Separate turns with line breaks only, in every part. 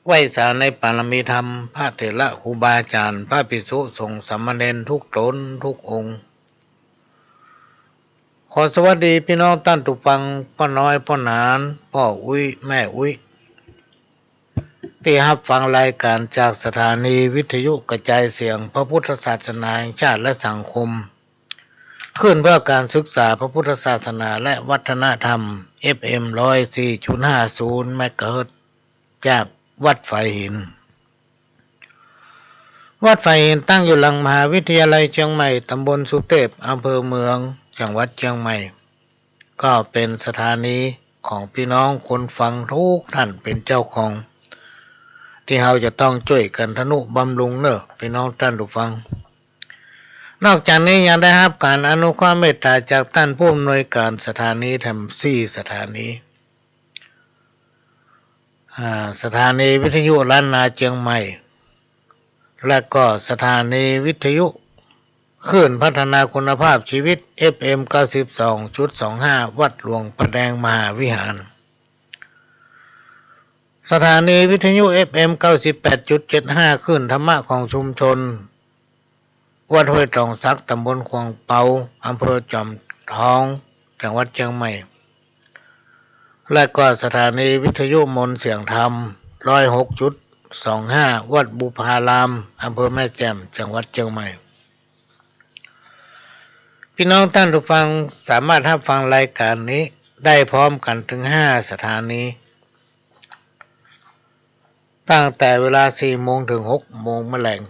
ไหว้สารในปารมีธรรมพระเถระครูบาอาจารย์พระภิกษุสงฆ์สามเณรทุกตนทุกองค์ขอสวัสดีพี่น้องท่านทุกฟังพ่อน้อยพ่อหนานพ่ออุ้ยแม่อุ้ยที่รับฟังรายการจากสถานีวิทยุกระจายเสียงพระพุทธศาสนาแห่งชาติและสังคมขึ้นเพื่อการศึกษาพระพุทธศาสนาและวัฒนธรรม FM 104.50 เมกะเฮิรตซ์จากวัดไฟหินวัดไฟหินตั้งอยู่หลังมหาวิทยาลัยเชียงใหม่ตำบลสุเทพอำเภอเมืองจังหวัดเชียงใหม่ก็เป็นสถานีของพี่น้องคนฟังทุกท่านเป็นเจ้าของที่เราจะต้องช่วยกันทนุบำรุงเนอะพี่น้องท่านผู้ฟังนอกจากนี้ยังได้รับการอนุเคราะห์เมตตาจากท่านผู้อำนวยการสถานีทำ4สถานีสถานีวิทยุล้านนาเชียงใหม่และก็สถานีวิทยุคลื่นพัฒนาคุณภาพชีวิต FM 92.25 วัดหลวงประแดงมหาวิหารสถานีวิทยุ FM 98.75 คลื่นธรรมะของชุมชนวัดห้วยตองซักตำบลควงเปาอำเภอจอมทองจังหวัดเชียงใหม่และก็สถานีวิทยุมนต์เสียงธรรม 106.25 วัดบุพารามอำเภอแม่แจ่มจังหวัดเชียงใหม่พี่น้องท่านผู้ฟังสามารถรับฟังรายการนี้ได้พร้อมกันถึง5สถานีตั้งแต่เวลา 4 โมงถึง 6 โมงแมลง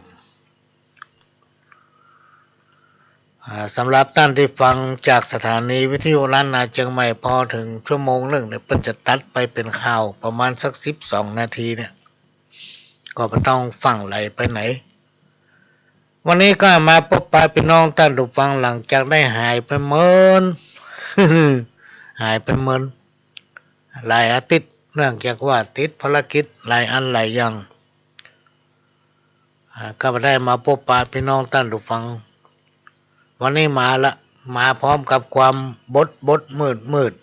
สำหรับท่านที่ฟังจากสถานีวิทยุล้านนาเชียงใหม่พอถึงชั่วโมงหนึ่งเนี่ยเพิ่นจะตัดไปเป็นข่าวประมาณสัก12 นาทีเนี่ยก็ไม่ต้องฟังไหลไปไหนวันนี้ก็มาพบปะพี่น้องท่านผู้ฟังหลังจากได้หายไปเมิน หายไปเมินหลายอาทิตย์เนื่องจากว่าติดภารกิจหลายอันหลายอย่างก็ได้มาพบปะพี่น้องท่านผู้ฟังวันนี้มาละมาพร้อมกับความบดมืด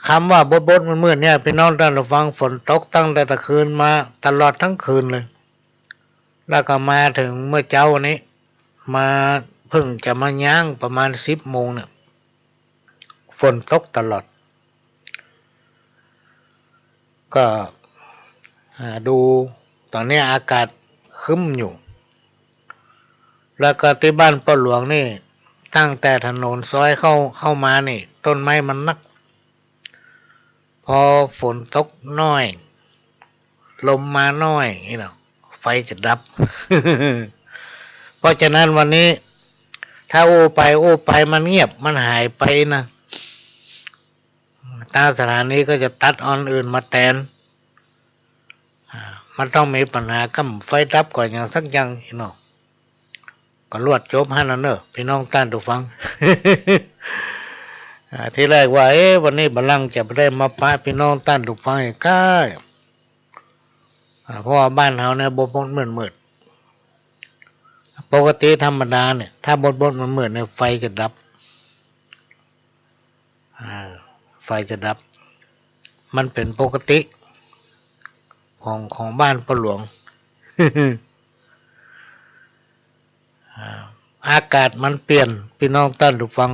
คำว่าบดมืดเนี่ยพี่น้องท่านผู้ฟังฝนตกตั้งแต่ตะคืนมาตลอดทั้งคืนเลยแล้วก็มาถึงเมื่อเช้านี้มาเพิ่งจะมาย่างประมาณ10 โมงเนี่ยฝนตกตลอดก็ดูตอนนี้อากาศครึ้มอยู่แล้วก็ที่บ้านป้าหลวงนี่ตั้งแต่ถนนซอยเข้ามานี่ต้นไม้มันนักพอฝนตกน้อยลมมาน้อยนี่เนาะไฟจะดับ เพราะฉะนั้นวันนี้ถ้าโอ้ไปมันเงียบมันหายไปนะทางสถานีก็จะตัดออนอื่นมาแทนมันต้องมีปัญหากับไฟดับก่อนอย่างสักอย่างเนาะก็รวดจบให้นั่นเนอะพี่น้องท่านผู้ฟัง ที่แรกว่าวันนี้บัลลังก์จะได้มาพาพี่น้องท่านผู้ฟังใกล้เพราะว่าบ้านเฮาเนี่ยบดมืดปกติธรรมดาเนี่ยถ้าบดมืดเนี่ยไฟจะดับไฟจะดับมันเป็นปกติของบ้านป้าหลวง อากาศมันเปลี่ยนพี่น้องท่านผู้ฟัง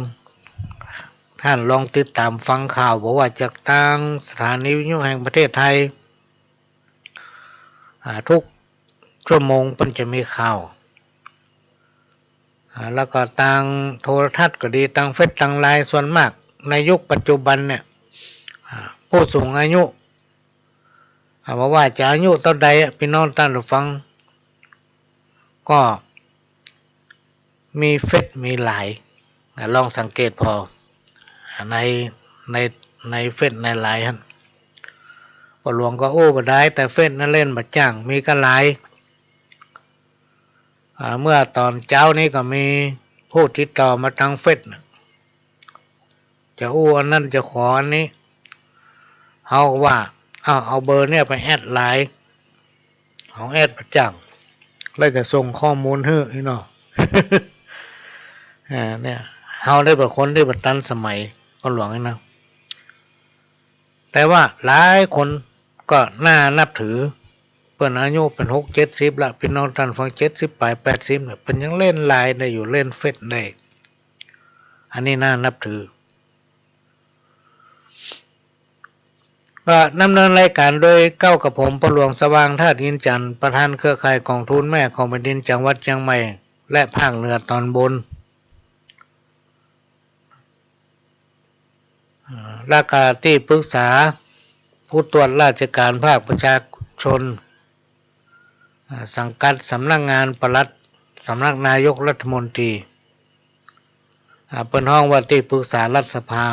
ท่านลองติดตามฟังข่าวบอกว่าจากทางสถานีวิทยุแห่งประเทศไทยทุกชั่วโมงมันจะมีข่าวแล้วก็ทางโทรทัศน์ก็ดีทางเฟซทางไลน์ส่วนมากในยุคปัจจุบันเนี่ยผู้สูงอายุบอกว่าจะอายุเท่าใดพี่น้องท่านผู้ฟังก็มีเฟซมีไลน์ลองสังเกตพอในในเฟซในไลน์ฮะป้าหลวงก็โอ้บ่ได้แต่เฟซนั่นเล่นบ่จ้างมีก็ไลน์เมื่อตอนเช้านี้ก็มีผู้ติดต่อมาทางเฟซจะอู้อันนั้นจะขออันนี้เขาว่าเอาเบอร์เนี่ยไปแอดไลน์ของแอดประจังแล้วจะส่งข้อมูลให้เนาะ เนี่ยเขาได้เป็นคนที่บัตันสมัยก็หลวงนะ แต่ว่าหลายคนก็น่านับถือเปิ้นอายุเป็น60-70ละพี่น้องท่านฟัง70ปลาย80เนี่ยเพิ่นยังเล่นไลน์ได้อยู่เล่นเฟซได้อันนี้น่านับถือก็ดำเนินรายการโดยเก้ากับผมประหลวงสว่างธาตุอินจันทร์ประธานเครือข่ายกองทุนแม่ของแผ่นดินจังหวัดเชียงใหม่และภาคเหนือตอนบนและก็ที่ปรึกษาผู้ตรวจราชการภาคประชาชนสังกัดสำนักงานปลัดสำนักนายกรัฐมนตรีเป็นห้องว่าที่ปรึกษารัฐสภา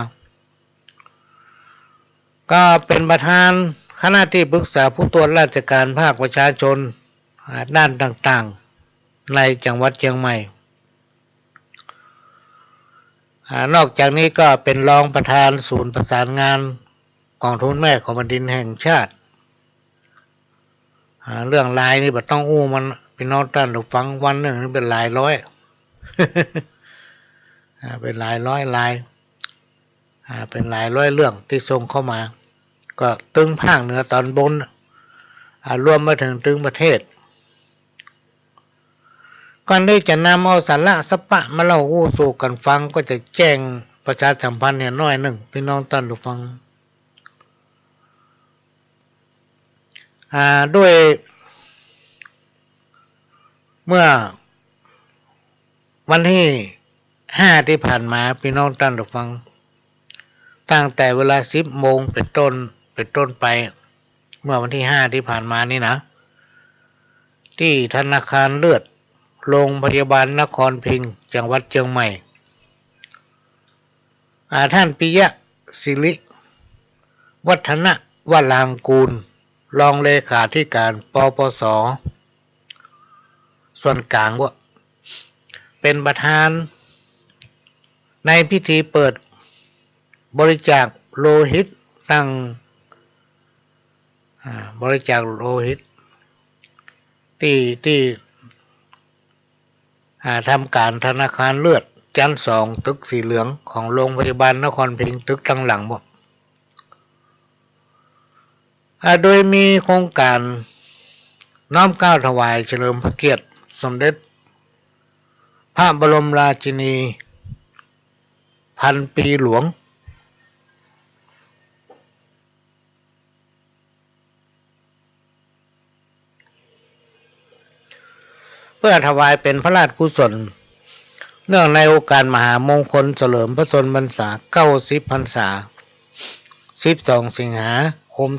ก็เป็นประธานคณะที่ปรึกษาผู้ตรวจราชการภาคประชาชนด้านต่างๆในจังหวัดเชียงใหม่นอกจากนี้ก็เป็นรองประธานศูนย์ประสานงานกองทุนแม่ของแผ่นดินแห่งชาติเรื่องลายนี่บ่ต้องอู้มันพี่น้องท่านฟังวันหนึ่งนี่เป็นหลายร้อย เป็นหลายร้อยลายเป็นหลายร้อยเรื่องที่ส่งเข้ามาก็ตึงภาคเหนือตอนบนรวมมาถึงตึงประเทศก่อนที่จะนำเอาสาระสปะมาเล่าอู้สู่กันฟังก็จะแจ้งประชาสัมพันธ์เนี่ยน้อยหนึ่งพี่น้องท่านผู้ฟังด้วยเมื่อวันที่5ที่ผ่านมาพี่น้องท่านผู้ฟังตั้งแต่เวลา10 โมงเป็นต้นไปเมื่อวันที่5ที่ผ่านมานี่นะที่ธนาคารเลือดโรงพยาบาลนครพิงค์จังหวัดเชียงใหม่ท่านปิยะศิริวัฒนวรางกูลรองเลขาธิการปปส.ส่วนกลางว่าเป็นประธานในพิธีเปิดบริจาคโลหิตตั้งบริจาคโลหิตที่ทำการธนาคารเลือดชั้น2ตึกสีเหลืองของโรงพยาบาลนครพิงค์ตึกทั้งหลังบ่โดยมีโครงการน้อมเกล้าถวายเฉลิมพระเกียรติสมเด็จพระบรมราชินีพันปีหลวงเพื่อถวายเป็นพระราชกุศลเนื่องในโอกาสมหามงคลเฉลิมพระชนมพรรษา90 พรรษา12 สิงหาคม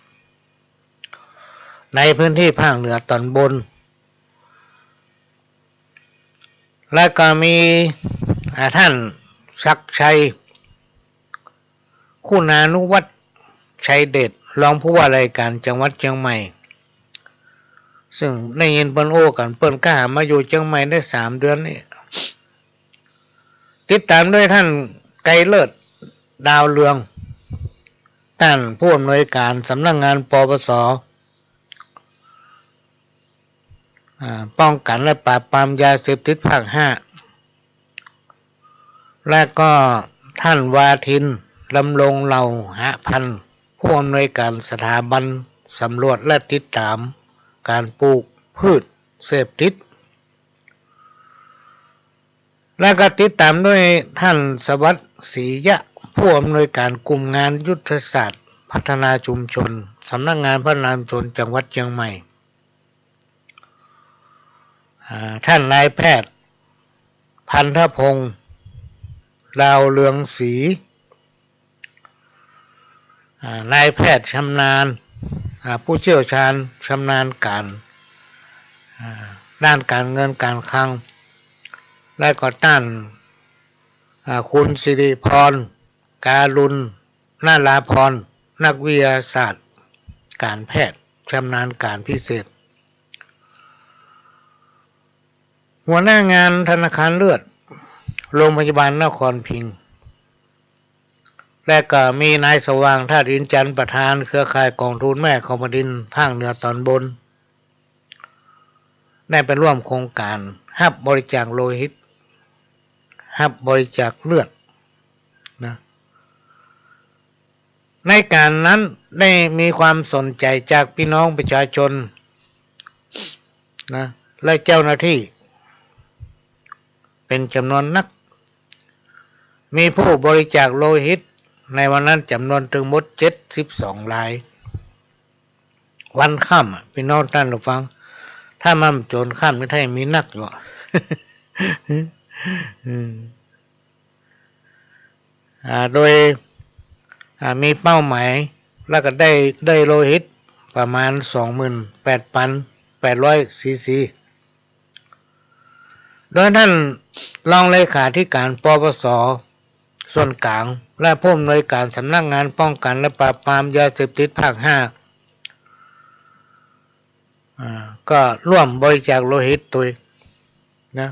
2565ในพื้นที่ภาคเหนือตอนบนและก็มีท่านศักดิ์ชัยคุณานุวัฒน์ชัยเดชรองผู้ว่าราชการจังหวัดเชียงใหม่ซึ่งได้ยินเปิ้นโอ้กันเปิ้นก็หามาอยู่เชียงใหม่ได้3 เดือนนี่ติดตามด้วยท่านไกรเลิศดาวเรืองท่านผู้อำนวยการสำนักงานปปส.ป้องกันและปราบปรามยาเสพติดภาค5และก็ท่านวาทินลำลงเหล่าหะพันธ์ผู้อำนวยการสถาบันสำรวจและติดตามการปลูกพืชเสพติดและก็ติดตามด้วยท่านสวัสดิ์ศรียะผู้อำนวยการกลุ่มงานยุทธศาสตร์พัฒนาชุมชนสำนักงานพัฒนาชุมชนจังหวัดเชียงใหม่ท่านนายแพทย์พันธพงศ์ดาวเรืองศรีนายแพทย์ชำนาญผู้เชี่ยวชาญชำนาญการด้านการเงินการคลังและก็ด้านคุณสิริพรการุณนาราพรนักวิทยาศาสตร์การแพทย์ชำนาญการพิเศษหัวหน้างานธนาคารเลือดโรงพยาบาลนครพิงค์และก็มีนายสว่างธาตุอินจันทร์ประธานเครือข่ายกองทุนแม่ของแผ่นดินภาคเหนือตอนบนได้ไปร่วมโครงการรับบริจาคโลหิตรับบริจาคเลือดนะ ในการนั้นได้มีความสนใจจากพี่น้องประชาชนนะและเจ้าหน้าที่เป็นจำนวนนักมีผู้บริจาคโลหิตในวันนั้นจำนวนถึงหมด72 รายวันค่ำพี่น้องท่านผู้ฟังถ้ามั่มโจรค่ำไม่ใช่มีนักอยู่ โดยมีเป้าหมายแล้วก็ได้โลหิตประมาณ 28,800 ซีซีโดยท่านรองเลขาธิการปปส.ส่วนกลางและผู้อำนวยการสำนักงานป้องกันและปราบปรามยาเสพติดภาค 5ก็ร่วมบริจาคโลหิตตัวนะ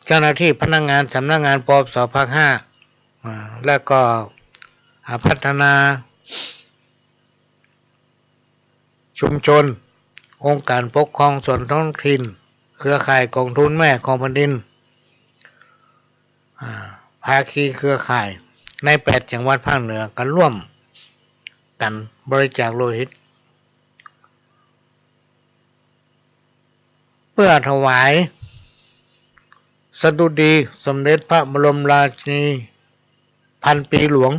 เจ้าหน้าที่พนักงานสำนักงานปปส.ภาค 5และก็พัฒนาชุมชนองค์การปกครองส่วนท้องถิ่นเครือข่ายกองทุนแม่ของแผ่นดินภาคีเครือข่ายใน8 จังหวัดภาคเหนือกันร่วมกันบริจาคโลหิตเพื่อถวายสดุดีสมเด็จพระบรมราชินีพันปีหลวง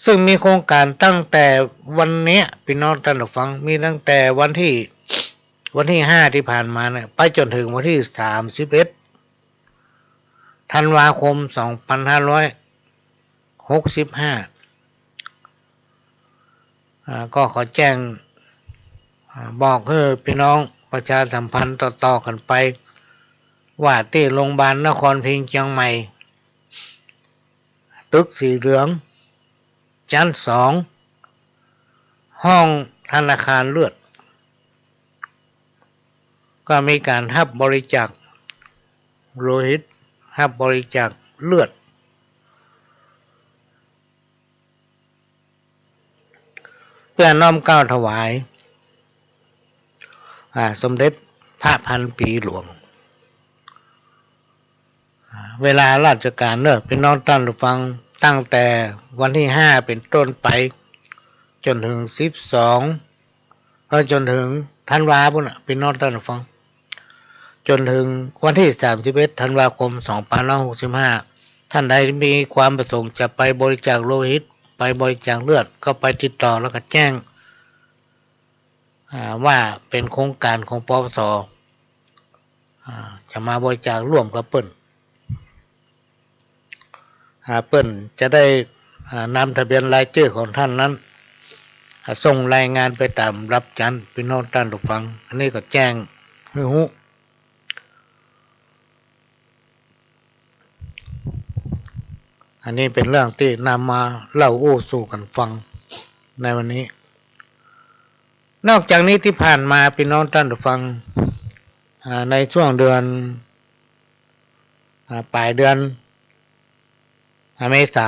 ซึ่งมีโครงการตั้งแต่วันนี้พี่น้องท่านผู้ฟังมีตั้งแต่วันที่5ที่ผ่านมาเนี่ยไปจนถึงวันที่31 ธันวาคม 2565ก็ขอแจ้งบอกให้พี่น้องประชาสัมพันธ์ต่อๆกันไปว่าที่โรงพยาบาลนครพิงค์เชียงใหม่ตึกสีเหลืองชั้น 2ห้องธนาคารเลือดก็มีการรับบริจาคโลหิตรับบริจาคเลือดเพื่อน้อมเกล้าถวายสมเด็จพระพันปีหลวงเวลาราชการเนอะพี่น้องท่านผู้ฟังตั้งแต่วันที่5เป็นต้นไปจนถึง12จนถึงธันวาคมพี่น้องท่านผู้ฟังจนถึงวันที่31 ธันวาคม 2565ท่านใดมีความประสงค์จะไปบริจาคโลหิตไปบริจาคเลือดก็ไปติดต่อแล้วก็แจ้งว่าเป็นโครงการของปปส.จะมาบริจาคร่วมกับเปิ้ลจะได้นำทะเบียนรายชื่อของท่านนั้นส่งรายงานไปตามรับจันพี่น้องท่านผู้ฟังอันนี้ก็แจ้งให้รู้อันนี้เป็นเรื่องที่นำมาเล่าสู่กันฟังในวันนี้นอกจากนี้ที่ผ่านมาพี่น้องท่านผู้ฟังในช่วงเดือนปลายเดือนเมษา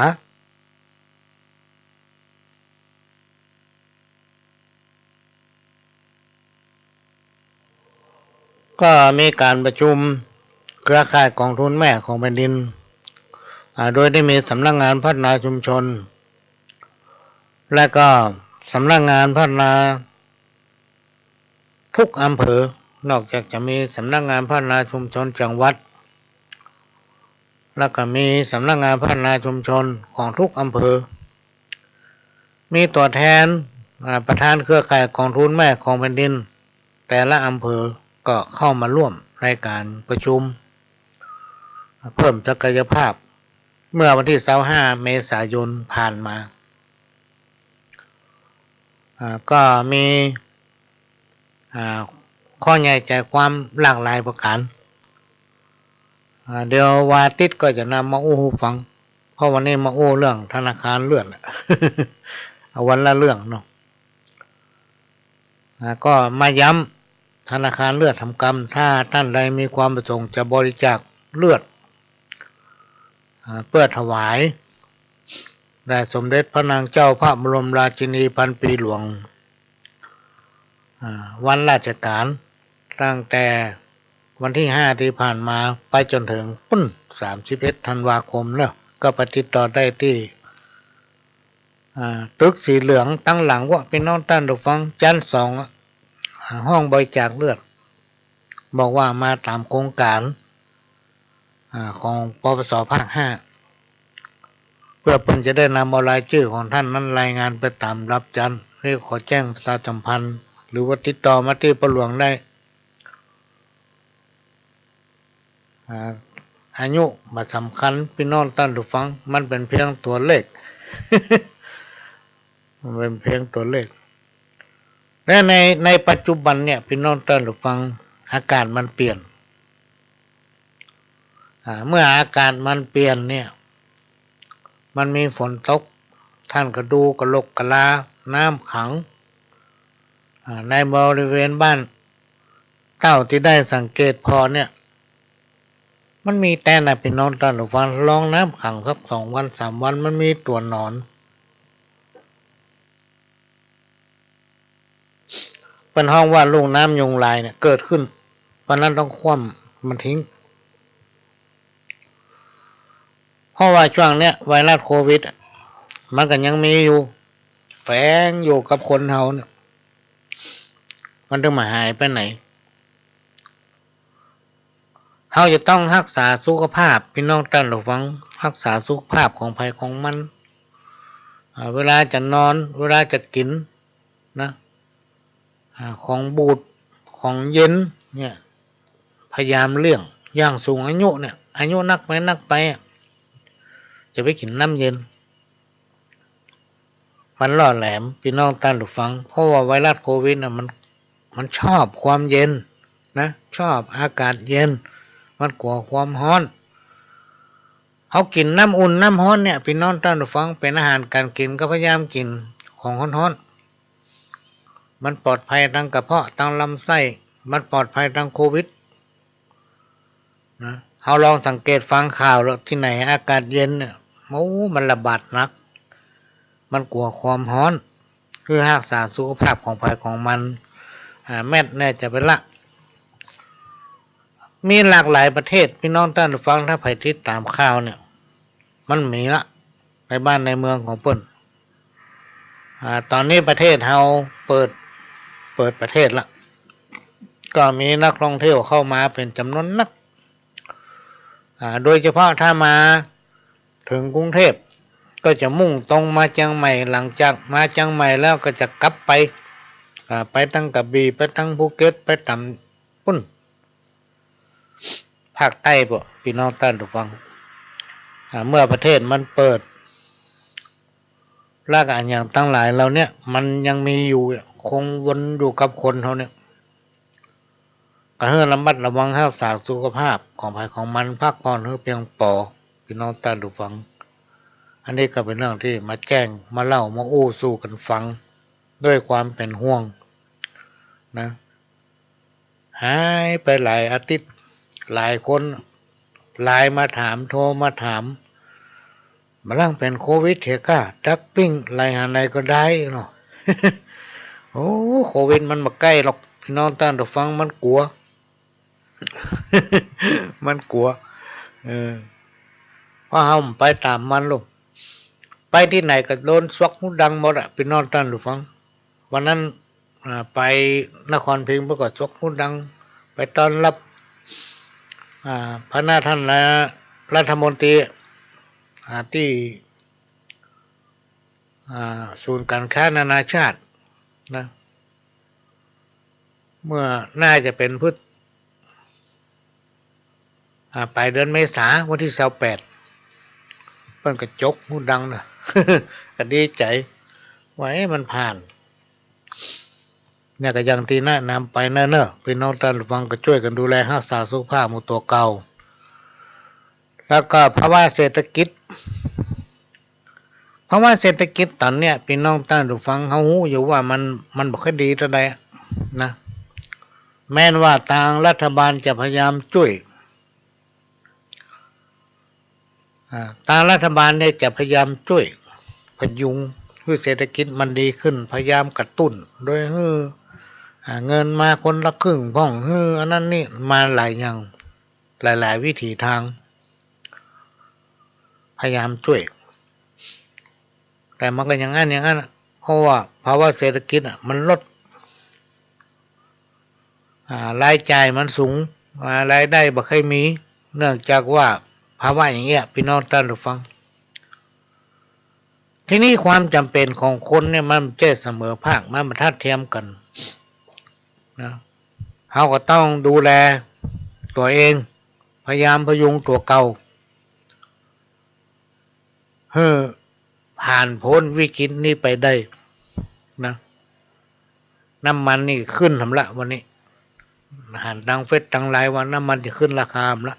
ก็มีการประชุมเครือข่ายกองทุนแม่ของแผ่นดินโดยได้มีสำนักงานพัฒนาชุมชนและก็สำนักงานพัฒนาทุกอำเภอนอกจากจะมีสำนักงานพัฒนาชุมชนจังหวัดแล้วก็มีสำนักงานพัฒนาชุมชนของทุกอำเภอมีตัวแทนประธานเครือข่ายกองทุนแม่ของแผ่นดินแต่ละอำเภอก็เข้ามาร่วมในการประชุมเพิ่มศักยภาพเมื่อวันที่25 เมษายนผ่านมาก็มีข้อใหญ่ใจความหลากหลายประการเดี๋ยววาติดก็จะนำมาอู้ฟังเพราะวันนี้มาอู้เรื่องธนาคารเลือด เอาวันละเรื่องเนาะก็มาย้ำธนาคารเลือดทำกรรมถ้าท่านใดมีความประสงค์จะบริจาคเลือดเพื่อถวายแด่สมเด็จพระนางเจ้าพระบรมราชินีพันปีหลวงวันราชการตั้งแต่วันที่5ที่ผ่านมาไปจนถึง31 ธันวาคมเนอะก็ไปติดต่อได้ที่ ตึกสีเหลืองตั้งหลังว่าพี่น้องท่านผู้ฟังชั้น2ห้องบริจาคเลือดบอกว่ามาตามโครงการของปปสภาค5เพื่อเพิ่นจะได้นำเอารายชื่อของท่านนั้นรายงานไปตามรับจันทร์เรียกขอแจ้งประชาสัมพันธ์หรือว่าติดต่อมาที่ปหลวงได้อายุมาสำคัญพี่น้องท่านผู้ฟังมันเป็นเพียงตัวเลข มันเป็นเพียงตัวเลขและในปัจจุบันเนี่ยพี่น้องท่านผู้ฟังอากาศมันเปลี่ยนเมื่ออากาศมันเปลี่ยนเนี่ยมันมีฝนตกท่านก็ดูกระลกกระลาน้ำขังในบริเวณบ้านเต้าที่ได้สังเกตพอเนี่ยมันมีแต่นะพี่น้องท่านผู้ฟังลองน้ำขังสัก2 วัน 3 วันมันมีตัวหนอนเป็นห้องว่าลูกน้ำยุงลายเนี่ยเกิดขึ้นเพราะนั้นต้องคว่ำมันทิ้งเพราะว่าช่วงเนี้ยไวรัสโควิดมันก็ยังมีอยู่แฝงอยู่กับคนเฮาเนี่ยมันต้องมาหายไปไหนเฮาจะต้องรักษาสุขภาพพี่น้องท่านผู้ฟังรักษาสุขภาพของภัยของมันเวลาจะนอนเวลาจะกินนะของบูดของเย็นเนี่ยพยายามเลี่ยงอย่างสูงอายุเนี่ยอายุนักไปจะไปกินน้ำเย็นมันล่อแหลมพี่น้องท่านผู้ฟังเพราะว่าไวรัสโควิดน่ะมันชอบความเย็นนะชอบอากาศเย็นมันกลัวความร้อนเขากินน้ำอุ่นน้ำร้อนเนี่ยพี่น้องท่านผู้ฟังเป็นอาหารการกินก็พยายามกินของร้อนๆมันปลอดภัยทางกระเพาะทางลำไส้มันปลอดภัยทางโควิดนะเขาลองสังเกตฟังข่าวแล้วที่ไหนอากาศเย็นเนี่ยมันระบาดหนักมันกลัวความร้อนคือรักษาสุขภาพของภัยของมันแม่แน่จะเป็นละมีหลากหลายประเทศพี่น้องท่านผู้ฟังถ้าใครติดตามข่าวเนี่ยมันมีละในบ้านในเมืองของเปิ้นตอนนี้ประเทศเฮาเปิดประเทศละก็มีนักท่องเที่ยวเข้ามาเป็นจำนวนนักโดยเฉพาะถ้ามาถึงกรุงเทพก็จะมุ่งตรงมาเชียงใหม่หลังจากมาเชียงใหม่แล้วก็จะกลับไปตั้งกระบี่ไปตั้งภูเก็ตไปตำปุ้นภาคใต้บ่พี่น้องท่านผู้ฟังเมื่อประเทศมันเปิดรากอันอย่างตั้งหลายเราเนี่ยมันยังมีอยู่คงวนอยู่กับคนเขาเนี่ยก็ให้ระมัดระวังรักษาสุขภาพของภัยของมันพักผ่อนให้เพียงพอพี่น้องท่านผู้ฟังอันนี้ก็เป็นเรื่องที่มาแจ้งมาเล่ามาอู้สู่กันฟังด้วยความเป็นห่วงนะหายไปหลายอาทิตย์หลายคนไลน์มาถามโทรมาถามมาล่างเป็นโควิดเถอะค่ะดักปิ้งอะไรอะไรก็ได้เนาะ โอ้โควิดมันมาใกล้หรอกพี่น้องท่านผู้ฟังมันกลัว มันกลัวเพราะเฮาไปตามมันลูกไปที่ไหนก็โดนสวักหูดังหมดอะพี่น้องท่านผู้ฟังวันนั้นไปนครพิงค์ประกอบสวักหูดังไปต้อนรับพระนาท่านและรัฐมนตรีที่ศูนย์การค้านานาชาตินะเมื่อน่าจะเป็นพฤษปลายเดือนเมษาวันที่28เพิ่นกระจกหูดังนะ ก็ดีใจไว้มันผ่านเนี่ยก็ยังที่แนะนำไปเนอะพี่น้องท่านผู้ฟังก็ช่วยกันดูแลรักษาสุขภาพหมู่ตัวเก่าแล้วก็ภาวะเศรษฐกิจตอนเนี้ยพี่น้องท่านผู้ฟังเขาหูอยู่ว่ามันบ่ค่อยดีเท่าใดนะแม้นว่าทางรัฐบาลจะพยายามช่วยทางรัฐบาลเนี่ยจะพยายามช่วยพยุงให้เศรษฐกิจมันดีขึ้นพยายามกระตุ้นโดยให้เงินมาคนละครึ่งพ่องให้อันนั้นนี่มาหลายอย่างหลายวิถีทางพยายามช่วย แต่มันก็อย่างนั้นเพราะว่าภาวะเศรษฐกิจมันลดรายจ่ายมันสูงรายได้บ่เคยมี เนื่องจากว่าภาวะอย่างเงี้ยพี่น้องท่านผู้ฟังทีนี้ความจำเป็นของคนเนี่ยมันเจ๊เสมอภาคมันบรรทัดเทียมกันนะเขาก็ต้องดูแลตัวเองพยายามพยุงตัวเก่าเพื่อผ่านพ้นวิกฤตนี้ไปได้นะน้ำมันนี่ขึ้นทำละวันนี้หันดังเฟซดังไลน์ว่าน้ำมันจะขึ้นราคาละ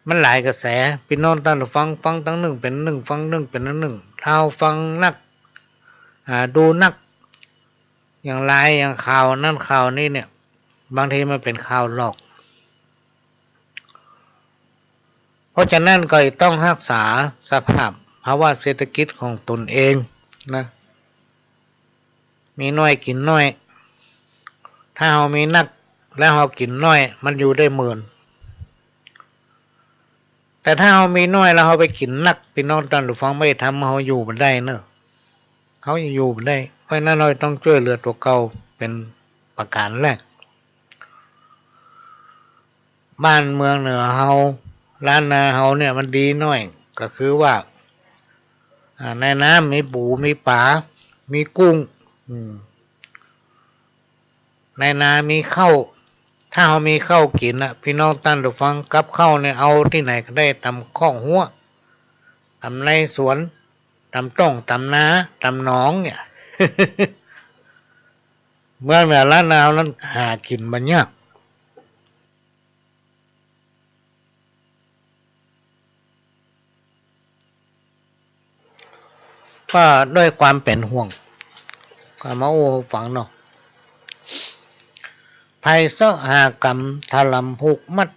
มันหลายกระแสพี่น้องท่านฟังตั้งหนึ่งเป็นหนึ่งฟังหนึ่งเป็นหนึ่งเท่าฟังนักดูนักอย่างไลน์อย่างข่าวนั่นข่าวนี้เนี่ยบางทีมันเป็นข่าวหลอกเพราะฉะนั้นก็ต้องรักษาสภาพภาวะเศรษฐกิจของตนเองนะมีน้อยกินน้อยถ้าเรามีนักแล้วเรากินน้อยมันอยู่ได้หมื่นแต่ถ้าเรามีน้อยแล้วเราไปกินนักพี่น้องท่านผู้ฟังไม่ทำเราอยู่มันได้เนอะเขาอยู่มันได้เพราะนั้นเราต้องช่วยเหลือตัวเก่าเป็นประการแรกบ้านเมืองเหนือเราล้านนาเราเนี่ยมันดีน้อยก็คือว่าในน้ำมีปูมีปลามีกุ้งในนามีข้าวถ้าเรามีข้าวกินพี่น้องท่านผู้ฟังกับข้าวเนี่ยเอาที่ไหนก็ได้ตำข้องหัวตำในสวนตำต้งตำนาตำหนองเนี่ย เมื่อเนี่ยล้านนานั้นหากินมันยากก็ด้วยความเป็นห่วงก็มาโอ้ฟังเนาะภัยเสหากรรมถลำผูกมัด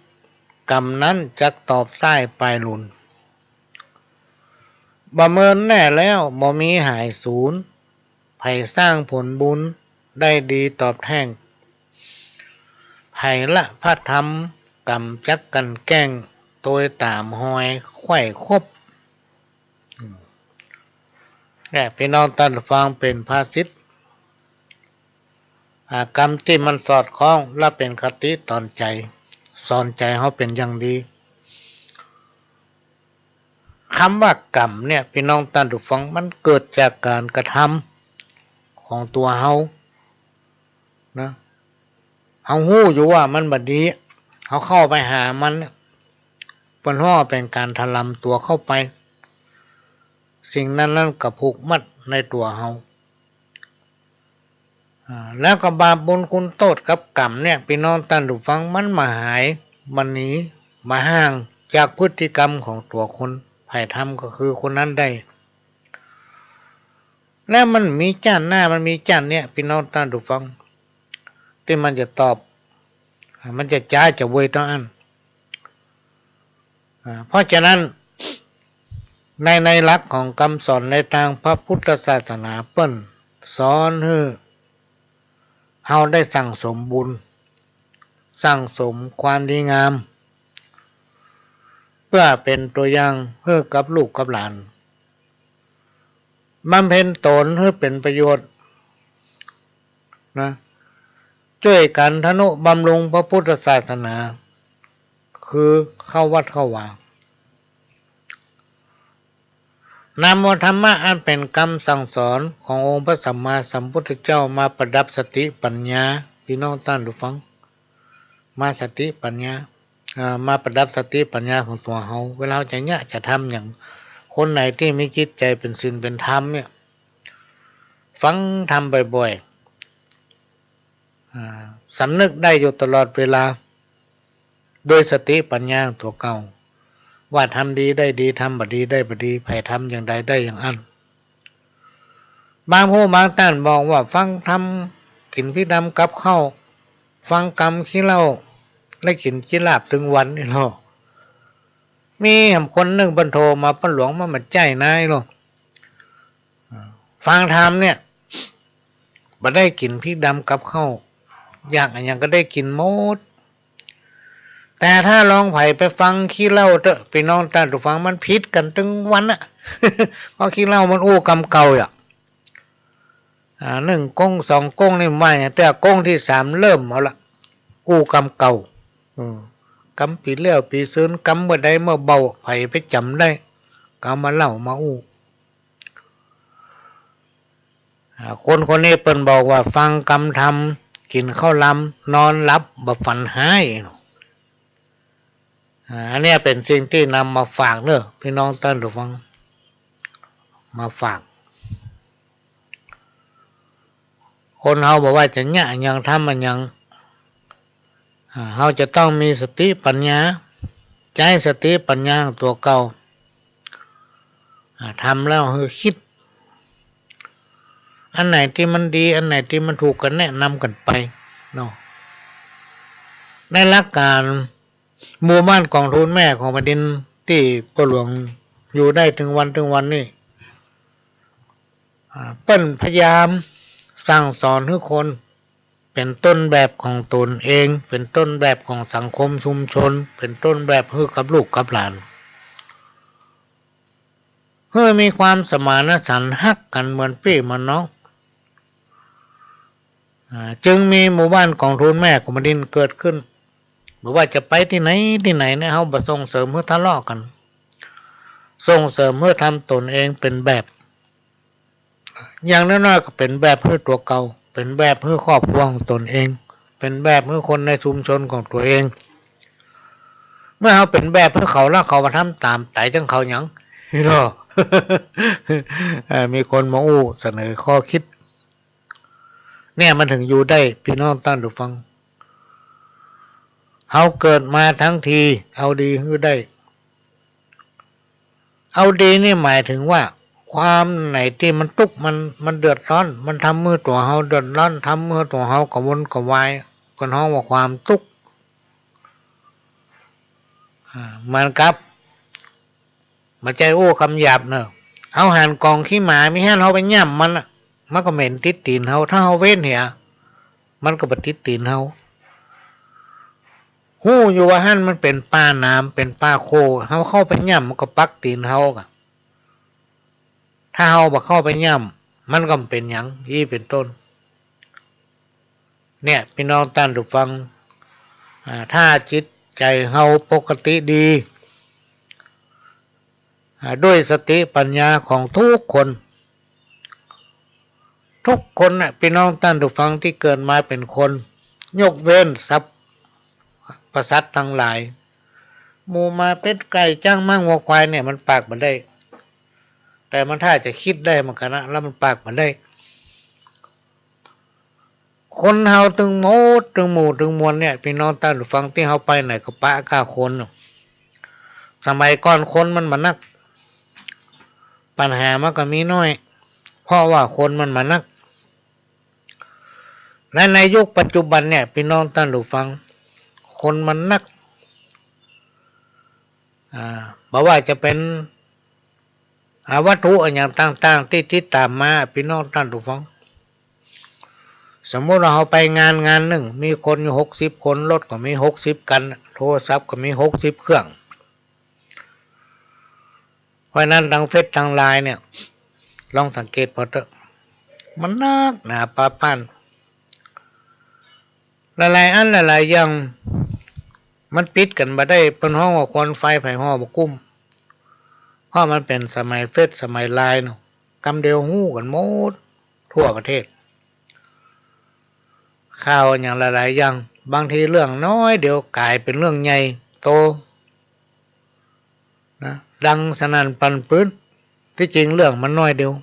กรรมนั้นจะตอบไส้ปลายหลุนบ่เมินแน่แล้วบ่มีหายศูนย์ภัยสร้างผลบุญได้ดีตอบแทนภัยละพระธรรมกรรมจักกันแกล้งโดยตามหอยไข่คบเนี่ยพี่น้องท่านฟังเป็นภาษิตกรรมที่มันสอดคล้องและเป็นคติตอนใจสอนใจเขาเป็นอย่างดีคำว่ากรรมเนี่ยพี่น้องท่านผู้ฟังมันเกิดจากการกระทำของตัวเขานะเขาหู้อยู่ว่ามันบัดนี้เขาเข้าไปหามันเป็นว่าเป็นการถลำตัวเข้าไปสิ่งนั้นก็ผูกมัดในตัวเขาแล้วก็บาปบุญคุณโทษกับกรรมเนี่ยพี่น้องท่านผู้ฟังมันมาหายมันหนีมาห่างจากพฤติกรรมของตัวคนไผ่ทำก็คือคนนั้นได้แล้วมันมีจ้านหน้ามันมีจ้านเนี่ยพี่น้องท่านผู้ฟังที่มันจะตอบมันจะจ้าจะเวยต้องอันเพราะฉะนั้นในหลักของคำสอนในทางพระพุทธศาสนาเปิ้นสอนให้เฮาได้สั่งสมบุญสั่งสมความดีงามเพื่อเป็นตัวอย่างเพื่อกับลูกกับหลานบำเพ็ญตนเพื่อเป็นประโยชน์นะช่วยกันทนุบำรุงพระพุทธศาสนาคือเข้าวัดเข้าวานำธรรมะอันเป็นคำสั่งสอนขององค์พระสัมมาสัมพุทธเจ้ามาประดับสติปัญญาพี่น้องท่านผู้ฟังมาสติปัญญามาประดับสติปัญญาของตัวเขาเวลาจะเนี่ยจะทำอย่างคนไหนที่มีจิตใจเป็นศีลเป็นธรรมเนี่ยฟังทำบ่อยๆสำนึกได้อยู่ตลอดเวลาโดยสติปัญญาตัวเก่าว่าทำดีได้ดีทำบดีได้บดีไผ่ทำอย่างใดได้อย่างอันบางผู้บางท่านบอกว่าฟังทำกินพี่ดำกับข้าวฟังกรรมขี้เหล้าและกินจิลาบถึงวันนี่หรอมีคนหนึ่งบรรโทมาป้าหลวงมาใจนายหรอฟังธรรมเนี่ยบ่ได้กินพี่ดำกับข้าวอยากอย่างก็ได้กินหมดแต่ถ้าลองไผ่ไปฟังขี้เหล้าเถอะพี่น้องท่านผู้ฟังมันผิดกันถึงวัน ก็ขี้เหล้ามันอู้กำเก่าอ่ะ1 ก๊ง 2 ก๊งนี่ไม่แต่ก๊งที่ 3เริ่มเอาละอู้กำเก่ากำปีเลี้ยวปีซื้นกำเมื่อใดเมื่อเบาไผไปจำได้ก็มาเล่ามาอู้คนคนนี้เปิ้นบอกว่าฟังกำทำกินข้าวลำนอนหลับบ่ฝันหายอันนี้เป็นสิ่งที่นำมาฝากเนอะพี่น้องท่านผู้ฟังมาฝากคนเฮาบอกว่าจะยะยังทำมันยังเฮาจะต้องมีสติปัญญาใช้สติปัญญาตัวเก่าทำแล้วคือคิดอันไหนที่มันดีอันไหนที่มันถูกกันแนะนำกันไปเนาะในหลักการหมู่บ้านกองทุนแม่ของแผ่นดินที่พ่อหลวงอยู่ได้ถึงวันนี้เปิ้นพยายามสั่งสอนให้คนเป็นต้นแบบของตนเองเป็นต้นแบบของสังคมชุมชนเป็นต้นแบบให้กับลูกกับหลานเพื่อมีความสมานฉันท์ฮักกันเหมือนพี่เหมือนน้องจึงมีหมู่บ้านกองทุนแม่ของแผ่นดินเกิดขึ้นหรือว่าจะไปที่ไหนเนี่ยเฮาบ่ส่งเสริมเพื่อทะเลาะกันส่งเสริมเพื่อทำตนเองเป็นแบบอย่างน้อยๆก็เป็นแบบเพื่อตัวเก่าเป็นแบบเพื่อครอบครัวของตนเองเป็นแบบเพื่อคนในชุมชนของตัวเองเมื่อเขาเป็นแบบเพื่อเขาแล้วเขามาทำตามไต่จังเขาหยังเนาะ มีคนมาอู้เสนอข้อคิดเนี่ยมันถึงอยู่ได้พี่น้องท่านผู้ฟังเขาเกิดมาทั้งทีเอาดีคือได้เอาดีนี่หมายถึงว่าความไหนที่มันทุกข์มันเดือดร้อนมันทำมือตัวเฮาเดือดร้อนทำมือตัวเฮากระวนกระวายคนเฮาว่าความทุกข์มันกับมาใจโอ้คำหยาบเนอะเฮาหันกองขี้หมาไม่ให้เฮาไปย่ำมันก็เหม็นติดตีนเฮาถ้าเฮาเว้นเหียมันก็บ่ติดตีนเฮาฮู้อยู่ว่าหั่นมันเป็นป้าน้ำเป็นป้าโคเฮาเข้าไปย่ำมันก็ปักตีนเฮากะถ้าเฮาบ่เข้าไปย่ำมันก็เป็นหยังอีเป็นต้นเนี่ยพี่น้องท่านผู้ฟังถ้าจิตใจเฮาปกติดีด้วยสติปัญญาของทุกคนน่ะพี่น้องท่านผู้ฟังที่เกิดมาเป็นคนยกเว้นทรัพย์ประสัตว์ทั้งหลายหมูมาเป็ดไก่จ้างมั่งวัวควายเนี่ยมันปากมันได้แต่มันถ้าจะคิดได้มันขณะแล้วมันปากมันได้คนเฮาตึงโมดตึงหมู่ตึงมวลเนี่ยพี่น้องท่านผู้ฟังที่เฮาไปไหนก็ปะกล้าคนสมัยก่อนคนมันมานักปัญหามันก็มีน้อยเพราะว่าคนมันมานักและในยุคปัจจุบันเนี่ยพี่น้องท่านผู้ฟังคนมันนักบอกว่าจะเป็นวัตถุอย่างต่างๆที่ติดตามมาพี่น้องท่านผู้ฟังสมมติเราไปงานหนึ่งมีคนอยู่60 คนรถก็มี60กันโทรศัพท์ก็มี60เครื่องเพราะนั้นทางเฟซทางไลน์เนี่ยลองสังเกตพอเถอะมันนักหนาปาปั้นหลายๆอันหลายๆอย่างมันปิดกันมาได้เป็นห้องว่าควันไฟไผ่ห้องบกุ้มเพราะมันเป็นสมัยเฟซสมัยไลน์เนาะกำเดียวหู้กันหมดทั่วประเทศข่าวอย่างหลายๆอย่างบางทีเรื่องน้อยเดี๋ยวกลายเป็นเรื่องใหญ่โตนะดังสนั่นปันปื้นที่จริงเรื่องมันน้อยเดียว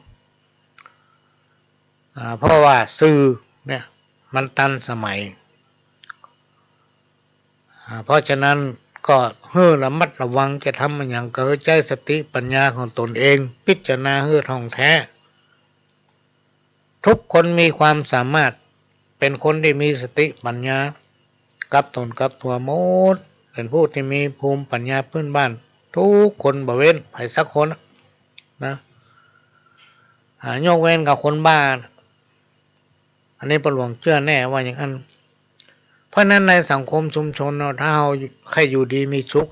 เพราะว่าสื่อเนี่ยมันตันสมัยเพราะฉะนั้นก็ให้ระมัดระวังจะทำมันอย่างก็ใช้สติปัญญาของตนเองพิจารณาให้ท่องแท้ทุกคนมีความสามารถเป็นคนที่มีสติปัญญากับตนกับตัวหมดเป็นผู้ที่มีภูมิปัญญาพื้นบ้านทุกคนบ่เว้นใครสักคนนะยกเว้นกับคนบ้าอันนี้ประหลวงเชื่อแน่ว่าอย่างนั้นเพราะนั้นในสังคมชุมชนถ้าเราใครอยู่ดีมีสุข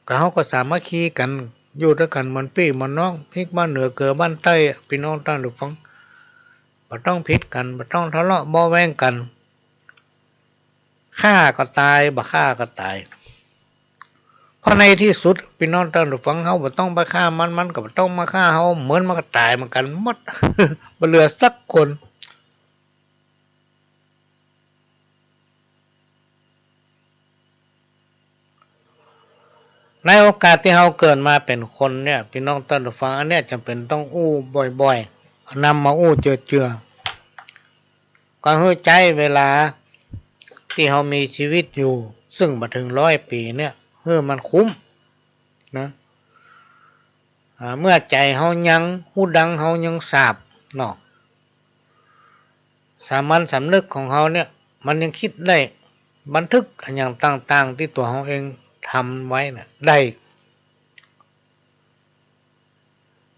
ก็เขาก็สามัคคีกัน อยู่ด้วยกันเหมือนพี่เหมือนน้องพริกบ้านเหนือเกลือบ้านใต้พี่น้องท่านผู้ฟังบ่ต้องผิดกันบ่ต้องทะเลาะเบาะแว้งกันฆ่าก็ตายบ่ฆ่าก็ตายเพราะในที่สุดพี่น้องท่านผู้ฟังเฮาบ่ต้องไปฆ่ามันก็บ่ต้องมาฆ่าเฮาเหมือนมันก็ตายเหมือนกันหมด บ่เหลือสักคนในโอกาสที่เฮาเกิดมาเป็นคนเนี่ยพี่น้องท่านผู้ฟังอันเนี้ยจำเป็นต้องอู้บ่อยๆนำมาอู้เจือๆก็เฮือใจเวลาที่เฮามีชีวิตอยู่ซึ่งบ่ถึง100 ปีเนี่ยเฮือมันคุ้มนะเมื่อใจเฮายังหูดังเฮายังสาบเนาะสามัญสำนึกของเฮาเนี่ยมันยังคิดได้บันทึกอย่างต่างๆที่ตัวเฮาเองทำไว้น่ะได้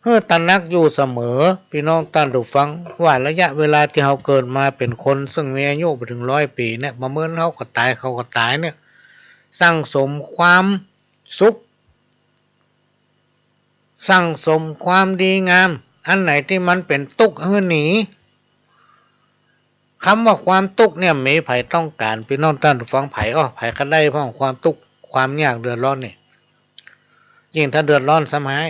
เพื่อตระหนักอยู่เสมอพี่น้องท่านผู้ฟังว่าระยะเวลาที่เฮาเกิดมาเป็นคนซึ่งมีอายุไปถึง100 ปีเนี่ยมาเมื่อเฮาก็ตายเขาก็ตายเนี่ยสั่งสมความสุขสั่งสมความดีงามอันไหนที่มันเป็นทุกข์ให้หนีคำว่าความทุกข์เนี่ยมีไผต้องการพี่น้องท่านผู้ฟังไผไผก็ได้เพราะความทุกข์ความยากเดือดร้อนนี่ยิ่งถ้าเดือดร้อนสมัย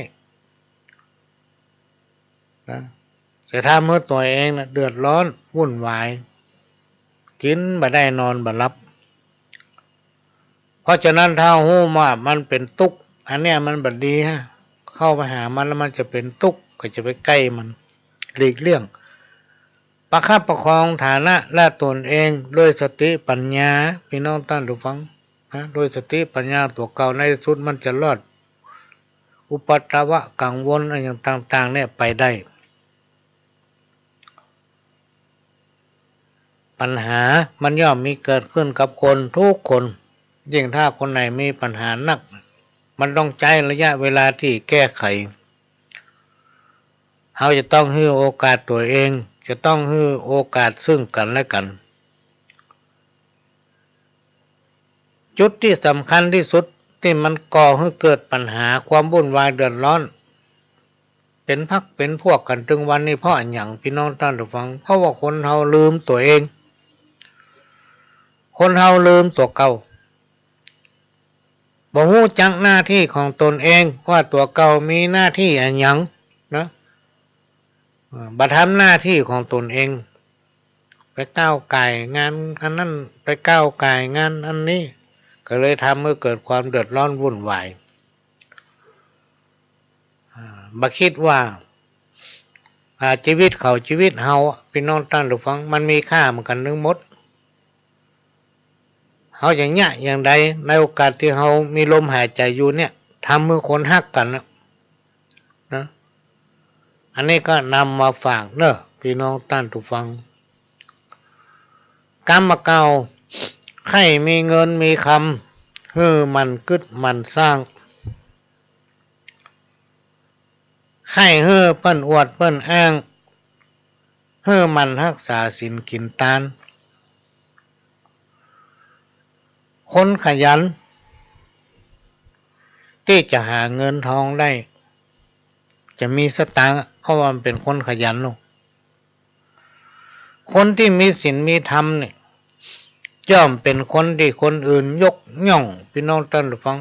นะจะทำให้ตัวเองนะเดือดร้อนวุ่นวายกินบ่ได้นอนบ่หลับเพราะฉะนั้นถ้าหู้ว่ามันเป็นทุกข์อันเนี้ยมันบ่ดีฮะเข้าไปหามันแล้วมันจะเป็นทุกข์ก็จะไปใกล้มันหลีกเลี่ยงประคับประคองฐานะและตนเองด้วยสติปัญญาพี่น้องท่านผู้ฟังนะด้วยสติปัญญาตัวเก่าในที่สุดมันจะรอดอุปัตตวะกังวลอะไรอย่างต่างๆเนี่ยไปได้ปัญหามันย่อมมีเกิดขึ้นกับคนทุกคนยิ่งถ้าคนไหนมีปัญหาหนักมันต้องใช้ระยะเวลาที่แก้ไขเราจะต้องให้โอกาสตัวเองจะต้องให้โอกาสซึ่งกันและกันจุดที่สำคัญที่สุดที่มันก่อให้เกิดปัญหาความวุ่นวายเดือดร้อนเป็นพรรคเป็นพวกกันถึงวันนี้เพราะอย่างพี่น้องท่านผู้ฟังเพราะว่าคนเราลืมตัวเองคนเราลืมตัวเก่าบ่ฮู้จักหน้าที่ของตนเองว่าตัวเก่ามีหน้าที่อันหยังนะบ่ทำหน้าที่ของตนเองไปก้าวไก่งานอันนั้นไปก้าวไก่งานอันนี้ก็เลยทำให้เกิดความเดือดร้อนวุ่นวายบ่คิดว่าชีวิตเขาชีวิตเฮาพี่น้องท่านผู้ฟังมันมีค่าเหมือนกันทั้งหมดเฮาอย่างเงี้ยอย่างใดในโอกาสที่เฮามีลมหายใจอยู่เนี่ยทำมือคนฮักกันนะอันนี้ก็นำมาฝากเนอะพี่น้องท่านผู้ฟังกรรมเก่าใครมีเงินมีคำมันกึดมันสร้างใครเปิ้นอวดเปิ้นอ้างมันรักษาศีลกินทานคนขยันที่จะหาเงินทองได้จะมีสตางค์เพราะว่ามันเป็นคนขยันลูกคนที่มีศีลมีธรรมเนี่ยย่อมเป็นคนที่คนอื่นยกย่องพี่น้องท่านผู้ฟัง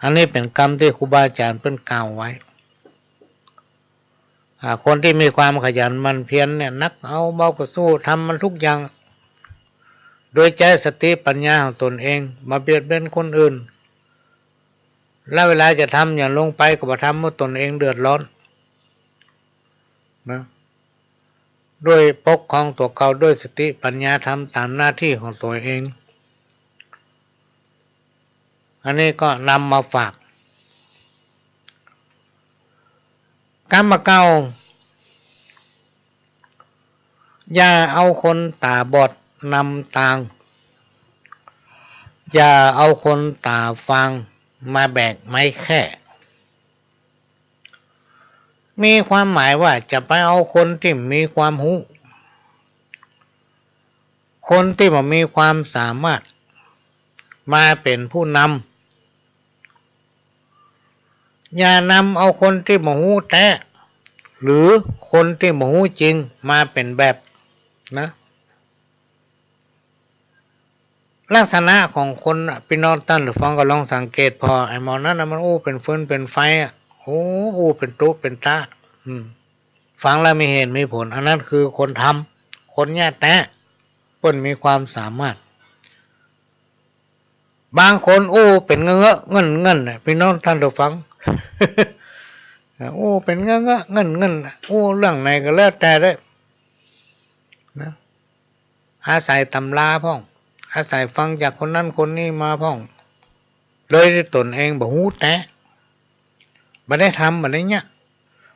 อันนี้เป็นกรรมที่ครูบาอาจารย์เพิ่นกล่าวไว้คนที่มีความขยันมันเพียรเนี่ยนักเอาเบาก็สู้ทำมันทุกอย่างโดยใจสติปัญญาของตนเองมาเบียดเบียนคนอื่นแล้วเวลาจะทำอย่างลงไปก็บ่ทำเมื่อตนเองเดือดร้อนนะด้วยปกครองตัวเก่าด้วยสติปัญญาทำตามหน้าที่ของตัวเองอันนี้ก็นำมาฝากกรรมเก่าอย่าเอาคนตาบอดนำทางอย่าเอาคนตาฟังมาแบกไม้แค่มีความหมายว่าจะไปเอาคนที่มีความรู้คนที่มีความสามารถมาเป็นผู้น อย่านำเอาคนที่บ่ฮู้แท้หรือคนที่บ่ฮู้จริงมาเป็นแบบนะลักษณะของคนพี่น้องท่านหรือฟังก็ลองสังเกตพอไอ้หมอนั้นมันอู้เป็นฟืนเป็นไฟโอ้อู้เป็นตุ๊เป็นตาฟังแล้วมีเหตุมีผลอันนั้นคือคนทำคนแย่แตะเพิ่นมีความสามารถบางคนอู้เป็นเงอะเงินพี่น้องท่านหรือฟังอู้เป็นเงอะเงินอู้เรื่องไหนก็แล้วแต่ได้นะอาศัยตำราพ่องอาศัยฟังจากคนนั้นคนนี้มาพ่องเลยที่ตนเองบ่ฮู้แท้บ่ได้ทำบ่ได้เนี่ย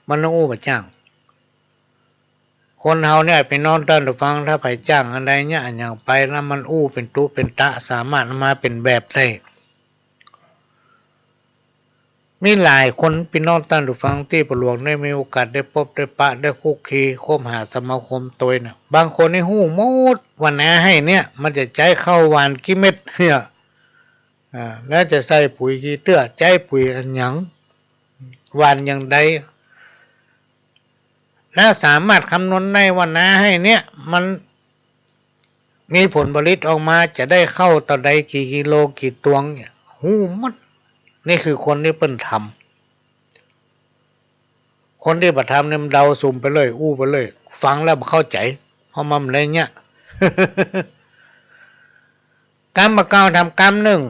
มันต้องอู้บ่จ้างคนเฮาเนี่ยไปนอนต้นฟังถ้าไปจ้างอะไรเนี่ยอย่างไปแล้วมันอู้เป็นตุเป็นตะสามารถมาเป็นแบบได้มีหลายคนพี่น้องท่านผู้ฟังที่ประหลวงได้มีโอกาสได้พบได้ปะได้คุกคีคบหาสมาคมตัวเนี่ยบางคนในหูหมดวันไหนให้เนี่ยมันจะใจเข้าหวานกี่เม็ดเนี่ยแล้วจะใส่ปุ๋ยกี่เตื้อใจปุ๋ยอันหยังหวานอย่างใดและสามารถคำนวณได้ว่านาให้เนี่ยมันมีผลผลิตออกมาจะได้เข้าต่อใดกี่กิโลกี่ตวงเนี่ยหูมัดนี่คือคนที่เปิ้นทำคนที่ประทำเนี่ยมันเดาสุ่มไปเลยอู้ไปเลยฟังแล้วเข้าใจเพราะมันอะไรเงี้ยกรรมเก่าทำกรรมหนึ่ง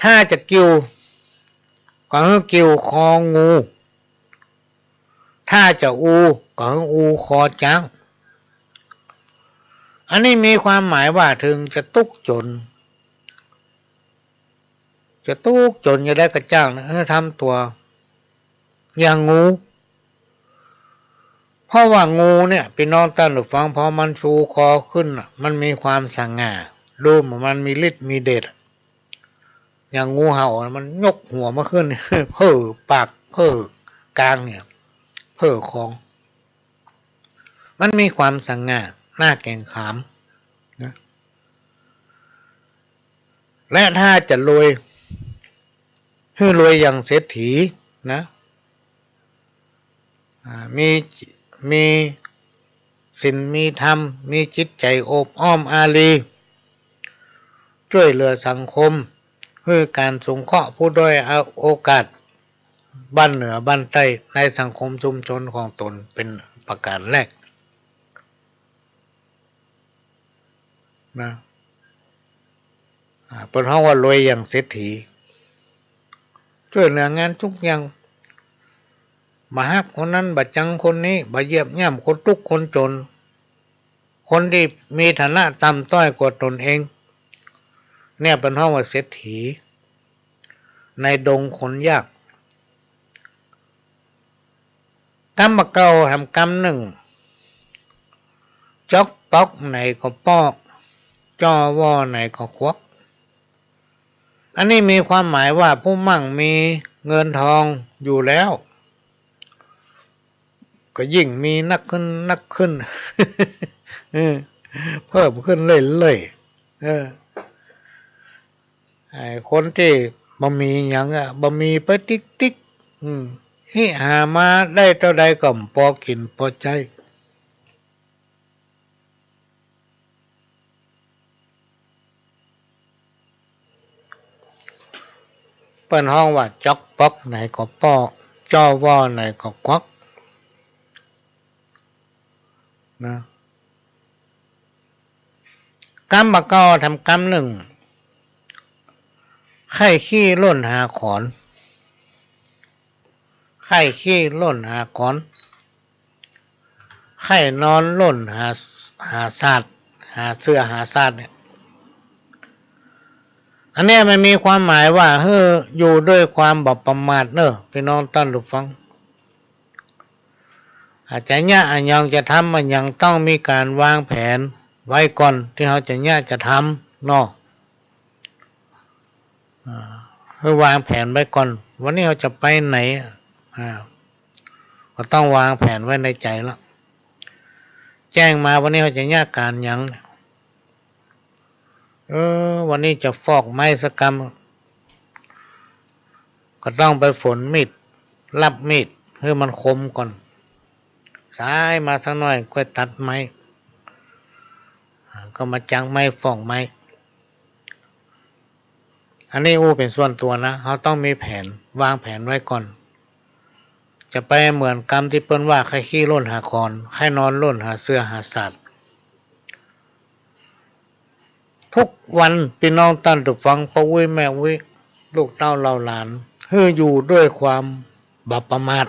ถ้าจะกิ้วก็ให้กิ้วคองูถ้าจะอูก็ให้อูคอจ้างอันนี้มีความหมายว่าถึงจะตุกจนจะได้กระจ้างนะทำตัวอย่างงูเพราะว่างูเนี่ยพี่น้องท่านหรือฟังพอมันชูคอขึ้นมันมีความสง่าดูมันมีฤทธิ์มีเดชอย่างงูเห่ามันยกหัวมาขึ้นเพ่อปากเพ่อกลางเนี่ยเพ่อคองมันมีความสง่าหน้าแก่งขามนะและถ้าจะรวยให้รวยอย่างเศรษฐีนะมีศีลมีธรรมมีจิตใจโอบอ้อมอารีช่วยเหลือสังคมเพื่อการสงเคราะห์ผู้ด้อยโอกาสบ้านเหนือบ้านใต้ในสังคมชุมชนของตนเป็นประการแรกนะเป็นเพราะว่ารวยอย่างเศรษฐีช่วยเหลืองานทุกอย่างมาฮักคนนั้นบาจังคนนี้บาเยียบย่ำคนทุกคนจนคนที่มีฐานะต่ำต้อยกว่าตนเองเนี่ยเป็นเพราะว่าเศรษฐีในดงคนยากกรรมเก่าทำกรรมหนึ่งจอกปอกไหนก็ปอกจ่อวอไหนก็ควักอันนี้มีความหมายว่าผู้มั่งมีเงินทองอยู่แล้วก็ยิ่งมีนักขึ้น เพิ่มขึ้นเรื่อยๆไอ้คนที่บ่มีอย่างบ่มีไปติ๊กที่หามาได้เท่าใดก็พอกินพอใจเปิ้นห้องว่าจอกปอกไหนก็ปอกจ่อวอไหนก็ควักนะกรรมเก่าทำกรรมหนึ่งไข้ขี้ล่นหาขอนไข้ขี้ล่นหาขอนไข้นอนล่นหาศาสตร์หาเสื้อหาศาสตร์เนี่ยอันนี้มันมีความหมายว่าอยู่ด้วยความบ่ประมาทเนอะพี่น้องท่านผู้ฟังอาจจะเนี่ยอันยังจะทำมันยังต้องมีการวางแผนไว้ก่อนที่เขาจะเนี่ยจะทำเนาะคือวางแผนไว้ก่อนวันนี้เราจะไปไหนก็ต้องวางแผนไว้ในใจแล้วแจ้งมาวันนี้เราจะเนี่ยการยังวันนี้จะฟอกไม้สกรรม ก็ต้องไปฝนมีดรับมีดให้มันคมก่อนสายมาสักหน่อยก็ตัดไม้ก็มาจังไม้ฝ่องไม้อันนี้อู้เป็นส่วนตัวนะเขาต้องมีแผนวางแผนไว้ก่อนจะไปเหมือนกรรมที่เปิ้นว่าใครขี้ร่นหาคอนใครนอนร่นหาเสื้อหาสัตว์ทุกวันพี่น้องตั้นตุฟังปะวุ้ยแม่วุ้ยลูกเต้าเราหลานเฮืออยู่ด้วยความบัประมาท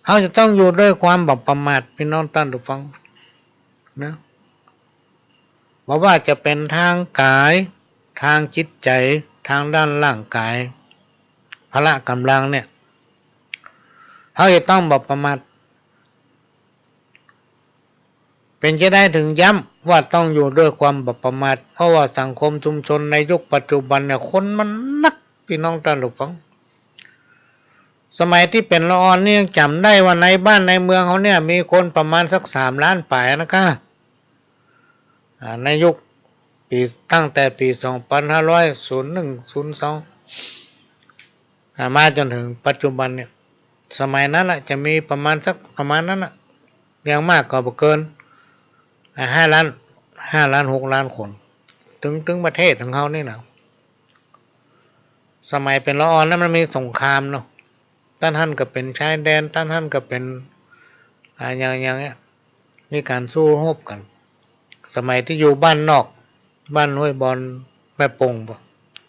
เขาจะต้องอยู่ด้วยความบัประมาทพี่น้องตั้นตุฟังนะบอกว่าจะเป็นทางกายทางจิตใจทางด้านร่างกายพละกำลังเนี่ยเขาจะต้องบัประมาทเป็นจะได้ถึงย้ำว่าต้องอยู่ด้วยความบัประมาทเพราะว่าสังคมชุมชนในยุคปัจจุบันเนี่ยคนมันนักพี่น้องท่านผู้ฟังสมัยที่เป็นละออนนี่ยังจำได้ว่าในบ้านในเมืองเขาเนี่ยมีคนประมาณสัก3 ล้านป่ายนะคะในยุคปีตั้งแต่ปี2501-02มาจนถึงปัจจุบันเนี่ยสมัยนั้นจะมีประมาณสักประมาณนั้นอย่างมากก็บ่เกิน5 ล้าน6 ล้านคนถึงประเทศของเขานี่นะสมัยเป็นละออนนั้นมันมีสงครามเนาะต้านท่านก็เป็นชายแดนต้านท่านก็เป็นอย่างเงี้ยมีการสู้รบกันสมัยที่อยู่บ้านนอกบ้านห้วยบอนแม่ปงบ่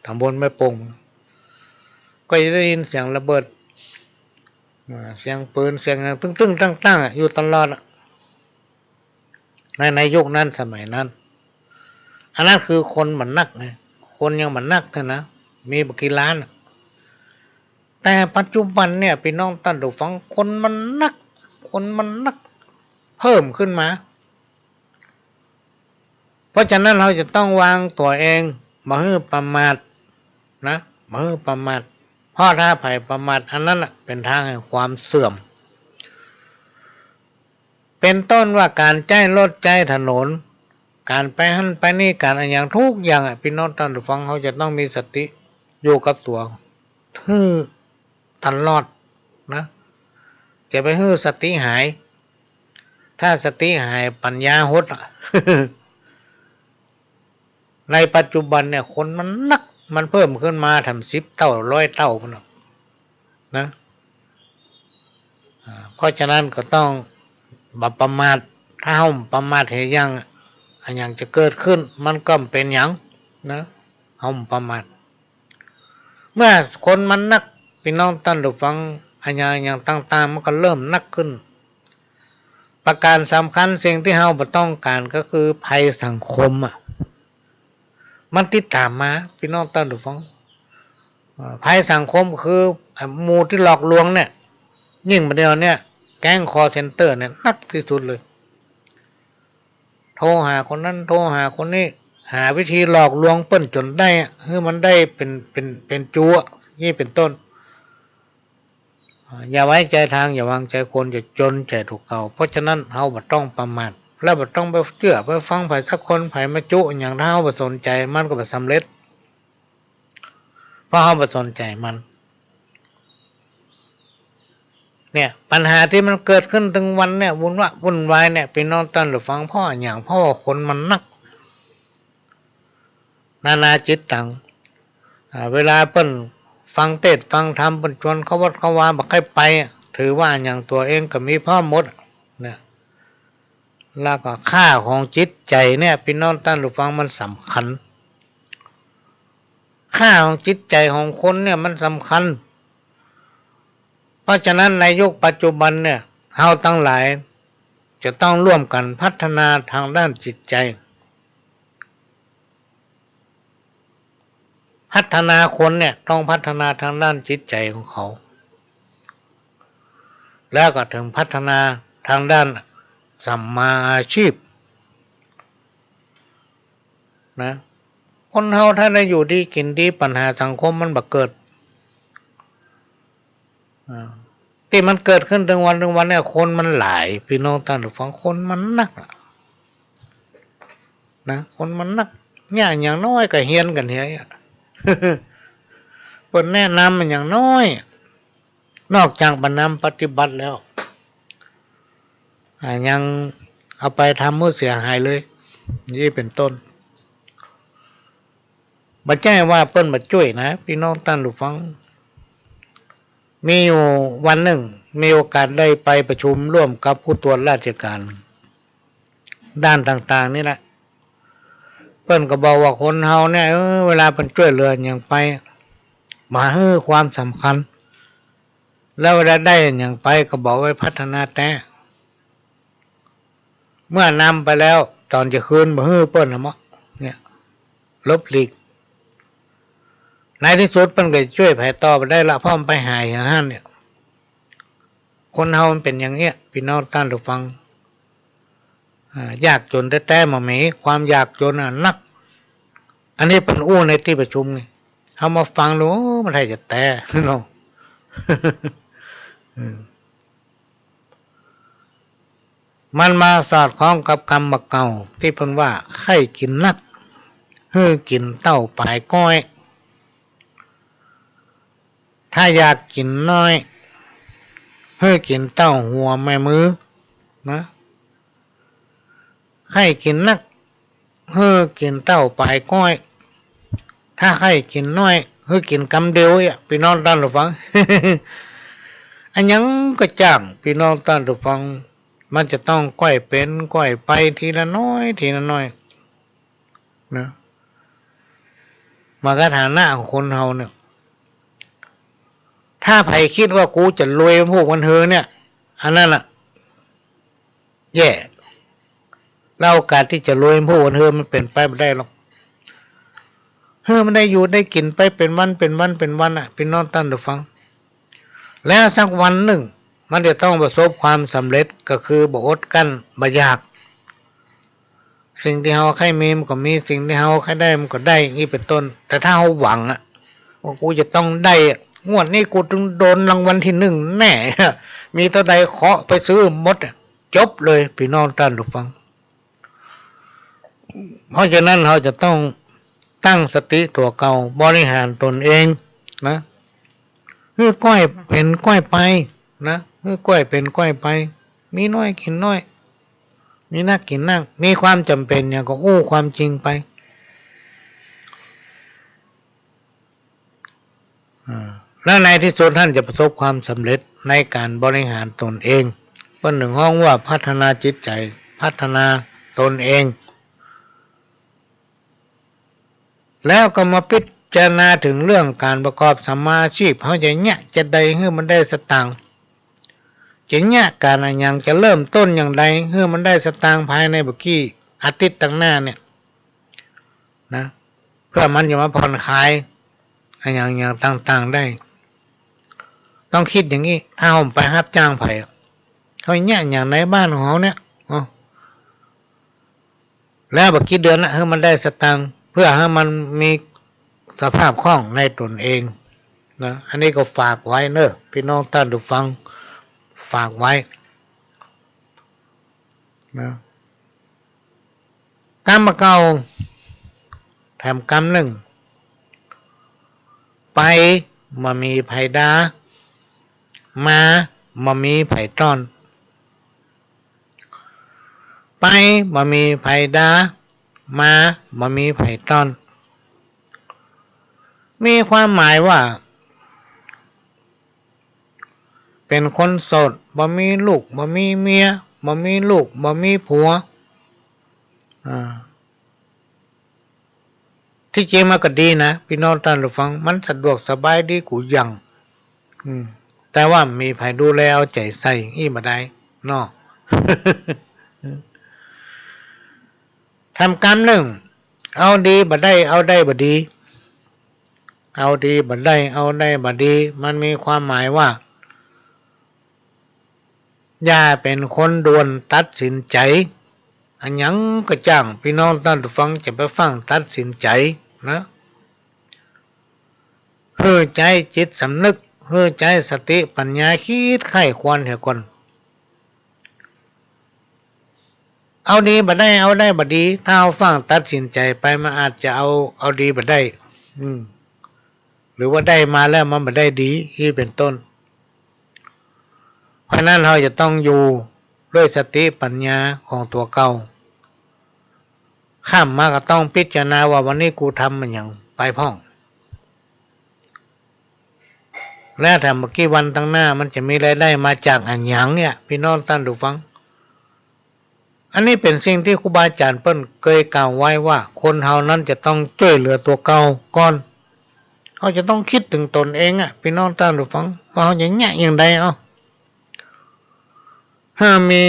ตำบลแม่ปงก็จะได้ยินเสียงระเบิดเสียงปืนเสียงตึ้งตั้งอยู่ตลอดในยุคนั้นสมัยนั้นอันนั้นคือคนมันนักไงคนยังมันนักเท่านะมีบกี่ล้านแต่ปัจจุบันเนี่ยพี่น้องท่านผู้ฟังคนมันนักเพิ่มขึ้นมาเพราะฉะนั้นเราจะต้องวางตัวเองบ่ให้ประมาทนะบ่ให้ประมาทเพราะถ้าไผประมาทอันนั้นเป็นทางแห่งความเสื่อมเป็นต้นว่าการใช้รถใช้ถนนการไปหั่นไปนี่การอย่างทุกอย่างพี่น้องท่านผู้ฟังเขาจะต้องมีสติอยู่กับตัวทื่อตลอดนะจะไปฮื้อสติหายถ้าสติหายปัญญาหดในปัจจุบันเนี่ยคนมันนักมันเพิ่มขึ้นมาทำ10 เท่า100 เท่าพุ่นนะเพราะฉะนั้นก็ต้องบัประมาทถ้าเฮาประมาทเฮ็ดหยังอันหยังจะเกิดขึ้นมันก็เป็นหยังนะเฮาประมาทเมื่อคนมันนักพี่น้องท่านผู้ฟังอันอย่างต่างๆมันก็เริ่มนักขึ้นประการสำคัญสิ่งที่เฮาบ่ต้องการก็คือภัยสังคมมันติดตามมาพี่น้องท่านผู้ฟังภัยสังคมคือหมู่ที่หลอกลวงเนี่ยยิ่งประเดี๋ยวเนี่ยแก๊งคอลเซ็นเตอร์เนี่ยนักที่สุดเลยโทรหาคนนั้นโทรหาคนนี้หาวิธีหลอกลวงเปิ้นจนได้ให้มันได้เป็นจั่วนี่เป็นต้นอย่าไว้ใจทางอย่าวางใจคนอย่าจนใจถูกเขาเพราะฉะนั้นเฮาบ่ต้องประมาทแล้วบ่ต้องไปเชื่อไปฟังไผสักคนไผมาจุอย่างถ้าเฮาบ่สนใจมันก็บ่สำเร็จเพราะเฮาบ่สนใจมันเนี่ยปัญหาที่มันเกิดขึ้นถึงวันเนี่ยวุ่นวายเนี่ยพี่น้องท่านผู้ฟังเพราะอย่างเพราะว่าคนมันนักนานาจิตตังเวลาเปิ้นฟังเทศฟังธรรมเปิ้นชวนเขาวัดเขาวาบ่ให้ไปถือว่าอย่างตัวเองก็มีพร้อมหมดเนี่ยแล้วก็ค่าของจิตใจเนี่ยพี่น้องท่านผู้ฟังมันสำคัญค่าของจิตใจของคนเนี่ยมันสำคัญเพราะฉะนั้นในยุคปัจจุบันเนี่ยเฮาทั้งหลายจะต้องร่วมกันพัฒนาทางด้านจิตใจพัฒนาคนเนี่ยต้องพัฒนาทางด้านจิตใจของเขาแล้วก็ถึงพัฒนาทางด้านสัมมาอาชีพนะคนเฮาถ้าได้อยู่ดีกินดีปัญหาสังคมมันบ่เกิดที่มันเกิดขึ้นถึงวันเนี่ยคนมันหลายพี่น้องท่านผู้ฟังคนมันนักนะคนมันนักอย่างน้อยก็เฮียนกันเฮีย เพิ่นแนะนำมันอย่างน้อย นอกจากบรรนำปฏิบัติแล้วยังเอาไปทำมือเสียหายเลยนี่เป็นต้นบัดแจ้ว่าเปิ้นบัดช่วยนะพี่น้องท่านผู้ฟังมีอยู่วันหนึ่งมีโอกาสได้ไปประชุมร่วมกับผู้ตรวจราชการด้านต่างๆนี่แหละเปิ้นก็บอกว่าคนเฮาเนี่ยเวลาเปิ้นช่วยเหลืออย่างไปมาให้ความสำคัญแล้วเวลาได้อย่างไปก็บอกไว้พัฒนาแต่เมื่อนำไปแล้วตอนจะคืนบ่ฮื้อเปิ้นน่ะมั้งเนี่ยลบหลีกในที่สุดเปิ้นก็ช่วยไผต่อไปได้ละเพราะมันไปหายอย่างนั้นเนี่ยคนเฮามันเป็นอย่างเงี้ยพี่น้องท่านผู้ฟังยากจนแต่ๆมามีความยากจนนักอันนี้เปิ้นอู้ในที่ประชุมนี่เฮามาฟังดูมันให้จะแต่เนาะ มันมาสอดคล้องกับคำบักเก่าที่เพิ่นว่าไข่กินนักฮื้อกินเต้าปลายก้อยถ้าอยากกินน้อยฮื้อกินเต้าหัวแม่มือนะไข่กินนักฮื้อกินเต้าปลายก้อยถ้าไข่กินน้อยฮื้อกินกำเดียวพี่น้องท่านผู้ฟัง อันยังก็จ้างพี่น้องท่านผู้ฟังมันจะต้องก้อยเป็นก้อยไปทีละน้อยทีละน้อยนะมากระฐานะของคนเฮาเนี่ยถ้าไผคิดว่ากูจะรวยพวกมันเธอเนี่ยอันนั้นน่ะแย่แล้วโอกาสที่จะรวยพวกมันเธอมันเป็นไปไม่ได้หรอกมันได้อยู่ได้กินไปเป็นวันเป็นวันเป็นวันพี่น้องท่านผู้ฟังแล้วสักวันหนึ่งมันจะต้องประสบความสำเร็จก็คือบ่อดกั้นบ่อยากสิ่งที่เฮาใครมีมันก็มีสิ่งที่เฮาใครได้มันก็ได้นี่เป็นต้นแต่ถ้าเฮาหวังว่ากูจะต้องได้งวดนี้กูต้องโดนรางวัลที่หนึ่งแน่มีเท่าใดเคาะไปซื้อหมดจบเลยพี่น้องท่านผู้ฟังเพราะฉะนั้นเราจะต้องตั้งสติตัวเก่าบริหารตนเองนะก้อยเป็นก้อยไปนะก้อยเป็นก้อยไปมีน้อยกินน้อยมีนักกินนักมีความจำเป็นอย่างก็อู้ความจริงไปแล้วในที่สุดท่านจะประสบความสำเร็จในการบริหารตนเองเพิ่นหนึ่งห้องว่าพัฒนาจิตใจพัฒนาตนเองแล้วก็มาพิจารณาถึงเรื่องการประกอบสัมมาอาชีพเขาจะเนี่ยจะใดให้มันได้สตางค์จะเนี่ยการอะไรอย่างจะเริ่มต้นอย่างใดให้มันได้สตางค์ภายในบุกี้อาทิตย์ตั้งหน้าเนี่ยนะเพื่อมันจะมาผ่อนคลายอย่างต่างๆได้ต้องคิดอย่างนี้ถ้าผมไปรับจ้างไผ่เขาเนี่ยอย่างในบ้านของเขาเนี่ยแล้วบุกี้เดือนละให้มันได้สตางค์เพื่อให้มันมีสภาพคล่องในตนเองนะอันนี้ก็ฝากไว้เนอะพี่น้องท่านผู้ฟังฝากไว้นะกรรมเก่าทำกรรมหนึ่งไปมามีไผดามามีไผต้อนไปมามีไผดามามีไผต้อนมีความหมายว่าเป็นคนโสดบ่มีลูกบ่มีเมียบ่มีลูกบ่มีผัวที่จริงมันก็ดีนะพี่น้องท่านผู้ฟังมันสะดวกสบายดีกูยังแต่ว่ามีไผดูแลเอาใจใส่อีบ่ได้เนาะ ทำกรรมหนึ่งเอาดีบ่ได้เอาได้บ่ดีเอาดีบ่ได้เอาได้บ่ดีมันมีความหมายว่าอย่าเป็นคนด่วนตัดสินใจอันยังก็จ้างพี่น้องท่านผู้ฟังจะไปฟังตัดสินใจนะเพื่อใจจิตสำนึกเพื่อใจสติปัญญาคิดไข้ควรเหตุก่อนเอาดีบ่ได้เอาได้บ่ดีถ้าเอาฟังตัดสินใจไปมันอาจจะเอาดีบ่ได้ หรือว่าได้มาแล้วมันไม่ได้ดีที่เป็นต้นเพราะนั้นเราจะต้องอยู่ด้วยสติปัญญาของตัวเก่าข้ามมาก็ต้องพิจารณาว่าวันนี้กูทำมันอย่างไปพ่องและถ้าเมื่อกี้วันตั้งหน้ามันจะมีรายได้มาจากอันหยังเนี่ยพี่น้องท่านดูฟังอันนี้เป็นสิ่งที่ครูบาอาจารย์เปิ้นเคยกล่าวไว้ว่าคนเฮานั้นจะต้องช่วยเหลือตัวเก่าก่อนเขาจะต้องคิดถึงตนเองอ่ะพี่น้องท่านดูฟังว่าเขาอย่างเงี้ยอย่างใดถ้ามี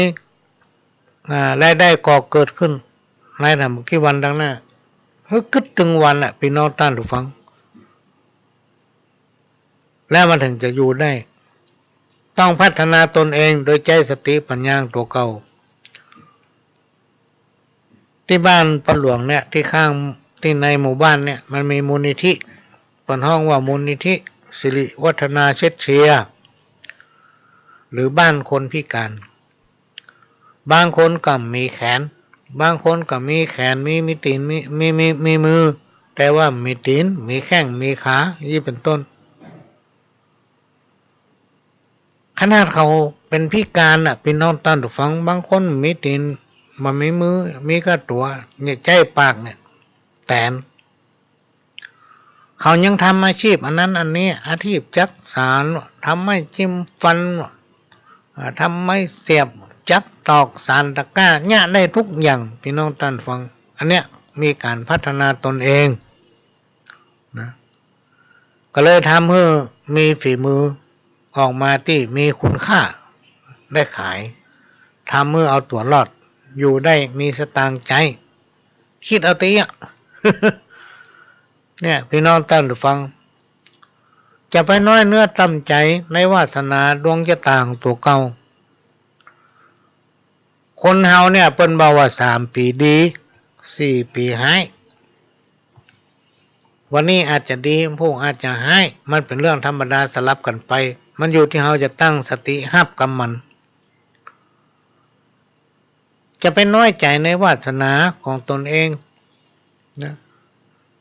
รายได้ก่อเกิดขึ้นในทำเมื่อกี้วันตั้งหน้าคิดถึงวันอ่ะพี่น้องท่านดูฟังแล้วมันถึงจะอยู่ได้ต้องพัฒนาตนเองโดยใจสติปัญญาตัวเก่าที่บ้านปะหลวงเนี่ยที่ข้างที่ในหมู่บ้านเนี่ยมันมีมูลนิธิเปิดห้องว่ามูลนิธิสิริวัฒนาเชษเชียหรือบ้านคนพิการบางคนก็มีแขนบางคนก็มีแขนมีตีนมีมือแต่ว่ามีตีนมีแข้งมีขายี่เป็นต้นขนาดเขาเป็นพิการอ่ะพี่น้องท่านผู้ฟังบางคนมีตีนมันมีมือมีกระตัวเนี่ยใจปากเนี่ยแต่เขายังทำอาชีพอันนั้นอันนี้อาชีพจักสารทำไม่จิ้มฟันทำไม่เสียบจักตอกสารตะกร้าเนี่ยได้ทุกอย่างพี่น้องท่านฟังอันเนี้ยมีการพัฒนาตนเองนะก็เลยทำให้มีฝีมือออกมาที่มีคุณค่าได้ขายทำให้เอาตัวรอดอยู่ได้มีสตางค์ใจคิดเอาตีอ่ะ เนี่ยพี่น้องท่านฟังจะไปน้อยเนื้อต่ำใจในวาสนาดวงชะตาของตัวเก่าคนเฮาเนี่ยเปิ้นบอกว่า3 ปีดี4 ปีหายวันนี้อาจจะดีพวกอาจจะหายมันเป็นเรื่องธรรมดาสลับกันไปมันอยู่ที่เฮาจะตั้งสติหับกับมันจะไปน้อยใจในวาสนาของตนเองนะ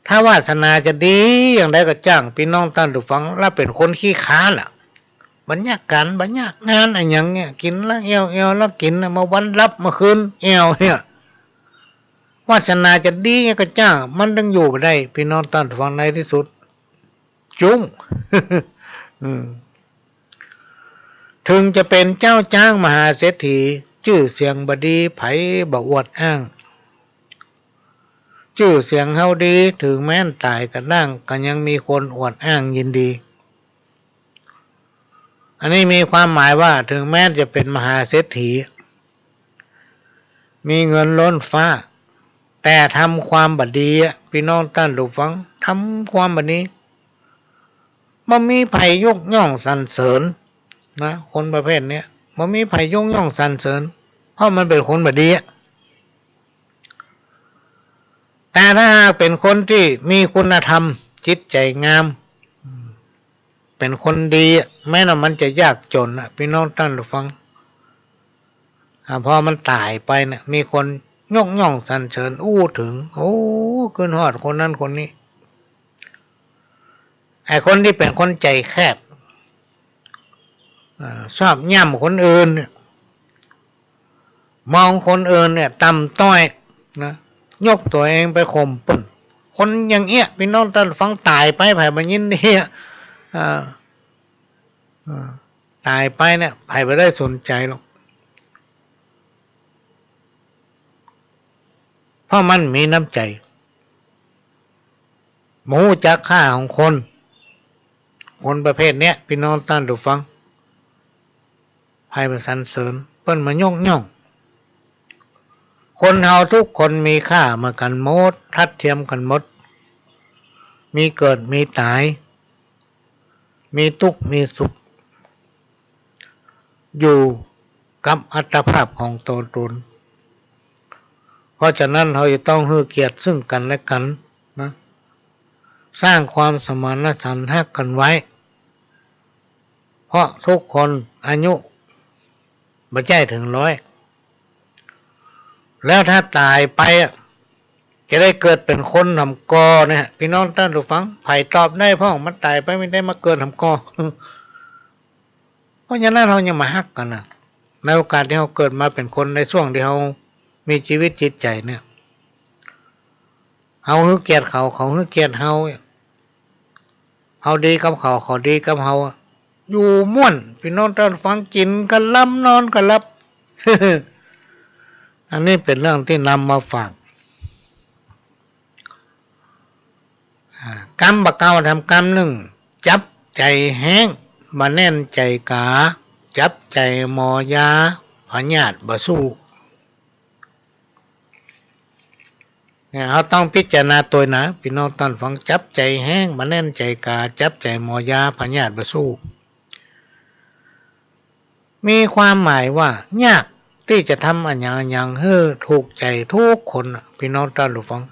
ถ้าวาสนาจะดีอย่างใดก็จ้างพี่น้องท่านผู้ฟังแล้วเป็นคนขี้ค้านล่ะบรรยากาศบรรยากงานอะไรอย่างเงี้ยกินแล้วเอวแล้วกินมาวันรับมาคืนเอวเนี่ยวาสนาจะดีก็จ้างมันต้องอยู่ได้พี่น้องท่านผู้ฟังในที่สุดจุ้ง ถึงจะเป็นเจ้าจ้างมหาเศรษฐีชื่อเสียงบดีไผบ่อวดอ้างชื่อเสียงเฮาดีถึงแม้นตายกันดั้งก็ยังมีคนอวดอ้างยินดีอันนี้มีความหมายว่าถึงแม้จะเป็นมหาเศรษฐีมีเงินล้นฟ้าแต่ทำความบดีพี่น้องท่านผู้ฟังทำความบดีบ่มีไผยกย่องสรรเสริญนะคนประเภทเนี้ยบ่มีไผยกย่องสรรเสริญเพราะมันเป็นคนบดีแต่ถ้าเป็นคนที่มีคุณธรรมจิตใจงามเป็นคนดีแม้ว่ามันจะยากจนพี่น้องท่านผู้ฟังพอมันตายไปเนี่ยมีคนยกย่องสรรเสริญอู้ถึงโอ้ขึ้นฮอดคนนั้นคนนี้ไอ้คนที่เป็นคนใจแคบชอบย่ำคนอื่นมองคนอื่นเนี่ยต่ำต้อยนะยกตัวเองไปข่มปนคนอย่างเงี้ยพี่น้องท่านฟังตายไปไผ่บรรยินเนี่ยตายไปเนี่ยไผ่ไม่ได้สนใจหรอกเพราะมันมีน้ำใจหมูจักฆ่าของคนประเภทเนี้ยพี่น้องท่านดูฟังไผ่ประสรรเสริญเปิ้นมายกย่องคนเฮาทุกคนมีค่าเหมือนกันหมดทัดเทียมกันหมดมีเกิดมีตายมีทุกข์มีสุขอยู่กับอัตภาพของตัวตนเพราะฉะนั้นเราจะต้องให้เกียรติซึ่งกันและกันนะสร้างความสมานฉันท์ให้กันไว้เพราะทุกคนอายุไม่ใช่ถึง100แล้วถ้าตายไป จะได้เกิดเป็นคนทำกอเนี่ยพี่น้องท่านผู้ฟังไผ่ตอบได้พ่อมันตายไปไม่ได้มาเกิดทำกอเพราะฉะนั้นเรายังมาฮักกันนะในโอกาสที่เราเกิดมาเป็นคนในช่วงที่เรามีชีวิตจิตใจเนี่ยเฮาฮึกเกียรติเขาฮึกเกียรติเฮาดีกับเขาดีกับเฮาอยู่ม่วนพี่น้องท่านฟังกินกันล้ำนอนกันลับ อันนี้เป็นเรื่องที่นำมาฝากกรรมบะเก่าทำกรรมหนึ่งจับใจแห้งมาแน่นใจกาจับใจมอยาพญาติบสู้เนี่ยเราต้องพิจารณาตัวนะพี่น้องท่านฟังจับใจแห้งมาแน่นใจกาจับใจมอยาพญาติบสู้มีความหมายว่ายากที่จะทำอันอย่างให้ถูกใจทุกคนพี่น้องท่านผู้ฟัง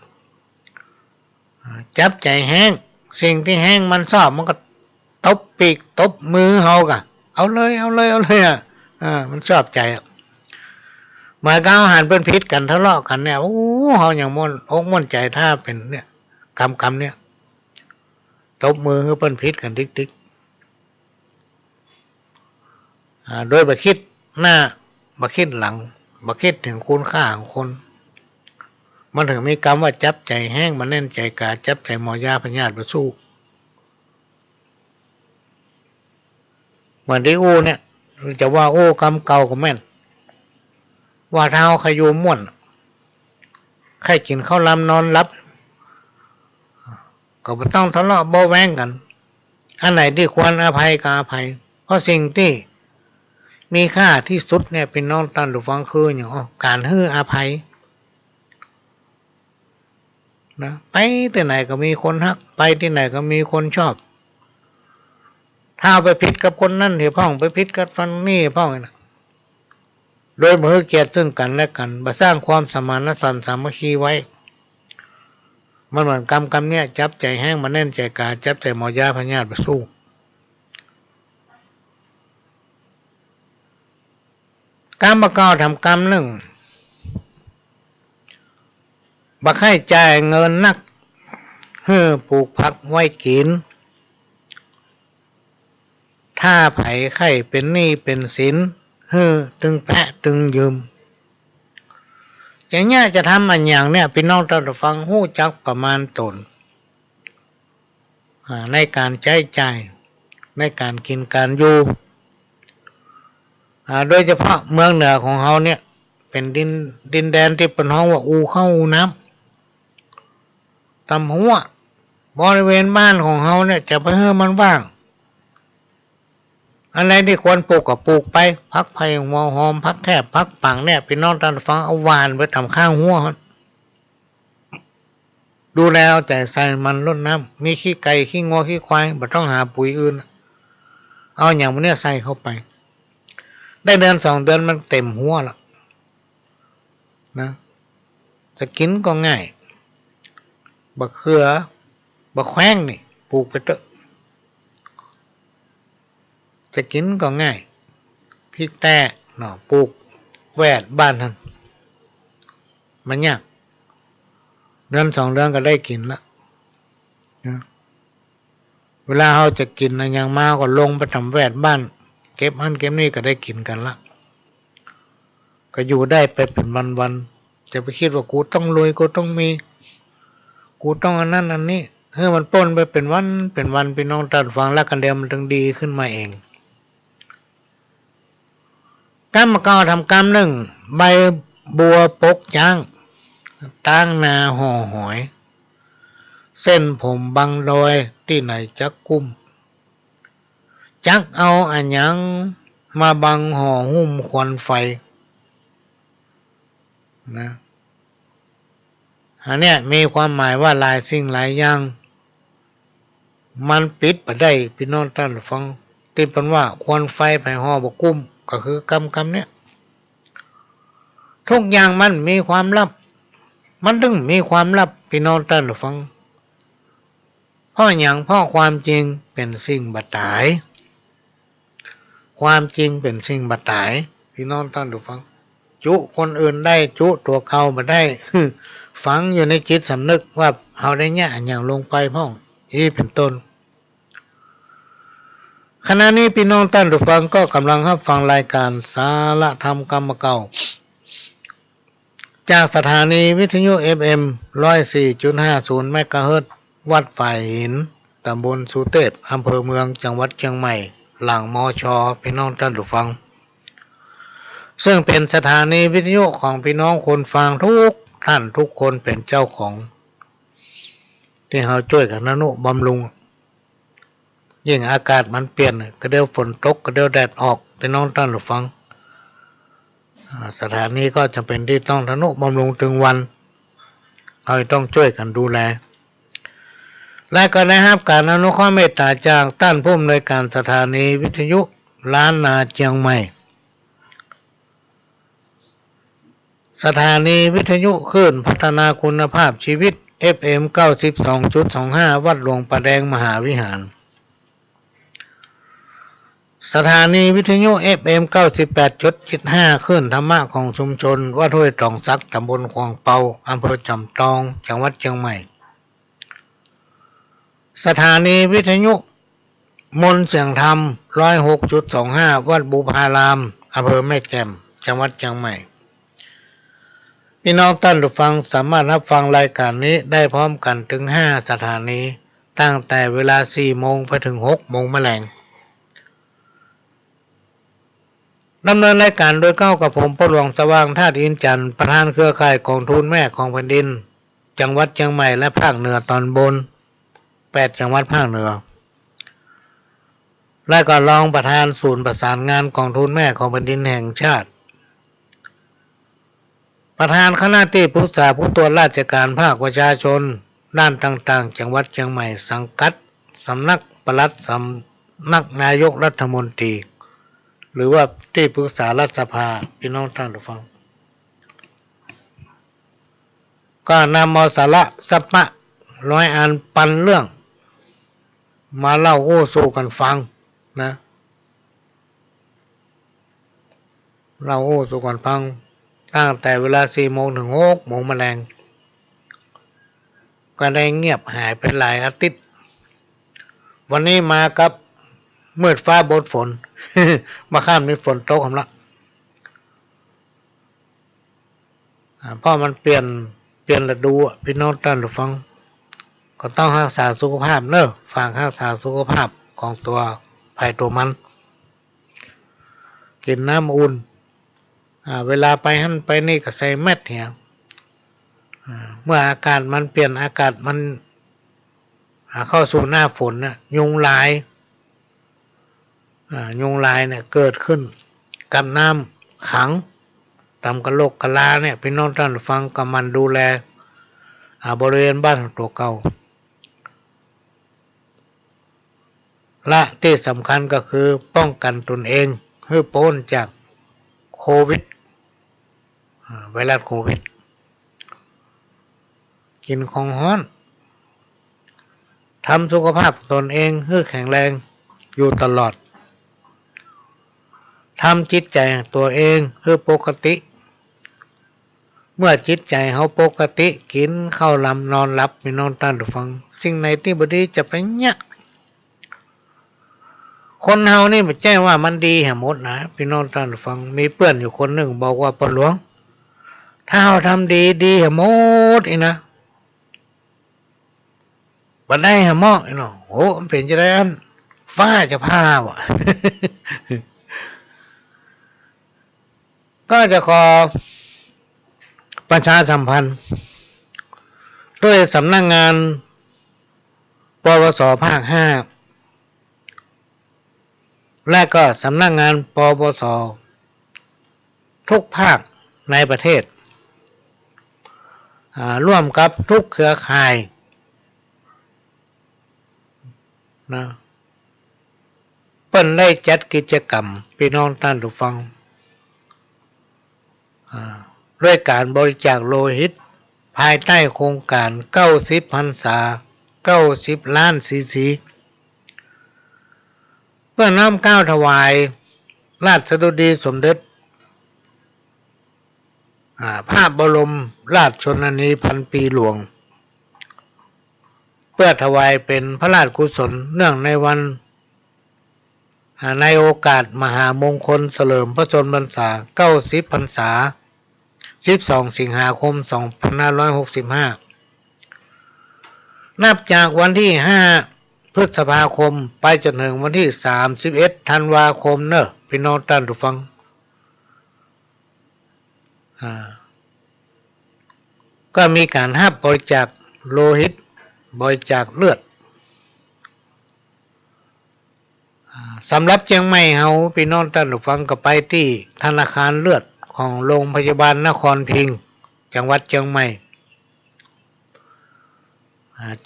จับใจแห้งสิ่งที่แห้งมันชอบมันก็ตบปีกตบมือเฮากะเอาเลยมันชอบใจเมื่อก้าวหันเป็นพิษกันทะเลาะกันเนี่ยโอ้เฮาอย่างม่วนอกม่วนใจถ้าเป็นเนี่ยกรรมเนี่ยตบมือคือเป็นพิษกันติ๊กโดยบ่คิดหน้าบ่คิดหลังบ่คิดถึงคุณค่าของคนมันถึงมีคำว่าจับใจแห้งมันแน่นใจกาจับใจมอยาพญาติบสู้เหมือนที่เนี่ยจะว่ากรรมเก่าก็แม่นว่าเท้าขยูม่วนใครกินข้าวลำนอนรับก็ไม่ต้องทะเลาะเบาแวงกันอันไหนที่ควรอภัยก็อภัยเพราะสิ่งที่มีค่าที่สุดเนี่ยเป็นน้องตันหรือฟังคืออย่างการให้อภัยนะไปที่ไหนก็มีคนฮักไปที่ไหนก็มีคนชอบถ้าไปผิดกับคนนั่นเดี๋ยวพ่องไปผิดกับฟันนี่พ่องนะโดยมือเกียรติซึ่งกันและกันมาสร้างความสมานฉันท์สามัคคีไว้มันเหมือนกรรมเนี่ยจับใจแห้งมาแน่นใจกาจับใจมอยาพญาติมาสู้กรรมเก่าทำกรรมหนึ่งบักให้จ่ายเงินนักเฮือปลูกผักไว้กินถ้าไผไข่เป็นหนี้เป็นสินเฮือตึงแพะตึงยืมอย่างเงี้ยจะทำอันอย่างเนี่ยพี่น้องท่านฟังหู้จักประมาณตนในการใช้จ่ายในการกินการอยู่โดยเฉพาะเมืองเหนือของเขาเนี่ยเป็นดินแดนที่เป็นห้องว่าอูเข้าอูน้ำตำหัวบริเวณบ้านของเขาเนี่ยจะไปให้มันว่างอะไรที่ควรปลูกก็ปลูกไปพักไผ่หัวหอมพักแคบพักปังเนี่ยพี่น้องท่านฟังเอาหวานไปทำข้างหัวดูแลเอาแต่ใส่มันรดน้ำมีขี้ไก่ขี้งัวขี้ควายไม่ต้องหาปุ๋ยอื่นเอาอย่างมันเนี่ยใส่เข้าไปได้เดือน2 เดือนมันเต็มหัวแล้วนะจะกินก็ง่ายบักเขือบักแข้งนี่ปลูกไปเถอะจะกินก็ง่ายพริกแต่เนาะปลูกแวดบ้านท่านมันยากเดือน2 เดือนก็ได้กินละนะเวลาเราจะกินอะไรอย่างมากก็ลงไปทำแวดบ้านเก็บอันเก็บนี่ก็ได้กินกันละก็อยู่ได้ไปเป็นวันๆจะไปคิดว่ากูต้องรวยกูต้องมีกูต้องอันนั้นอันนี้ให้มันป้นไปเป็นวันพี่น้องตัดฟังแล้วกันเดียวมันถึงดีขึ้นมาเองกรรมเก่าทำกรรมหนึ่งใบบัวปกย่างตั้งนาห่อหอยเส้นผมบังดอยที่ไหนจักกุ้มจักเอาอันยังมาบังห่อหุ้มควันไฟนะอันเนี้ยมีความหมายว่าหลายสิ่งหลายอย่างมันปิดไปได้พี่น้องท่านฟังติดเป็นว่าควันไฟไปห่อบกุ้มก็คือกรรมเนี่ยทุกอย่างมันมีความลับมันถึงมีความลับพี่น้องท่านฟังเพราะอย่างเพราะความจริงเป็นสิ่งบัดตายความจริงเป็นสิ่งบัดตายพี่น้องท่านฟังจุคนอื่นได้จุตัวเขามาได้ ฝังอยู่ในจิตสำนึกว่าเอาได้แง่อย่างลงไปพ่องเป็นต้นขณะนี้พี่น้องท่านผู้ฟังก็กำลังรับฟังรายการสาระธรรมกรรมเก่าจากสถานีวิทยุ FM 104.50 เมกะเฮิรตซ์วัดฝ่ายหินตำบลสุเทพอำเภอเมืองจังหวัดเชียงใหม่หลังมช.พี่น้องท่านผู้ฟังซึ่งเป็นสถานีวิทยุของพี่น้องคนฟังทุกท่านทุกคนเป็นเจ้าของที่เราช่วยกันอนุบำรุงยิ่งอากาศมันเปลี่ยนก็เดี๋ยวฝนตกก็เดี๋ยวแดดออกพี่น้องท่านผู้ฟังสถานีก็จะเป็นที่ต้องอนุบำรุงถึงวันเราต้องช่วยกันดูแลและก็ได้รับการอนุเคราะห์เมตตาจากท่านผู้อำนวยการสถานีวิทยุล้านนาเชียงใหม่สถานีวิทยุคลื่นพัฒนาคุณภาพชีวิต FM 92.25 วัดหลวงประแดงมหาวิหารสถานีวิทยุ FM 98.75 คลื่นธรรมะของชุมชนวัดห้วยตองซักตำบลควางเปาอำเภอจำตองจังหวัดเชียงใหม่สถานีวิทยุมนต์เสียงธรรม 106.25 วัดบุพารามอำเภอแม่แจ่มจังหวัดเชียงใหม่พี่น้องท่านผู้ฟังสามารถรับฟังรายการนี้ได้พร้อมกันถึง5สถานีตั้งแต่เวลา 4 โมงไปถึง 6 โมงแมลงดำเนินรายการโดยเก้ากับผมพ่อหลวงสว่างธาตุอินจันทร์ประธานเครือข่ายกองทุนแม่ของแผ่นดินจังหวัดเชียงใหม่และภาคเหนือตอนบน8จังหวัดภาคเหนือและก็รองประธานศูนย์ประสานงานกองทุนแม่ของแผ่นดินแห่งชาติประธานคณะที่ปรึกษาผู้ตรวจราชการภาคประชาชนด้านต่างๆจังหวัดเชียงใหม่สังกัดสำนักปลัดสำนักนายกรัฐมนตรีหรือว่าที่ปรึกษารัฐสภาพี่น้องท่านผู้ฟังก็นำเอาสาระสัพพะร้อยอันปันเรื่องมาเล่าโอ้สู่กันฟังนะเล่าโอ้สู่กันฟังตั้งแต่เวลา 4 โมงถึง 6 โมงแมลงก็ได้เงียบหายไปหลายอาทิตย์วันนี้มากับมืดฟ้าบดฝน มาข้ามนี้ฝนตกคำละเพราะมันเปลี่ยนฤดูพี่น้องท่านผู้ฟังก็ต้องรักษาสุขภาพเนอะฝากรักษาสุขภาพของตัวภายตัวมันกินน้ำอุ่นเวลาไปหั่นไปนี่ก็ใส่แมสเนี่ยเมื่ออากาศมันเปลี่ยนอากาศมันเข้าสู่หน้าฝนนะยุงลายเนี่ยเกิดขึ้นกับน้ำขังทำกระโหลกกะลาเนี่ยพี่น้องท่านฟังก็มันดูแลบริเวณบ้านตัวเก่าและที่สำคัญก็คือป้องกันตนเองให้พ้นจากโควิดไวรัสโควิดกินของฮ้อนทำสุขภาพตนเองให้แข็งแรงอยู่ตลอดทำจิตใจตัวเองให้ปกติเมื่อจิตใจเขาปกติกินข้าวลำนอนหลับพี่น้องท่านผู้ฟังสิ่งไหนที่บดีจะไปเนี่ยคนเฮานี่ไม่ใช่ว่ามันดีหมดนะพี่น้องท่านผู้ฟังมีเพื่อนอยู่คนหนึ่งบอกว่าพ่อหลวงถ้าเราทำดีหมดอีนะบันได้หมออีเนาะโอ้มันเป็นจะได้อันฟ้าจะพาวะ ก็จะขอประชาสัมพันธ์ด้วยสำนักงานปวสภาค 5และก็สำนักงานปวสทุกภาคในประเทศร่วมกับทุกเครือข่ายนะเปิ้นได้จัดกิจกรรมพี่น้องท่านผู้ฟังด้วยการบริจาคโลหิตภายใต้โครงการ90พรรษา90ล้านซีซีเพื่อน้อมเกล้าถวายราชดุดีสมเด็จ พระบรมราชชนนีพันปีหลวงเพื่อถวายเป็นพระราชกุศลเนื่องในวันในโอกาสมหามงคลเฉลิมพระชนมพรรษา90 พรรษา12 สิงหาคม 2565นับจากวันที่5 พฤษภาคมไปจนถึงวันที่31 ธันวาคมเนอะพี่น้องท่านผู้ฟังก็มีการรับบริจาคโลหิตบริจาคเลือดสำหรับเชียงใหม่เฮาพี่น้องท่านผู้ฟังก็ไปที่ธนาคารเลือดของโรงพยาบาลนครพิงค์จังหวัดเชียงใหม่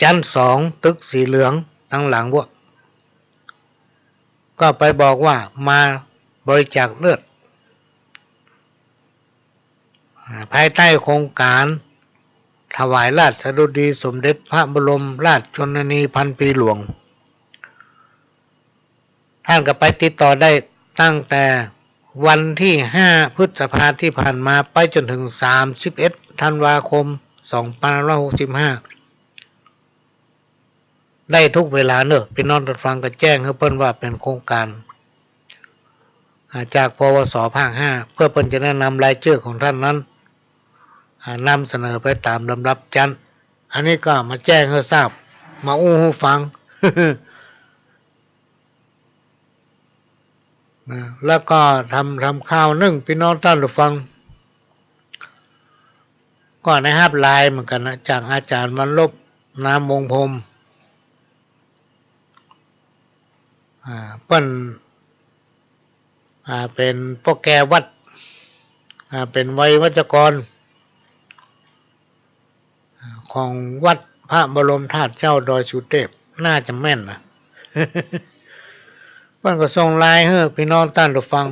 ชั้น2ตึกสีเหลืองทั้งหลังพวกก็ไปบอกว่ามาบริจาคเลือดภายใต้โครงการถวายราชดุดีสมเด็จพระบรมราชชนนีพันปีหลวงท่านก็ไปติดต่อได้ตั้งแต่วันที่5 พฤษภาคมที่ผ่านมาไปจนถึง31 ธันวาคม 2565ได้ทุกเวลาเนอะพี่น้องท่านฟังก็แจ้งให้เพิ่นว่าเป็นโครงการจากปวสภาค5เพื่อเพิ่นจะแนะนำรายชื่อของท่านนั้นนำเสนอไปตามลำดับชั้นอันนี้ก็มาแจ้งให้ทราบมาอู้หูฟัง แล้วก็ทำข่าวนึ่งพี่น้องท่านผู้ฟังก็นะครับไลน์เหมือนกันนะจากอาจารย์วันลบนามวงพรมเปิ้นเป็นพวกแกวัดเป็นไวยวัจกรของวัดพระบรมธาตุเจ้าดอยสุเทพน่าจะแม่นนะ เปิ้นก็ส่งไลน์ให้พี่น้องท่านผู้ฟัง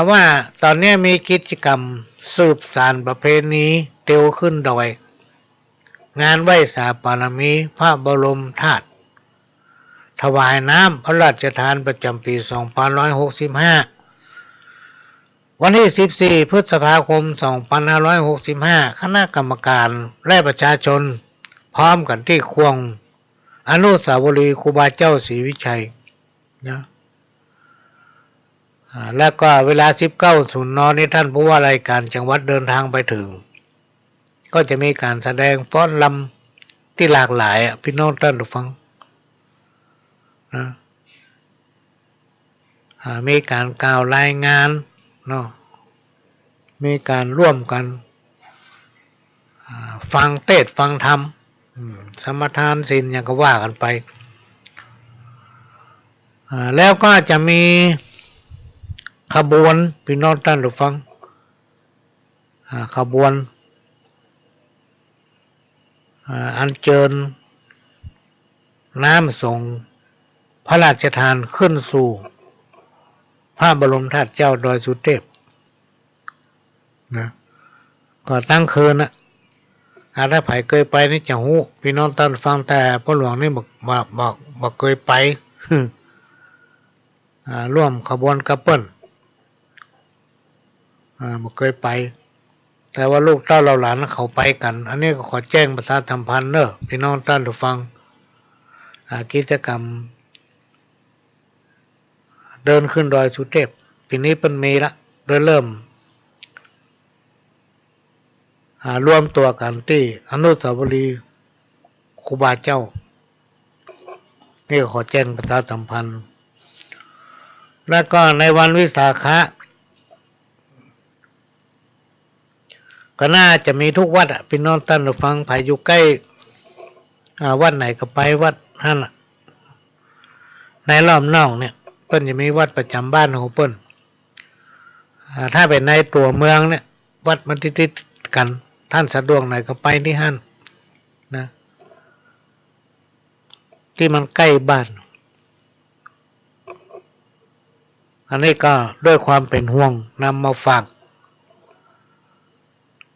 ว่าตอนนี้มีกิจกรรมสืบสานประเพณีเตียวขึ้นดอยงานไหว้สาปารมีพระบรมธาตุถวายน้ำพระราชทานประจำปี 2565 วันที่ 14 พฤษภาคม 2565 คณะกรรมการและประชาชนพร้อมกันที่ควงอนุสาวรีย์ครูบาเจ้าศรีวิชัยนะแล้วก็เวลา 19:00 น.นี้ท่านผู้ว่าราชการจังหวัดเดินทางไปถึงก็จะมีการแสดงฟ้อนรำที่หลากหลายพี่น้องท่านผู้ฟังนะมีการกล่าวรายงานเนาะมีการร่วมกันฟังเทศน์ฟังธรรมสมทานศีลอย่างก็ว่ากันไปแล้วก็จะมีขบวนพี่น้องท่านผู้ฟังขบวนอัญเชิญน้ำส่งพระราชทานขึ้นสู่พระบรมธาตุเจ้าดอยสุเทพนะก็ตั้งคืนนะถ้าไผเคยไปนี่จะหู้พี่น้องท่านฟังแต่พ่อหลวงนี่บอกเคยไป ร่วมขบวนกระเปิ้ลบอกเคยไปแต่ว่าลูกเต้าเราหลานเขาไปกันอันนี้ก็ขอแจ้งประชาสัมพันธ์เนอะพี่น้องท่านผู้ฟังกิจกรรมเดินขึ้นดอยสุเทพปีนี้เป็นมีละโดยเริ่มรวมตัวกันที่อนุสาวรีย์ครูบาเจ้านี่ขอแจ้งประชาสัมพันธ์แล้วก็ในวันวิสาขะก็น่าจะมีทุกวัดพี่น้องท่านผู้ฟังไผอยู่ใกล้วัดไหนก็ไปวัดนั่นในรอบนอกเนี่ยเปิ้นจะมีวัดประจำบ้านของเปิ้นถ้าเป็นในตัวเมืองเนี่ยวัดมันติดกันท่านสะดวกไหนก็ไปที่หั่นนะที่มันใกล้บ้านอันนี้ก็ด้วยความเป็นห่วงนำมาฝาก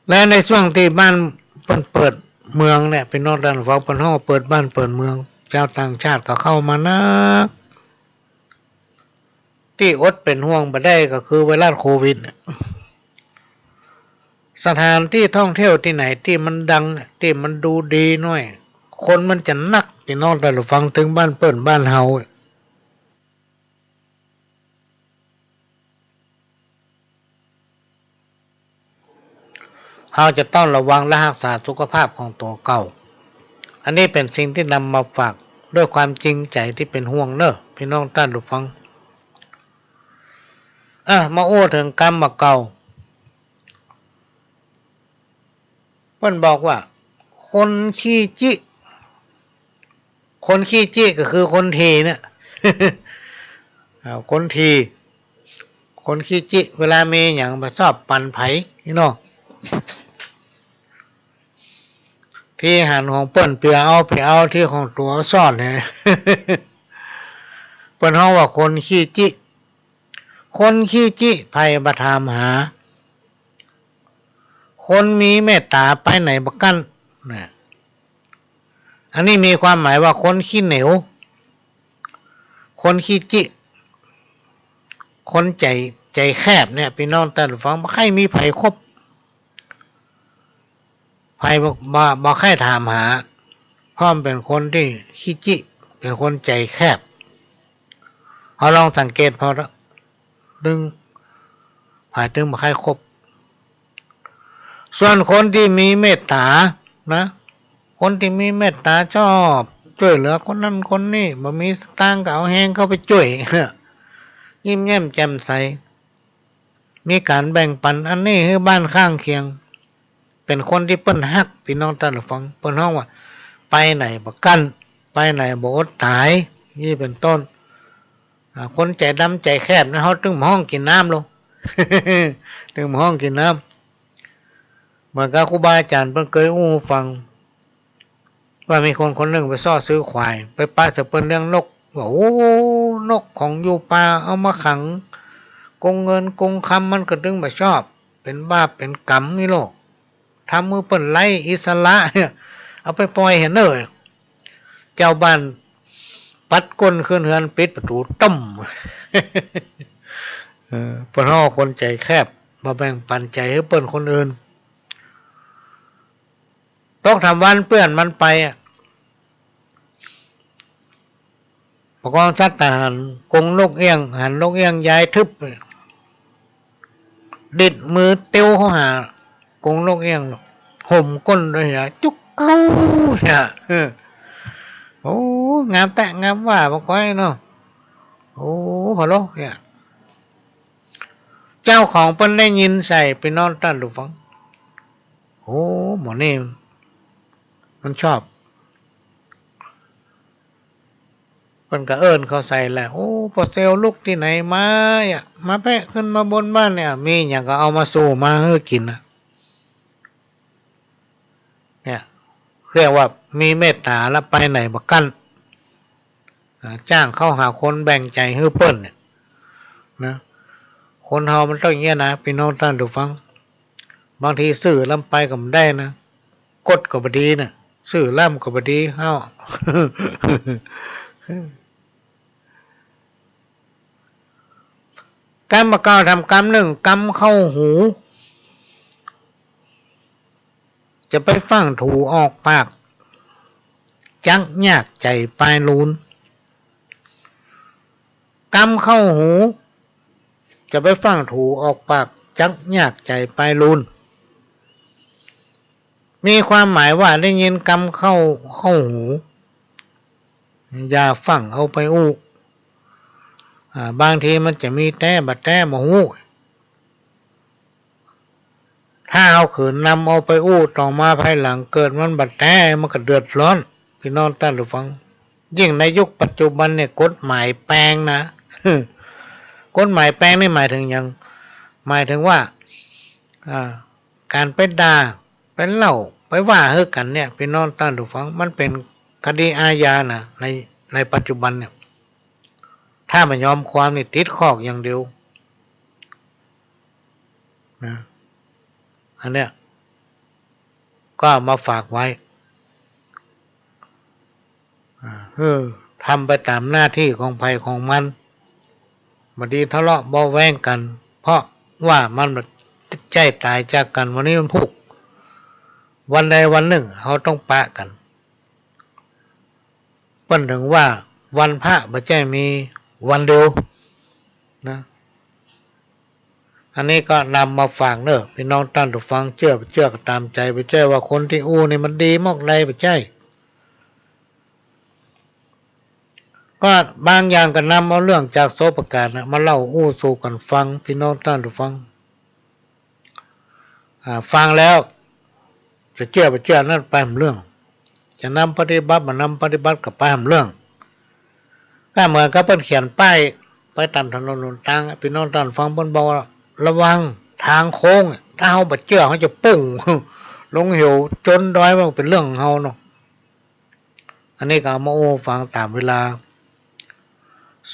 และในช่วงที่บ้านเปิดเมืองเนี่ยเป็นนอกด้านฝั่งเปิ้นฮ้อเปิดบ้านเปิดเมืองเจ้าต่างชาติก็เข้ามานะ ที่อดเป็นห่วงบ่ได้ก็คือไวรัสโควิดสถานที่ท่องเที่ยวที่ไหนที่มันดังที่มันดูดีหน่อยคนมันจะนักพี่น้องแต่ละฟังถึงบ้านเปิ้นบ้านเฮาเราจะต้องระวังและรักษาสุขภาพของตัวเก่าอันนี้เป็นสิ่งที่นำมาฝากด้วยความจริงใจที่เป็นห่วงเนอะพี่น้องท่านผู้ฟังมาโอ้ถึงกรรมเก่าเพิ่นบอกว่าคนขี้จิคนขี้จิก็คือคนทีเนี่ยคนทีคนขี้จิเวลามีอย่างมาชอบปั่นไผพี่น้องที่หันของเปิ้นเปียเอาที่ของตัวซ่อนเนี่ยเปิ้นเฮาว่าคนขี้จิคนขี้จิภัยมาถามหาคนมีเมตตาไปไหนบักกันนะอันนี้มีความหมายว่าคนขี้เหนียวคนขี้จิคนใจแคบเนี่ยพี่น้องท่านฟังบ่ใครมีไผครบไผบ่ใครถามหาพร้อมเป็นคนที่ขี้จิเป็นคนใจแคบเอาลองสังเกตพอแล้วดึงไผดึงบ่ใครครบส่วนคนที่มีเมตตานะคนที่มีเมตตาชอบช่วยเหลือคนนั้นคนนี้บ่มีสตางค์ก็เอาแฮงเข้าไปช่วยยิ้มแย้มแจ่มใสมีการแบ่งปันอันนี้ให้บ้านข้างเคียงเป็นคนที่เปิ้นฮักพี่น้องท่านฟังเปิ้นฮ้องว่าไปไหนบ่กันไปไหนบ่อดตายนี่เป็นต้นคนใจดำใจแคบนะเฮาถึงห้องกินน้ำลง ถึงห้องกินน้ำเหมือนกับครูบาอาจารย์เพิ่นเคยอู้ฟังว่ามีคนหนึ่งไปซ่อซื้อควายไปป้าจะเปิ้นเลี้ยงนกว่าโอ้นกของอยู่ป่าเอามาขังกงเงินกงคำมันก็ดึงบ่ชอบเป็นบาปเป็นกรรมนี่โลกทำมือเปิ้นไล่อิสระเอาไปปล่อยเห็นเด้อเจ้าบ้านปัดก้นขึ้นเฮือนปิดประตูต้มเปิ้นฮ้อคนใจแคบบ่แบ่งปันใจให้เปิ้นคนอื่นต้องทำวันเปื้อนมันไปประกองสัตว์ทหารกงนกเอี้ยงหันนกเอี้ยงย้ายทึบดิดมือเตียวเขาหากงนกเอี้ยงห่มก้นด้วยจุกลูโอ้งามแต่งามว่าบ่ก้อยเนาะโอ้พอโลเจ้าของเปิ้นได้ยินใส่ไปนอนต้านดูฟังโอ้หมอนี่มันชอบเปิ้นก็เอิ้นเขาใส่แหละโอ้พอเซลลูกที่ไหนมามาแพะขึ้นมาบนบ้านเนี่ยมีหยังก็เอามาสู้มาให้กินนะเนี่ยเรียกว่ามีเมตตาแล้วไปไหนบ่กั้นจ้างเข้าหาคนแบ่งใจให้เปิ้นเนี่ยนะคนเฮามันต้องอย่างเงี้ยนะพี่น้องท่านผู้ฟังบางทีซื้อลำไปก็บ่ได้นะกดก็บ่ดีนะซื้อล่ำก็บ่ดีเฮา กรรมเก่าทำกรรมหนึ่งกรรมเข้าหูจะไปฟังถูออกปากจักยากใจปลายลูนกรรมเข้าหูจะไปฟังถูออกปากจักยากใจปลายลูนมีความหมายว่าได้ยินกรรมเข้าหูอย่าฟังเอาไปอู้บางทีมันจะมีแต่บัดแต่บ่ฮู้ถ้าเอาขืนนำเอาไปอู้ต่อมาภายหลังเกิดมันบัดแต่มันก็เดือดร้อนพี่น้องท่านผู้ฟังยิ่งในยุคปัจจุบันเนี่ยกฎหมายแปลงนะกฎหมายแปลงนี่หมายถึงยังหมายถึงว่าการไปด่าไปเล่าไปว่าเฮอกันเนี่ยพี่น้องท่านผู้ฟังมันเป็นคดีอาญานะในปัจจุบันเนี่ยถ้ามันยอมความนี่ติดคอกอย่างเดียวนะอันเนี้ยก็มาฝากไว้ทำไปตามหน้าที่ของภัยของมัน บดีทะเลาะเบาแวงกันเพราะว่ามันใจตายจากกันวันนี้มันผูกวันใดวันหนึ่งเขาต้องปะกันเปิ้นถึงว่าวันพระบ่ใช่มีวันเดียวนะอันนี้ก็นำมาฝากเนอะพี่น้องท่านผู้ฟังเชื่อก็ตามใจไปเจ้ว่าคนที่อู้นี่มันดีมากเลยไปใช่ก็บางอย่างก็นำเอาเรื่องจากโสประกาศนะมาเล่าอู้สู่กันฟังพี่น้องท่านผู้ฟังฟังแล้วจะเชื่อไปเชื่อนั่นไปเรื่องจะนำปฏิบัติมานำปฏิบัติกับไปเรื่องก็เหมือนกับเปิ้นเขียนป้ายไปตามถนนหนทางพี่น้องท่านฟังเปิ้นบอกระวังทางโค้งถ้าเฮาบ่เชื่อเฮาจะปุ้งลงเหวจนดอยมันเป็นเรื่องของเฮาเนาะอันนี้ก็เอามาโอ้ฟังตามเวลา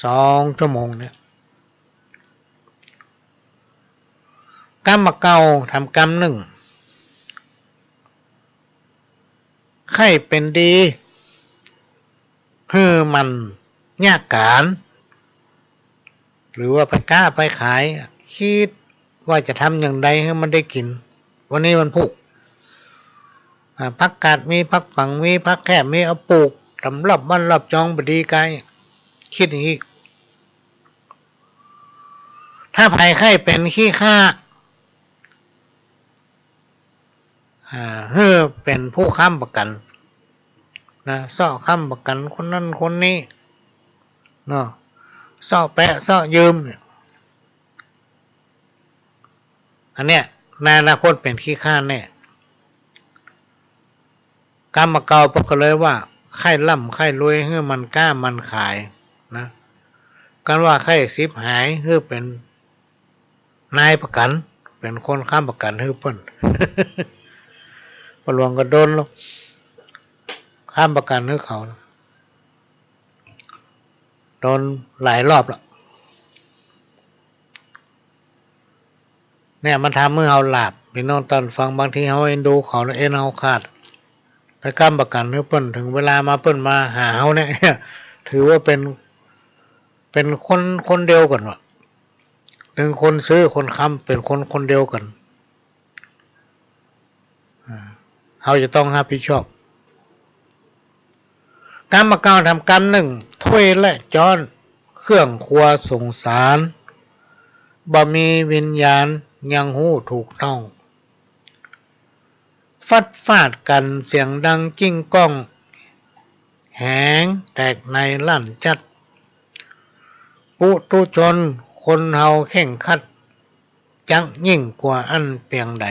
2 ชั่วโมงเนี่ยกรรมเก่าทำกรรมหนึ่งใครเป็นดีคือมันยากการหรือว่าไปกล้าไปขายคิดว่าจะทำอย่างไรให้มันได้กินวันนี้มันผูกพักกาดมีพักฝังมีพักแคบมีเอาปลูกสำหรับบ้านรับจองบดีไกลคิดอย่างนี้ถ้าภัยไข้เป็นขี้ข้าเฮ้อเป็นผู้ค้ำประกันนะซ่อค้ำประกันคนนั้นคนนี้เนาะซ่อแปะซ่อยืมอันเนี้ยในอนาคตเป็นขี้ข้าแน่กรรมเก่าปกเลยว่าไข้ล่ำไข้รวยเฮ้อมันกล้ามันขายนะกันว่าไข้สิบหายเฮ้อเป็นนายประกันเป็นคนค้ำประกันเฮ้อเปิ้นประหลวงก็โดนแล้วค้ำประกันเฮ้อเขาโดนหลายรอบแล้วเนี่ยมันทำเมื่อเราหลับพี่น้องตอนฟังบางทีเขาเอ็นดูเขาแล้วเอ็นเขาขาดไปค้ำประกันเฮ้อเปิ้นถึงเวลามาเปิ้นมาหาเขาเนี่ยถือว่าเป็นคนเดียวกันวะหนึ่งคนซื้อคนค้ำเป็นคนเดียวกันเขาจะต้องรับผิดชอบกรรมเก่าทำกรรมหนึ่งถ้วยและจานเครื่องครัวสงสารบ่มีวิญญาณยังหู้ถูกต้องฟัดฟาดกันเสียงดังกิ้งก้องแหงแตกในลั่นจัดปุถุชนคนเฮาเข่งคัดจังยิ่งกว่าอันเปียงใด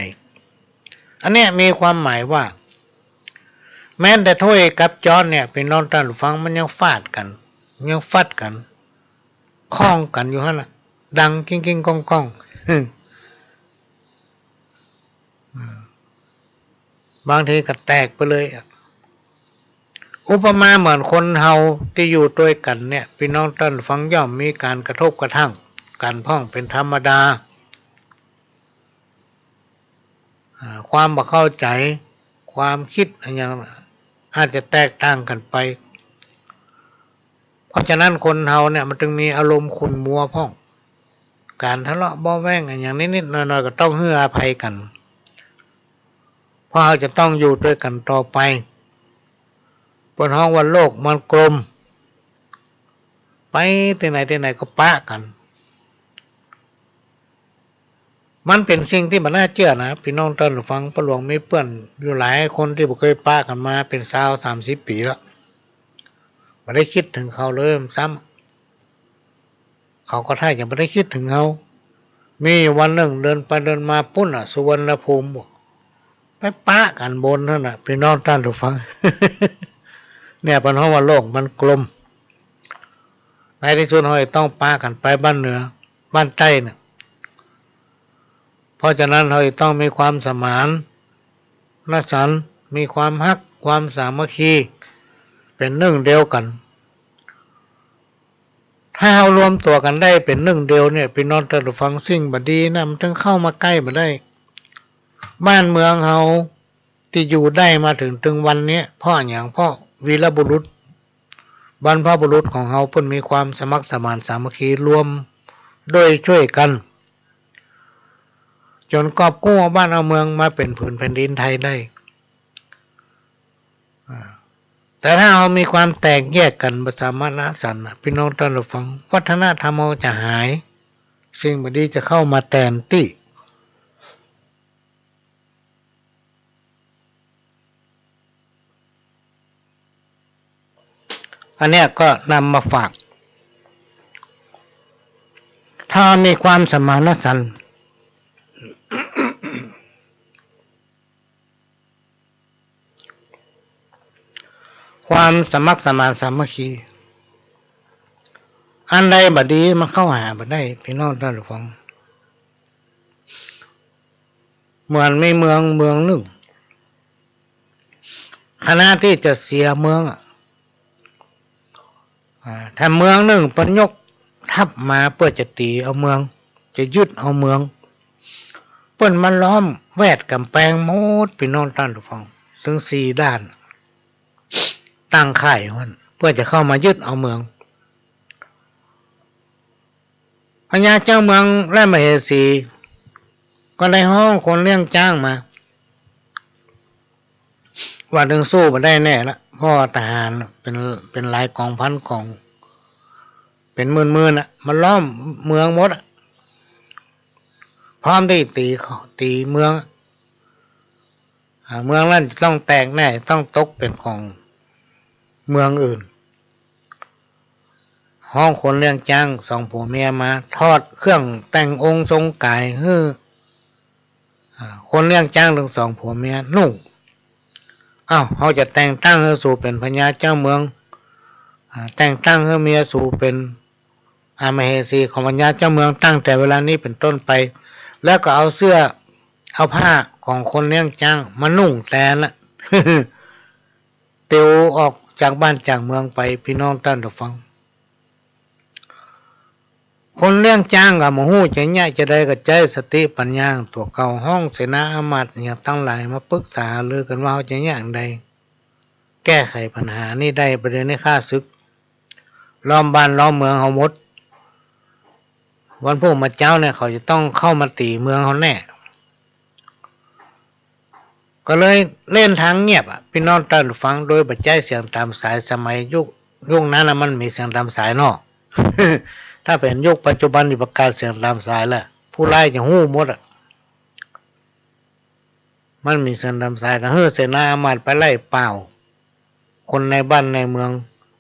อันเนี้ยมีความหมายว่าแม้แต่ถ้วยกับจานเนี่ยพี่น้องท่านฟังมันยังฟาดกันยังฟัดกันคล้องกันอยู่ฮะน่ะดังกิ้งก้องบางทีก็แตกไปเลยอุปมาเหมือนคนเฮาที่อยู่ด้วยกันเนี่ยพี่น้องท่านฟังย่อมมีการกระทบกระทั่งกันพ้องเป็นธรรมดาความบ่เข้าใจความคิดอย่างอาจจะแตกต่างกันไปเพราะฉะนั้นคนเฮาเนี่ยมันจึงมีอารมณ์ขุ่นมัวพ้องการทะเลาะเบาแว้งอย่างนิดๆหน่อยๆก็ต้องให้อภัยกันเพราะเราจะต้องอยู่ด้วยกันต่อไปบนห้องวันโลกมันกลมไปที่ไหนก็ปะกันมันเป็นสิ่งที่มันน่าเชื่อนะพี่น้องท่านฟังประหลวงมีเพื่อนอยู่หลายคนที่บ่เคยปะกันมาเป็น20-30 ปีแล้วไม่ได้คิดถึงเขาเลยซ้ำเขาก็ท่ายังไม่ได้คิดถึงเขามีวันหนึ่งเดินไปเดินมาปุ้นสุวรรณภูมิไปปะกันบนนั่นพี่น้องท่านฟัง เนี่ยเป็นเพราะว่าโลกมันกลมในที่สุดเราต้องปะกันไปบ้านเหนือบ้านใต้เนี่ยเพราะฉะนั้นเราต้องมีความสมานฉันท์มีความฮักความสามัคคีเป็นหนึ่งเดียวกันถ้าเรารวมตัวกันได้เป็นหนึ่งเดียวเนี่ยพี่น้องท่านฟังสิ่งบดีนะมันถึงเข้ามาใกล้มาได้บ้านเมืองเราที่อยู่ได้มาถึงวันนี้เพราะอย่างเพราะวีรบุรุษบรรพบุรุษของเราเพิ่นมีความสมัครสมานสามัคคีรวม โดยช่วยกันจนกอบกู้บ้านเอาเมืองมาเป็นผืนแผ่นดินไทยได้แต่ถ้าเรามีความแตกแยกกันประสามารถสันพี่น้องท่านผู้ฟังวัฒนธรรมเราจะหายสิ่งบดีจะเข้ามาแทนที่อันเนี้ยก็นำมาฝากถ้ามีความสมานฉันท์ความสมัครสมานสามัคคีอันใดบดีมันเข้าหาบ่ได้พี่น้องท่านผู้ฟังเหมือนไม่เมืองหนึ่งคณะที่จะเสียเมืองถ้าเมืองหนึ่งปยกทัพมาเพื่อจะตีเอาเมืองจะยึดเอาเมืองเปิ้นมาล้อมแวดกำแพงหมดพี่น้องท่านผู้ฟังซึ่ง4ด้านตั้งค่ายเพื่อจะเข้ามายึดเอาเมืองพญาเจ้าเมืองและมเหสีก็ได้ห้องคนเลี้ยงจ้างมาว่าถึงสู้มาได้แน่ละเพราะทหารเป็นหลายกองพันกองเป็นหมื่นๆมันล้อมเมืองหมดพร้อมที่ตีเมืองเมืองนั้นต้องแตกแน่ต้องตกเป็นของเมืองอื่นห้องคนเลี้ยงจ้างสองผัวเมียมาทอดเครื่องแต่งองค์ทรงกายฮื้อคนเลี้ยงจ้างทั้งสองผัวเมียนุ่งเขาจะแต่งตั้งให้สู่เป็นพญาเจ้าเมืองแต่งตั้งให้เมียสู่เป็นมเหสีของพญาเจ้าเมืองตั้งแต่เวลานี้เป็นต้นไปแล้วก็เอาเสื้อเอาผ้าของคนเลี้ยงจ้างมานุ่งแทนละ เตียวออกจากบ้านจากเมืองไปพี่น้องท่านผู้ฟังคนเลี้ยงจ้างกับหมูจะง่ายจะได้กับใจสติปัญญาตัวเก่าห้องเสนาอามาตย์เนี่ยตั้งหลายมาปรึกษาเลือกันว่าจะอย่างใดแก้ไขปัญหานี้ได้ประเด็นในข้าศึกล้อมบ้านล้อมเมืองเขาหมดวันพวกมาเจ้าเนี่ยเขาจะต้องเข้ามาตีเมืองเขาแน่ก็เลยเล่นทางเงียบพี่น้องท่านฟังโดยปัจจัยเสียงตามสายสมัยยุคนั้นมันมีเสียงตามสายเนาะ ถ้าเป็นยุคปัจจุบันนี่ประกาศเสียงตามสายแล้วผู้ไล่จะหู้หมดมันมีเสียงตามสายก็เสนาอามาตย์ไปไล่เปล่าคนในบ้านในเมือง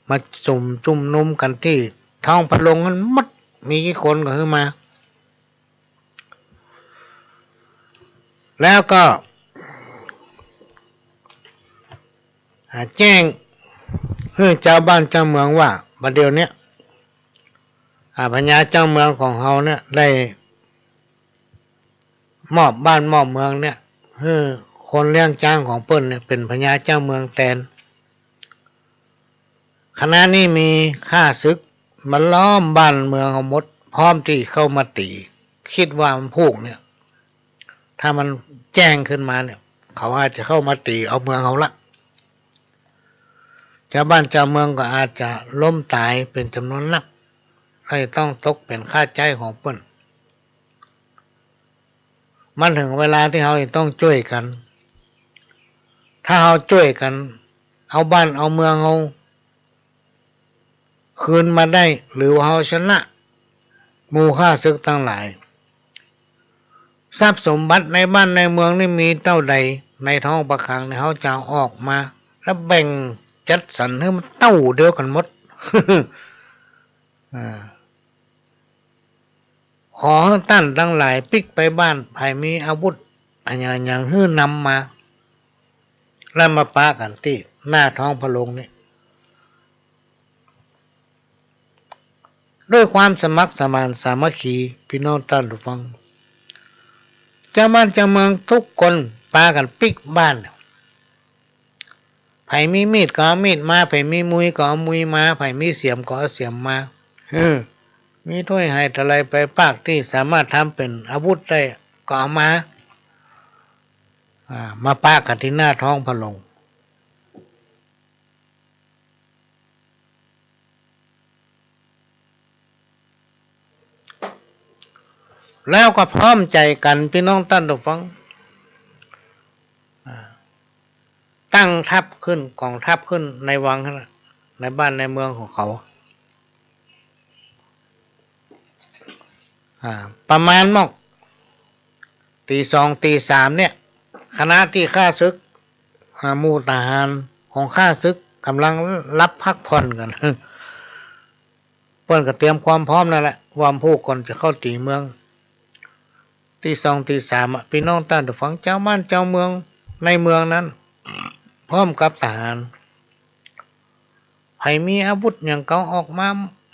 มาจุ่มนุมกันที่ท้องพระโรงนั้นมัดมีกี่คนก็ขึ้นมาแล้วก็แจ้งให้เจ้าบ้านเจ้าเมืองว่าบัดเดี๋ยวนี้พญาเจ้าเมืองของเขาเนี่ยได้มอบบ้านมอบเมืองเนี่ยให้คนเลี้ยงจ้างของเปิ้นเนี่ยเป็นพญาเจ้าเมืองแทนคณะนี้มีข้าศึกมันล้อมบ้านเมืองเขาหมดพร้อมที่เข้ามาตีคิดว่ามันพูกเนี่ยถ้ามันแจ้งขึ้นมาเนี่ยเขาอาจจะเข้ามาตีเอาเมืองเขาละชาวบ้านชาวเมืองก็อาจจะล้มตายเป็นจำนวนนักให้ต้องตกเป็นค่าใช้ของเปิ้นมันถึงเวลาที่เราต้องช่วยกันถ้าเราช่วยกันเอาบ้านเอาเมืองเราคืนมาได้หรือว่าเราชนะหมู่ข้าศึกทั้งหลายทรัพย์สมบัติในบ้านในเมืองนี่มีเท่าใดในท้องประคังเนี่ยเขาจะออกมาแล้วแบ่งจัดสรรให้มันเท่าเดียวกันหมด ขอให้ท่านทั้งหลายปิกไปบ้านภายมีอาวุธอย่างฮื้อนำมาแล้วมาปะกันที่หน้าท้องพระโรงนี่ด้วยความสมัครสมานสามัคคีพี่น้องท่านผู้ฟังเจ้าบ้านเจ้าเมืองทุกคนปากันปิกบ้านไผมีมีดก็เอามีดมาไผมีมุยก็เอามุยมาไผมีเสียมก็เอาเสียมมามีถ้วยให้อะไรไปปากที่สามารถทำเป็นอาวุธได้ก็เอามาปากันที่หน้าท้องพระโรง แล้วก็พร้อมใจกันพี่น้องท่านผู้ฟังตั้งทัพขึ้นกองทัพขึ้นในวังนะในบ้านในเมืองของเขาประมาณมอกตีสองตีสามเนี่ยคณะที่ข้าศึกหมู่ทหารของข้าศึกกำลังรับพักผ่อนกันเปิ้นก็เตรียมความพร้อมนั่นแหละวามผู้ก่อนจะเข้าตีเมืองตีสองตีสามพี่น้องท่านผู้ฟังเจ้าบ้านเจ้าเมืองในเมืองนั้นพร้อมกับทหารใครมีอาวุธอย่างเก่าออก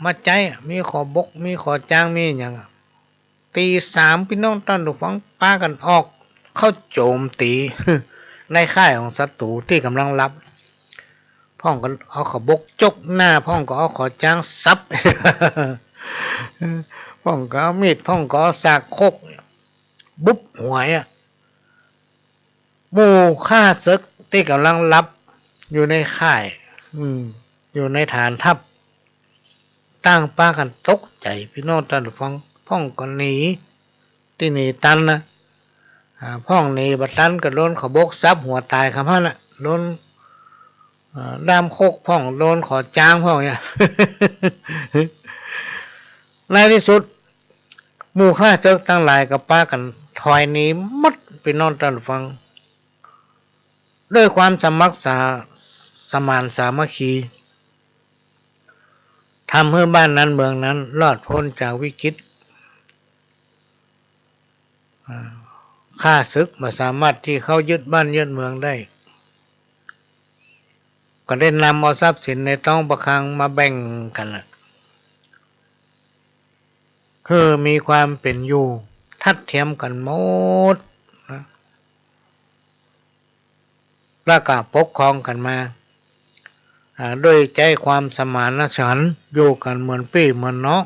มาใจมีขอบกมีขอจ้างมีอย่างตีสามพี่น้องท่านผู้ฟังป้ากันออกเข้าโจมตีในค่ายของศัตรูที่กำลังรับพ่องก็เอาขอบกจกหน้าพ่องก็เอาขอจ้างซับพ่องก็เอามีดพ่องก็เอาสากโคกบุ๊บหวยหมู่ฆ่าศึกที่กำลังรับอยู่ในค่ายอยู่ในฐานทัพตั้งป้ากันตกใจพี่น้องท่านผู้ฟังพ่องก็หนีที่หนีตันนะพ่องหนีบัดตันก็โดนขบกซับหัวตายคำนั้นน่ะโดนด้ามโคกพ่องโดนขอจ้างพ่องเนี่ย ในที่สุดหมู่ข้าศึกตั้งหลายกับป้ากันถอยหนีมัดพี่น้องท่านผู้ฟังด้วยความสมัครสมานสามัคคีทำให้บ้านนั้นเมืองนั้นรอดพ้นจากวิกฤตข้าศึกมาสามารถที่เข้ายึดบ้านยึดเมืองได้ก็ได้นำเอาทรัพย์สินในท้องประคังมาแบ่งกันคือมีความเป็นอยู่ทัดเทียมกันหมดแล้วก็ปกครองกันมาด้วยใจความสมานฉันท์อยู่กันเหมือนพี่เหมือนน้อง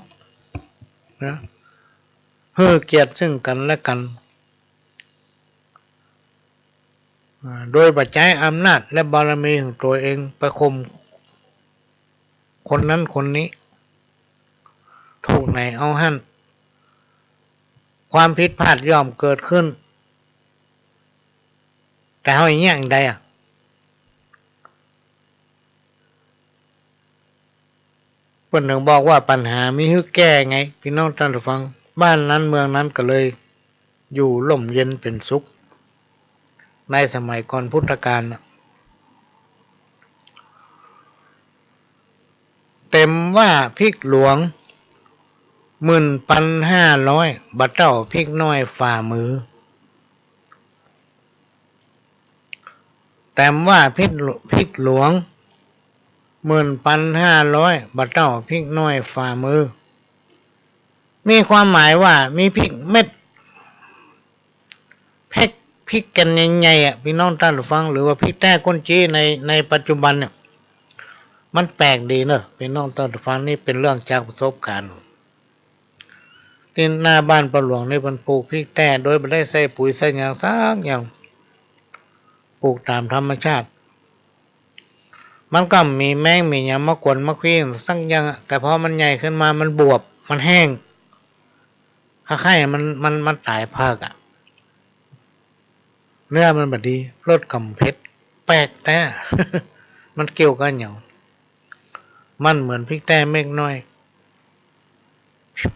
นะเพื่อเกียรติซึ่งกันและกันโดยปัจจัยอำนาจและบารมีของตัวเองประคมคนนั้นคนนี้ถูกไหนเอาหั่นความผิดพลาดย่อมเกิดขึ้นแต่เฮาอย่างอย่างใดเพิ่นถึงบอกว่าปัญหามีให้แก้ไงพี่น้องท่านผู้ฟังบ้านนั้นเมืองนั้นก็เลยอยู่ร่มเย็นเป็นสุขในสมัยก่อนพุทธกาลเต็มว่าพริกหลวง11,500บัดเจ้าพริกน้อยฝ่ามือแต่ว่าพริกหลวง11,500บัดเจ้าพริกน้อยฝ่ามือมีความหมายว่ามีพริกเม็ดพริกกันใหญ่ๆพี่น้องท่านผู้ฟังหรือว่าพริกแต้ก้นจี้ในปัจจุบันเนี่ยมันแปลกดีเนอะพี่น้องท่านผู้ฟังนี่เป็นเรื่องจากประสบการณ์ที่หน้าบ้านปลาหลวงนี่มันปลูกพริกแต้โดยไม่ได้ใส่ปุ๋ยใส่ยางซักอย่างปลูกตามธรรมชาติมันก็มีแมงมีอย่างมะกวนมะขวี้สักอย่างแต่พอมันใหญ่ขึ้นมามันบวบมันแห้งคล้ายๆมันตายภาคเนื้อมันบดีรสกำเผ็ดแปลกแต่ มันเกี่ยวกันอย่างมันเหมือนพริกแต้เม็ดน้อย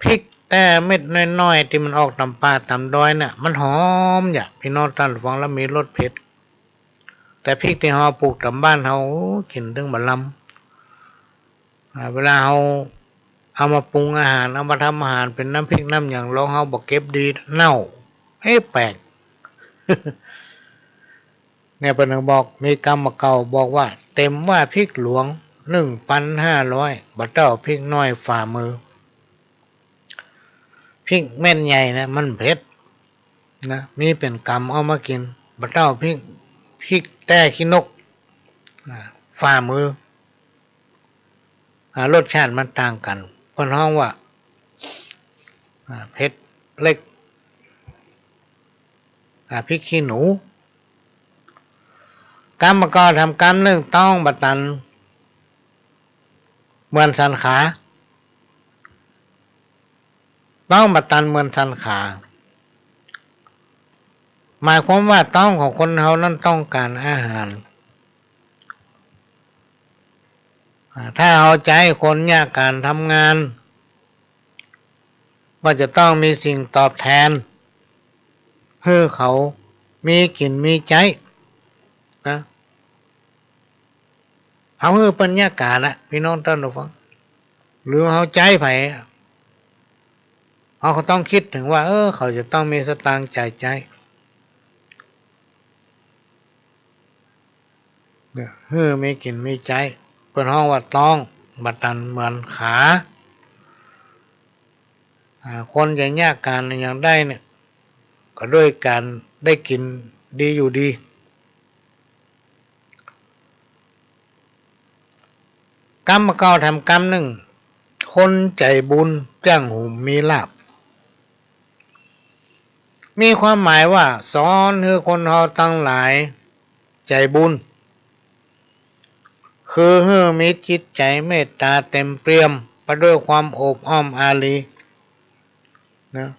พริกแต้เม็ดน้อยๆที่มันออกตามป่าตามดอยน่ะมันหอมอย่างพี่น้องท่านฟังแล้วมีรสเผ็ดแต่พริกที่เราปลูกตามบ้านเรากินถึงบะลำเวลาเราเอามาปรุงอาหารเอามาทำอาหารเป็นน้ำพริกน้ำอย่างเราเราบอกเก็บดีเน่าแปลก เนี่ยเป็นบอกมีกรรมเก่าบอกว่าเต็มว่าพริกหลวง1,500บัดเจ้าพริกน้อยฝ่ามือพริกแม่นใหญ่นะมันเผ็ดนะมีเป็นกรรมเอามากินบัดเจ้าพริกแต้ขี้นกฝ่ามือรสชาติมันต่างกันเพิ่นฮ้องว่าเผ็ดเล็กพริกขี้หนูกรรมกรทำกรรมเรื่องต้องบัตันเหมือนสันขา ต้องบัตันเหมือนสันขาหมายความว่าต้องของคนเรานั้นต้องการอาหารถ้าเอาใจคนยากการทำงานว่าจะต้องมีสิ่งตอบแทนเพื่อเขามีกินมีใจนะเขาคือปัญญาการนะพี่น้องท่านผู้ฟังหรือเขาใจไผ่เขาต้องคิดถึงว่าเขาจะต้องมีสตางค์จ่ายใจเพื่อมีกินมีใจเป็นห้องว่าต้องบัตันเหมือนขาคนอย่างยากการอย่างได้เนี่ยก็ด้วยการได้กินดีอยู่ดีกรรมเก่าทำกรรมหนึ่งคนใจบุญจ้างหุมมีลาภมีความหมายว่าสอนให้คนเราตั้งหลายใจบุญคือให้มีจิตใจเมตตาเต็มเปี่ยมไปด้วยความโอบอ้อมอารีนะ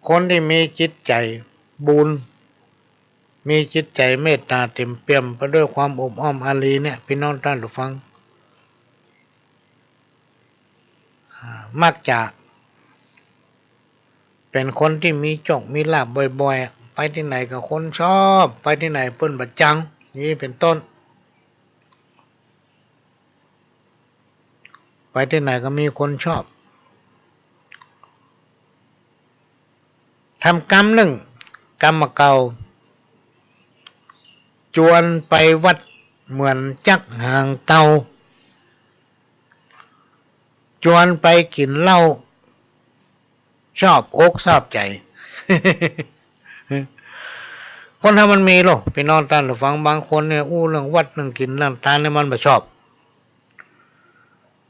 คนที่มีจิตใจบุญมีจิตใจเมตตาเต็มเปี่ยมไปด้วยความอบอ้อมอารีเนี่ยพี่น้องท่านผู้ฟังมักจะเป็นคนที่มีโชคมีลาภบ่อยๆไปที่ไหนก็คนชอบไปที่ไหนเปิ้นบัดจังนี่เป็นต้นไปที่ไหนก็มีคนชอบทำกรรมหนึ่งกรรมเก่าจวนไปวัดเหมือนจักหางเตาจวนไปกินเหล้าชอบอกชอบใจ คนถ้ามันมีหรอกพี่น้องท่านผู้ฟังบางคนเนี่ยอู้เรื่องวัดเรื่องกินเรื่องทานเนี่ยมันไม่ชอบ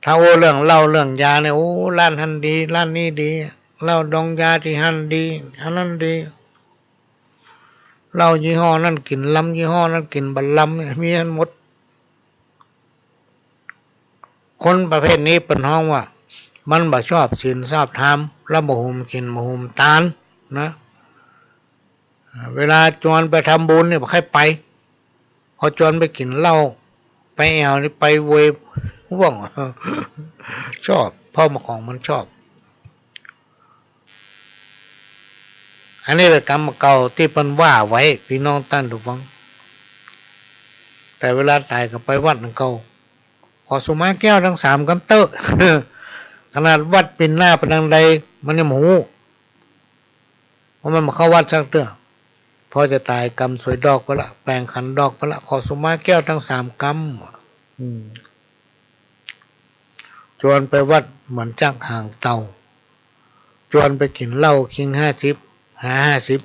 ถ้าอู้เรื่องเหล้าเรื่องยาเนี่ยโอ้ร้านหันดีร้านนี้ดีเหล้าดองยาที่หันดีอันนั้นดีเหล้ายี่ห้อนั่นกินล้ำยี่ห้อนั้นกินบัลลัมมีทั้งหมดคนประเภทนี้เป็นห้องว่ามันบ่ชอบศีลชอบธรรมแล้วบ่หุมกินบ่หุมตานนะเวลาจวนไปทำบุญเนี่ยบ่ให้ไปพอจวนไปกินเหล้าไปแอวนี่ไปเวว่องชอบพ่อมาของมันชอบอันนี้เป็นกรรมเก่าที่เพิ่นว่าไว้พี่น้องท่านผู้ฟังแต่เวลาตายก็ไปวัดนั่นเก่าขอสุมาแก้วทั้ง3กำเตอะ ขนาดวัดเป็นหน้าเป็นทางใดมันยังหมูเพราะมันมาเข้าวัดสักเตื้อพอจะตายกรรมสวยดอกไปละแปลงขันดอกไปละขอสุมาแก้วทั้ง3กรรมจวนไปวัดเหมือนจักห่างเตาจวนไปกินเหล้าคิง50 50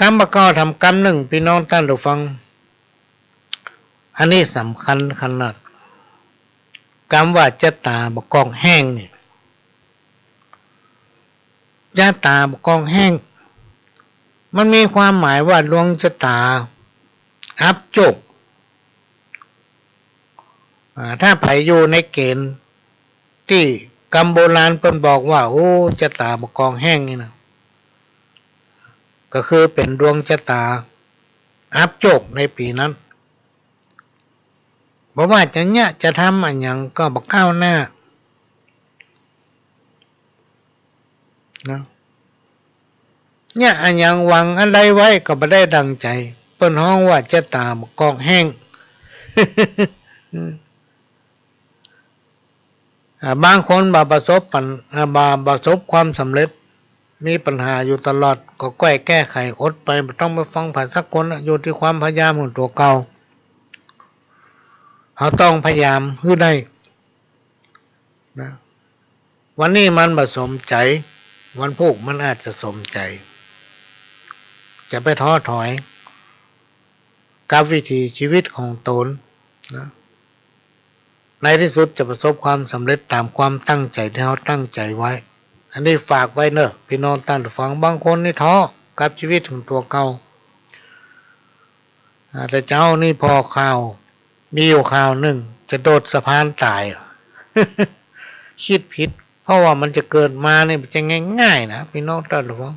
กรรมเก่าทำกรรมหนึ่งพี่น้องท่านผู้ฟังอันนี้สำคัญขนาดกรรมว่าจะตาบกองแห้งนี่จะตาบกองแห้งมันมีความหมายว่าดวงชะตาอับจบถ้าไผอยู่ในเกณฑ์ที่กรรมโบราณเพิ่นบอกว่าโอ้จะตาบกองแห้งนี่นะก็คือเป็นดวงชะตาอับจบในปีนั้นบอกว่าจะเนี่ยจะทำอะไรอย่างก็บอกก้าวหน้านะเนี่ยอันอย่างหวังอะไรไว้ก็ไม่ได้ดังใจเปิ้นห้องว่าจะตามกองแห้ง บางคนบาประสบความสำเร็จมีปัญหาอยู่ตลอดก็แก้ไขอดไปไม่ต้องไปฟังผ่านสักคนอยู่ที่ความพยายามของตัวเก่าเขาต้องพยายามให้ได้นะวันนี้มันผสมใจวันพรุ่งมันอาจจะสมใจจะไปท้อถอยกับวิถีชีวิตของตนนะในที่สุดจะประสบความสำเร็จตามความตั้งใจที่เขาตั้งใจไว้อันนี้ฝากไว้เนอะพี่น้องท่านผู้ฟังบางคนนี่ท้อกับชีวิตของตัวเก่าแต่เจ้านี่พอข่าว มีอยู่ข่าวหนึ่งจะโดดสะพานตาย คิดผิดเพราะว่ามันจะเกิดมาเนี่ยจะง่ายๆนะพี่น้องท่านผู้ฟัง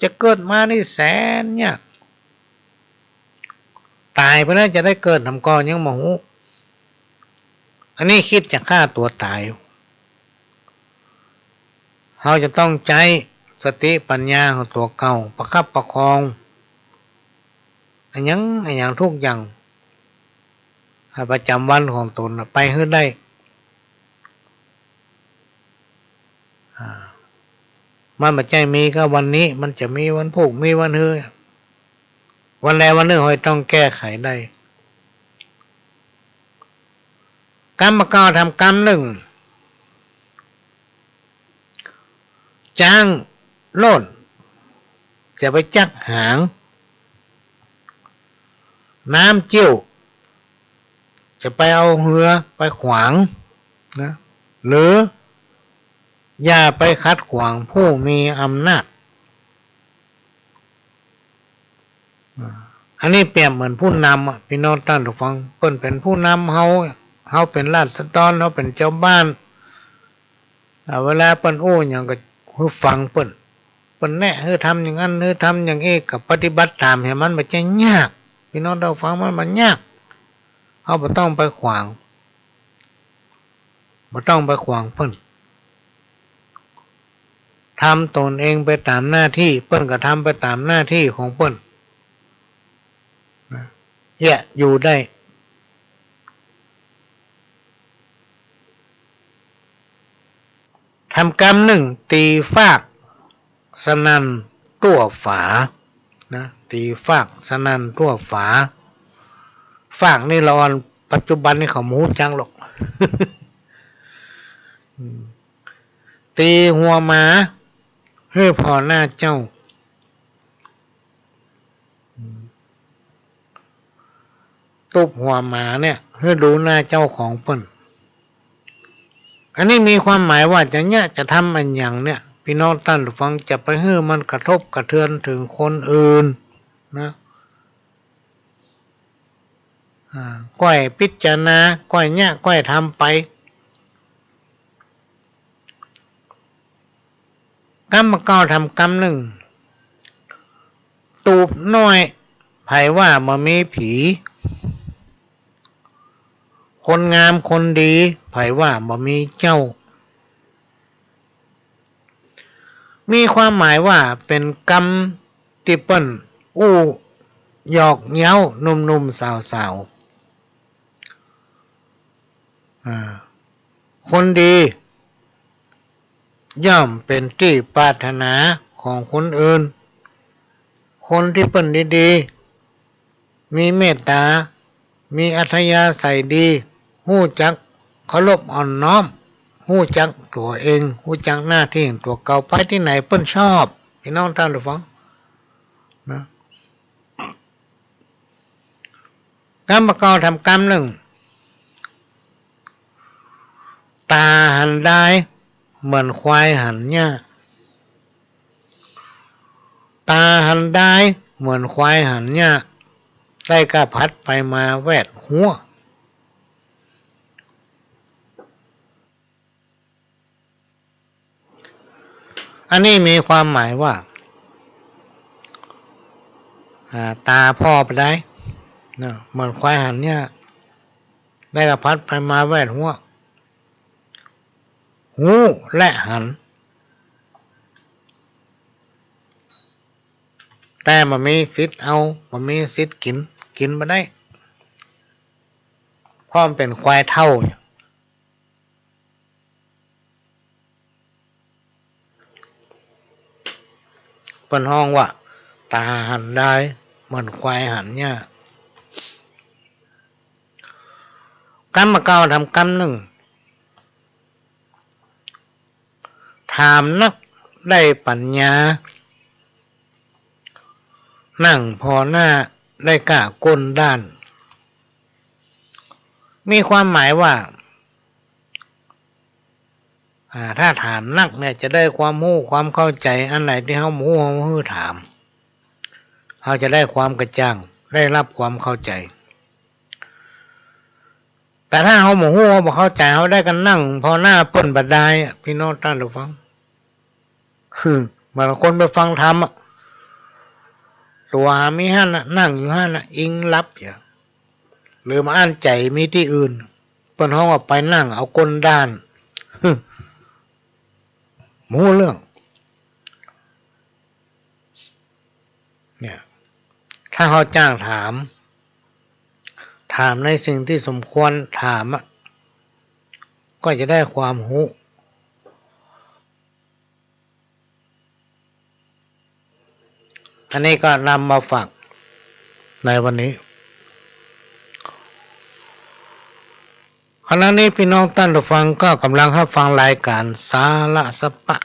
จะเกิดมานี่แสนเนี่ยตายไปแล้วจะได้เกิดทำก่อนยังมหูอันนี้คิดจะฆ่าตัวตายเราจะต้องใจสติปัญญาของตัวเก่าประคับประคองอันยังทุกอย่างประจำวันของตนไปให้ได้มันไม่ใช่มีก็วันนี้มันจะมีวันพุธมีวันฮื้อวันใดวันหนึ่งเราต้องแก้ไขได้กรรมเก่าทำกรรมหนึ่งจ้างโล่นจะไปจักหางน้ำเจี้ยวจะไปเอาเรือไปขวางนะหรืออย่าไปขัดขวางผู้มีอำนาจอันนี้เปรียบเหมือนผู้นำพี่น้องท่านผู้ฟังเปิ้นเป็นผู้นำเฮาเป็นราษฎรเฮาเป็นเจ้าบ้านเวลาเปิ้นโอ้หยังก็ฮู้ฟังเปิ้นแนะให้ทำอย่างนั้นให้ทำอย่างนี้ก็ปฏิบัติตามให้มันบ่ใช่ยากพี่น้องท่านฟังมันยากเฮาบ่ต้องไปขวางเปิ้นทำตนเองไปตามหน้าที่เปิ้นก็ทำไปตามหน้าที่ของเปิ้นอยู่ได้ทำกรรมหนึ่งตีฟากสนั่นตัวฝานะตีฟากสนั่นตัวฝาฟากนี่เราปัจจุบันนี่เขาหมูจังหรอก ตีหัวหมาให้พอหน้าเจ้าตุบหัวหมาเนี่ยให้ดูหน้าเจ้าของเปิ้นอันนี้มีความหมายว่าจะทำอันอย่างเนี่ยพี่น้องท่านผู้ฟังจะไปให้มันกระทบกระเทือนถึงคนอื่นนะก้อยพิจารณาก้อยทำไปกรรมเก่าทำกรรมหนึ่งตูบน้อยไผว่ามามีผีคนงามคนดีไผว่าบ่มีเจ้ามีความหมายว่าเป็นกรรมที่เปิ้นหยอกเย้านุ่มๆสาวๆคนดีย่อมเป็นที่ปรารถนาของคนอื่นคนที่เปิ้นดีๆมีเมตตามีอัธยาศัยดีฮู้จักเคารพอ่อนน้อมฮู้จักตัวเองฮู้จักหน้าที่ของตัวเก่าไปที่ไหนเปิ้นชอบพี่น้องท่านผู้ฟังนะกรรมเก่าทำกรรมหนึ่งตาหันได้เหมือนควายหันหญ้าตาหันได้เหมือนควายหันหญ้าได้กระพัดไปมาแวดหัวอันนี้มีความหมายว่าตาพ่อไปได้นะเหมือนควายหันหญ้าได้กระพัดไปมาแวดหัวหูและหันแต่มันมีสิทธิ์มันมีสิทธิ์กินมาได้เพราะมันเป็นควายเท่าเป็นห้องว่าตาหันได้เหมือนควายหันเนี่ยกรรมเก่าทำกรรมหนึ่งถามนักได้ปัญญานั่งพอหน้าได้กล้าก้นด้านมีความหมายว่าถ้าถามนักเนี่ยจะได้ความรู้ความเข้าใจอันไหนที่เขาหมูเขาฮือถามเขาจะได้ความกระจ่างได้รับความเข้าใจ แต่ถ้าเขาหมู่ฮู้เขาบอกเข้าใจเขาได้กันนั่งพอหน้าเปิ้นบัดได้พี่น้องท่านผู้ฟังบางคนไปฟังธรรมตัวมีหั่นนั่งอยู่หั่นอิงรับอย่าหรือมาอ่านใจมีที่อื่นเปิ้นเขาว่าไปนั่งเอาก้นด้านหมู่เรื่องเนี่ยถ้าเขาจ้างถามในสิ่งที่สมควรถามก็จะได้ความรู้อันนี้ก็นำมาฝากในวันนี้ขณะนี้พี่น้องท่านผู้ฟังก็กำลังรับฟังรายการสาระสปะ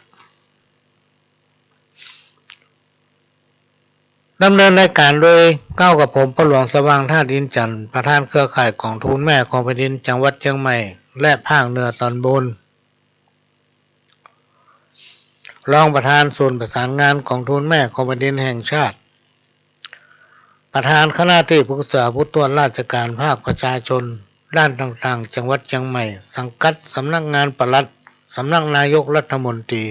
ดำเนินรายการโดยก้าวกับผมพระหลวงสว่างท่าดินจันทร์ประธานเครือข่ายของทูลแม่ของแผ่นดินจังหวัดเชียงใหม่และภาคเหนือตอนบนรองประธานศูนย์ประสานงานของทูลแม่ของแผ่นดินแห่งชาติประธานคณะที่ปรึกษาผู้ตรวจราชการภาคประชาชนด้านต่างๆจังหวัดเชียงใหม่สังกัดสำนักงานปลัดสำนักนายกรัฐมนตรี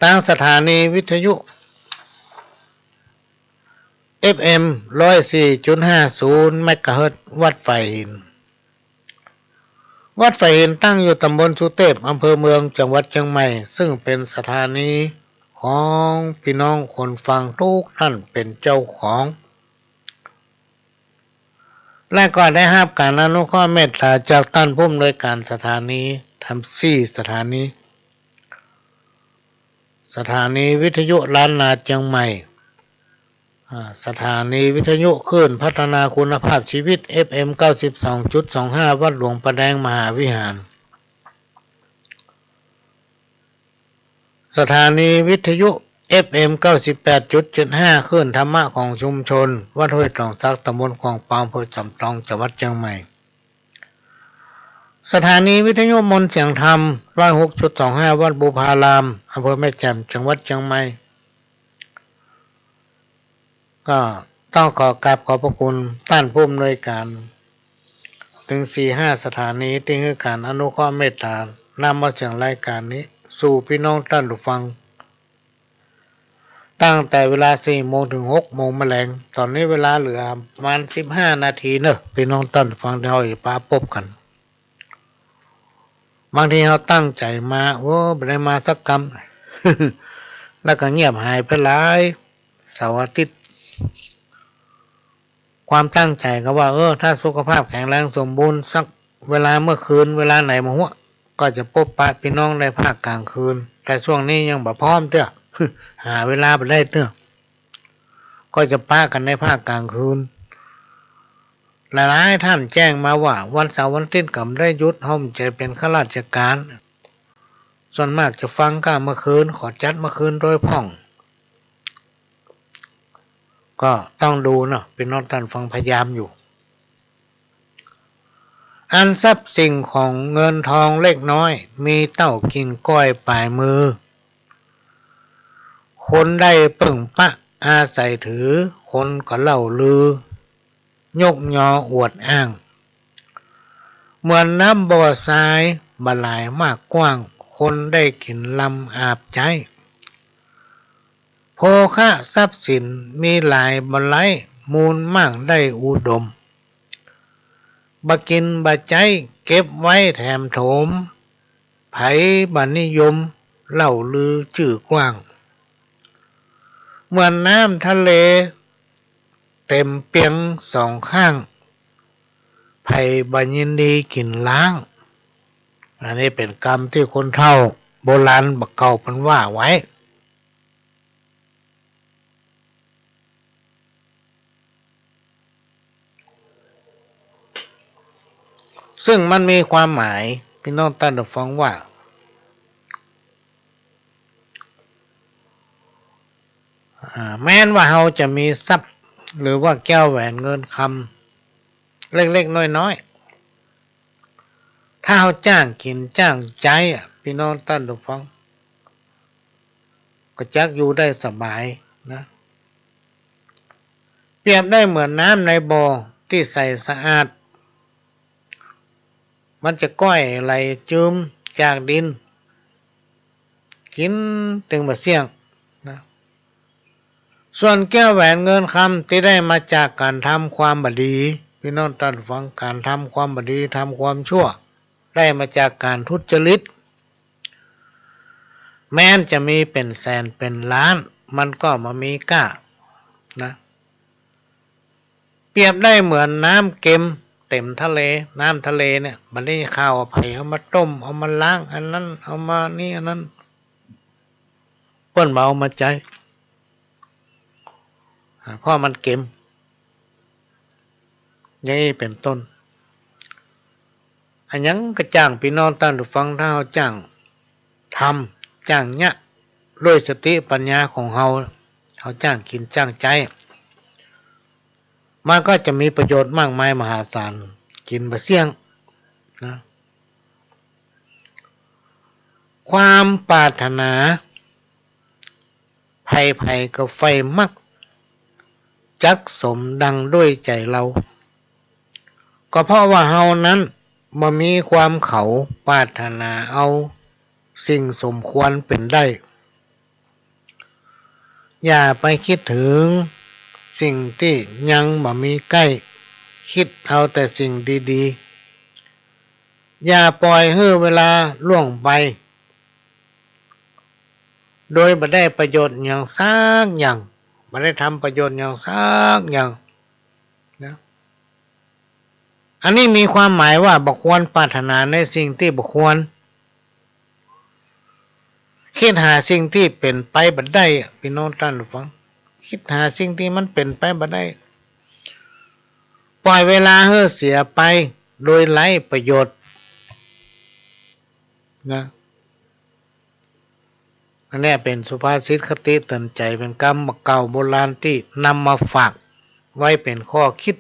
ตั้งสถานีวิทยุ FM 104.50 เมกะเฮิรตซ์วัดไฟหินตั้งอยู่ตำบลสุเทพอำเภอเมืองจังหวัดเชียงใหม่ซึ่งเป็นสถานีของพี่น้องคนฟังทุกท่านเป็นเจ้าของและก็ได้รับการอนุเคราะห์เมตตาจากท่านผู้อำนวยการสถานีทำ4สถานีวิทยุล้านนาเชียงใหม่สถานีวิทยุคลื่นพัฒนาคุณภาพชีวิต FM 92.25 วัดหลวงประแดงมหาวิหารสถานีวิทยุ FM 98.75 คลื่นธรรมะของชุมชนวัดห้วยตองซักตำบลคลองปางอำเภอจำปองจังหวัดเชียงใหม่สถานีวิทยุมนต์เสียงธรรม 106.25 วัดบุพารามอำเภอแม่แจ่มจังหวัดเชียงใหม่ก็ต้องขอกราบขอบพระคุณท่านผู้อำนวยการถึง 4-5 สถานีที่ให้การอนุเคราะห์เมตตานำมาเสียงรายการนี้สู่พี่น้องท่านผู้ฟังตั้งแต่เวลา 4 โมงถึง 6 โมงแมลงตอนนี้เวลาเหลือประมาณ 15 นาทีเนอะพี่น้องท่านผู้ฟังที่เราอยู่ป้าพบกันบางทีเราตั้งใจมาไม่ได้มาสักคำ แล้วก็เงียบหายไปหลายเสาร์อาทิตย์ความตั้งใจก็ว่าถ้าสุขภาพแข็งแรงสมบูรณ์สักเวลาเมื่อคืนเวลาไหนมาหัวก็จะพบปะพี่น้องในภาคกลางคืนแต่ช่วงนี้ยังบ่พร้อมเด้อ หาเวลาไปได้เด้อก็จะปะกันในภาคกลางคืนหลายๆท่านแจ้งมาว่าวันเสาร์วันอาทิตย์ก็ได้หยุดห้องจะเป็นข้าราชการส่วนมากจะฟังก้าเมื่อคืนขอจัดเมื่อคืนโดยพ่องก็ต้องดูเนาะเป็นน้องท่านฟังพยายามอยู่อันทรัพย์สิ่งของเงินทองเล็กน้อยมีเต้ากิ่งก้อยปลายมือคนได้ปึ่งปะอาศัยถือคนก็เล่าลือยกยออวดอ้างเหมือนน้ำบ่อทรายบลายมากกว้างคนได้กินลำอาบใจโภคะทรัพย์สินมีหลายบรรลัยมูลมากได้อุดมบกินบะใจเก็บไว้แถมโถมไผบันิยมเล่าลือชื่อกว้างเหมือนน้ำทะเลเต็มเปียงสองข้างไผบัยินดีกินล้างอันนี้เป็นกรรมที่คนเฒ่าโบราณบักเก่าเพิ่นว่าไว้ซึ่งมันมีความหมายพี่น้องท่านผู้ฟังว่าแม้นว่าเราจะมีทรัพย์หรือว่าแก้วแหวนเงินคำเล็กๆน้อยๆถ้าเราจ้างกินจ้างใจพี่น้องท่านผู้ฟังก็จักอยู่ได้สบายนะ เป เปรียบได้เหมือนน้ำในบ่อที่ใสสะอาดมันจะก้อยไหลจืมจากดินกินถึงบะเสี่ยงนะส่วนแก้วแหวนเงินคำที่ได้มาจากการทำความบดีพี่น้องท่านฟังการทำความบดีทำความชั่วได้มาจากการทุจริตแม้นจะมีเป็นแสนเป็นล้านมันก็มามีก้านะเปรียบได้เหมือนน้ำเค็มเต็มทะเลน้ำทะเลเนี่ยมันได้ข้าวไผ่เอามาต้มเอามาล้างอันนั้นเอามานี่อันนั้นเปิ้นมาเอามาใจเพราะมันเค็มอย่างนี้เป็นต้นอันยังก็จ้างพี่น้องท่านผู้ฟังถ้าเขาจ้างทำจ้างเนี่ยด้วยสติปัญญาของเขาจ้างกินจ้างใจมันก็จะมีประโยชน์มากมายมหาศาลกินบะเสี่ยงนะความปรารถนาภัยกับไฟมักจักสมดังด้วยใจเราก็เพราะว่าเฮานั้นมามีความเขาปรารถนาเอาสิ่งสมควรเป็นได้อย่าไปคิดถึงสิ่งที่ยังบ่มีใกล้คิดเอาแต่สิ่งดีๆอย่าปล่อยให้เวลาล่วงไปโดยบ่ได้ประโยชน์อย่างสักอย่างบ่ได้ทำประโยชน์อย่างสักอย่างนะอันนี้มีความหมายว่าบ่ควรปรารถนาในสิ่งที่บ่ควรคิดหาสิ่งที่เป็นไปบ่ได้พี่น้องท่านผู้ฟังคิดหาสิ่งที่มันเป็นไปบ่ได้ปล่อยเวลาให้เสียไปโดยไร้ประโยชน์นะอันนี้เป็นสุภาษิตคติเตือนใจเป็นคำเก่าโบราณที่นำมาฝากไว้เป็นข้อคิด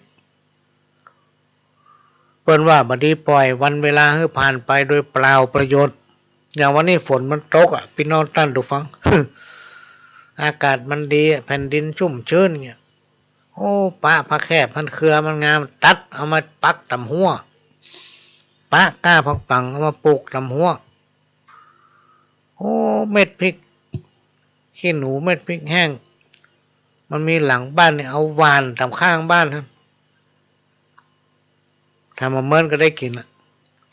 เปิ้นว่าบัดนี้ปล่อยวันเวลาให้ผ่านไปโดยเปล่าประโยชน์อย่างวันนี้ฝนมันตกพี่น้องท่านผู้ฟัง อากาศมันดีแผ่นดินชุ่มชื้นเงี้ยโอ้ปะผักแคบมันเครือมันงามตัดเอามาปักตำหัวปะก้าผักปังเอามาปลูกตำหัวโอ้เม็ดพริกขี้หนูเม็ดพริกแห้งมันมีหลังบ้านเนี่ยเอาหวานตามข้างบ้านครับทำมาเมินก็ได้กิน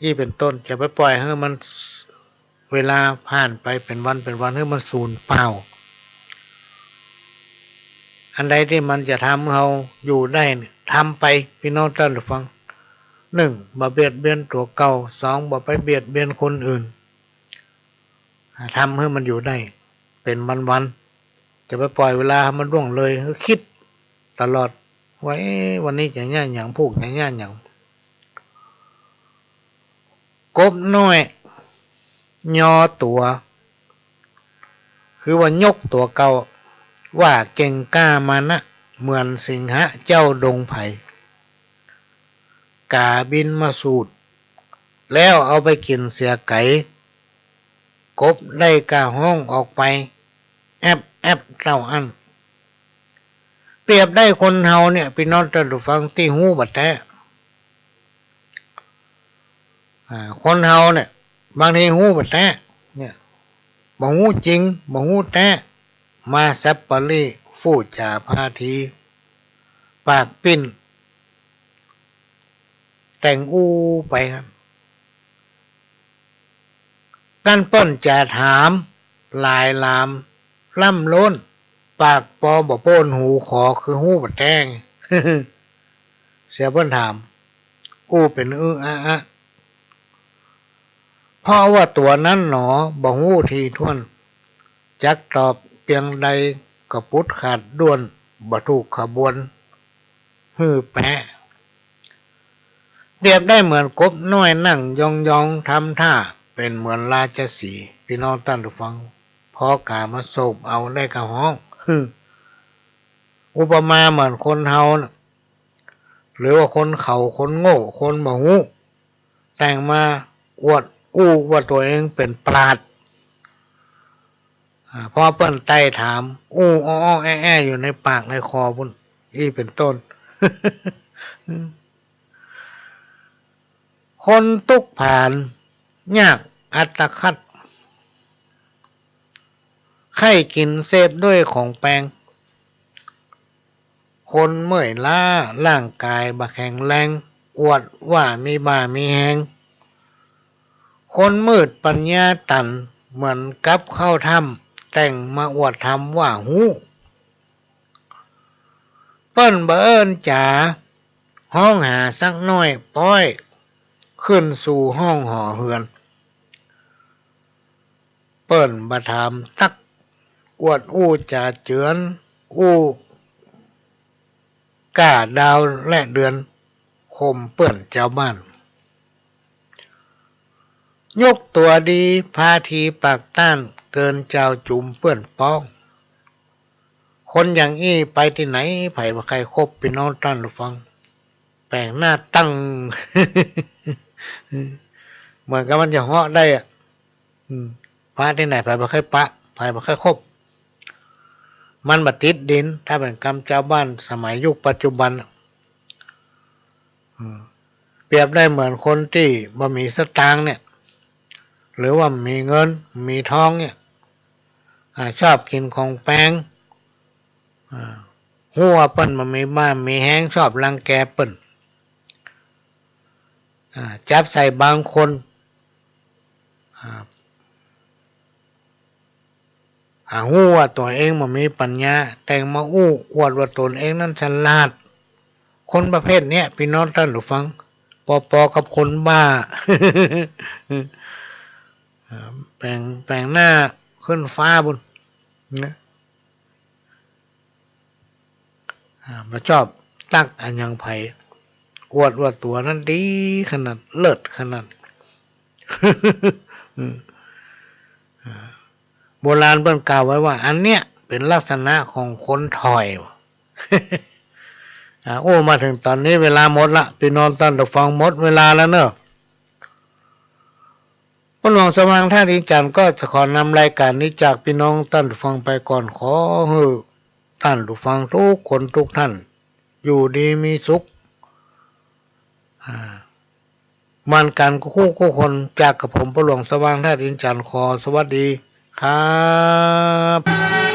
ยี่เป็นต้นจะไปปล่อยให้มันเวลาผ่านไปเป็นวันให้มันสูญเปล่าอันใดที่มันจะทำเราอยู่ได้เนี่ยทำไปพี่น้องท่านผู้ฟัง1บ่เบียดเบียนตัวเก่า2บ่ไปเบียดเบียนคนอื่นทำให้มันอยู่ได้เป็นวันจะไปปล่อยเวลามันล่วงเลยคิดตลอดว่าวันนี้จะย่านอย่างพูกจะย่านอย่างกบน้อยยอตัวคือว่ายกตัวเก่าว่าเก่งกล้ามานะเหมือนสิงหะเจ้าดงไผ่กาบินมาสูดแล้วเอาไปกินเสียไก่กบได้กาห้องออกไปแอบเจ้าอันเปรียบได้คนเฮาเนี่ยพี่น้องท่านผู้ฟังที่หูบัดแท้คนเฮาเนี่ยบางทีหูบัดแท้เนี่ยบ่หูจริงบ่หูแท้มาซับปะลี่ฟู่จาพาทีปากปิ้นแต่งอู้ไปครับกันป้นจะถามลายลามล่ำล้นปากปอบ่โป้นหูขอคือหูบัดแท้ง เสียเพิ่นถามอู้เป็นอะเพราะว่าตัวนั้นหนอบ่ฮู้ทีท่วนจักตอบเพียงใดก็ปุดขาดด้วนบ่ถูกขบวนฮื้อแปะเปรียบได้เหมือนกบน้อยนั่งยองทำท่าเป็นเหมือนราชสีห์พี่น้องท่านผู้ฟังพอกามาโศบเอาได้กะห้องอุปมาเหมือนคนเฮานะหรือว่าคนเขาคนโง่คนบ่ฮู้แต่งมาอวดอู้ว่าตัวเองเป็นปราชญ์พอเปิ้นไต่ถามอู้อ้อแออยู่ในปากในคอพุ่น อีเป็นต้น คนตุกผ่านยากอัตคัดไข้กินเศษด้วยของแปลงคนเมื่อยล้าร่างกายบะแข็งแรงอวดว่ามีบ่ามีแหงคนมืดปัญญาตันเหมือนกับเข้าถ้ำแต่งมาอวดทำว่าหูเปิ้นเบิ่นจ๋าห้องหาสักน้อยป้อยขึ้นสู่ห้องห่อเฮือนเปิ้นบะถามตักอวดอู้จ่าเจือนอู้ก้าดาวและเดือนคมเปื่อนเจ้าบ้านยกตัวดีพาทีปากต้านเกินเจ้าจุ่มเปื่อนป้องคนอย่างอี้ไปที่ไหนไผ่บ่ใครคบพี่น้องต้านฟังแปลงหน้าตั้ง เหมือนกับมันจะเหาะได้อ่ะพาที่ไหนไผ่บ่ใครปะไผ่บ่ใครคบมันบัดติดดินถ้าเป็นกรรมเจ้าบ้านสมัยยุคปัจจุบันเปรียบได้เหมือนคนที่บ่มีสตางค์เนี่ยหรือว่ามีเงินมีทองเนี่ยชอบกินของแพงหัวเปิ้นมันมีบ้านมีแห้งชอบรังแกเปิ้นจับใส่บางคนหู้ว่าตัวเองมันมีปัญญาแต่งมาอู้อวดว่าตนเองนั้นฉลาดคนประเภทเนี้ยพี่น้องท่านผู้ฟังปอกับคนบ้า แปลงหน้าขึ้นฟ้าบุญนะมาชอบตักอันยังไผ่อวดว่าตัวนั้นดีขนาดเลิศขนาด โบราณเพิ่นกล่าวไว้ว่าอันเนี้ยเป็นลักษณะของคนถอย โอ้มาถึงตอนนี้เวลาหมดละพี่น้องท่านผู้ฟังหมดเวลาแล้วเนอะพ่อหลวงสว่างท่าดินจันทร์ก็จะขอนำรายการนี้จากพี่น้องท่านผู้ฟังไปก่อนขอให้ท่านผู้ฟังทุกคนทุกท่านอยู่ดีมีสุขมันกันคู่คนจากกับผมพ่อหลวงสว่างท่าดินจันทร์ขอสวัสดีครับ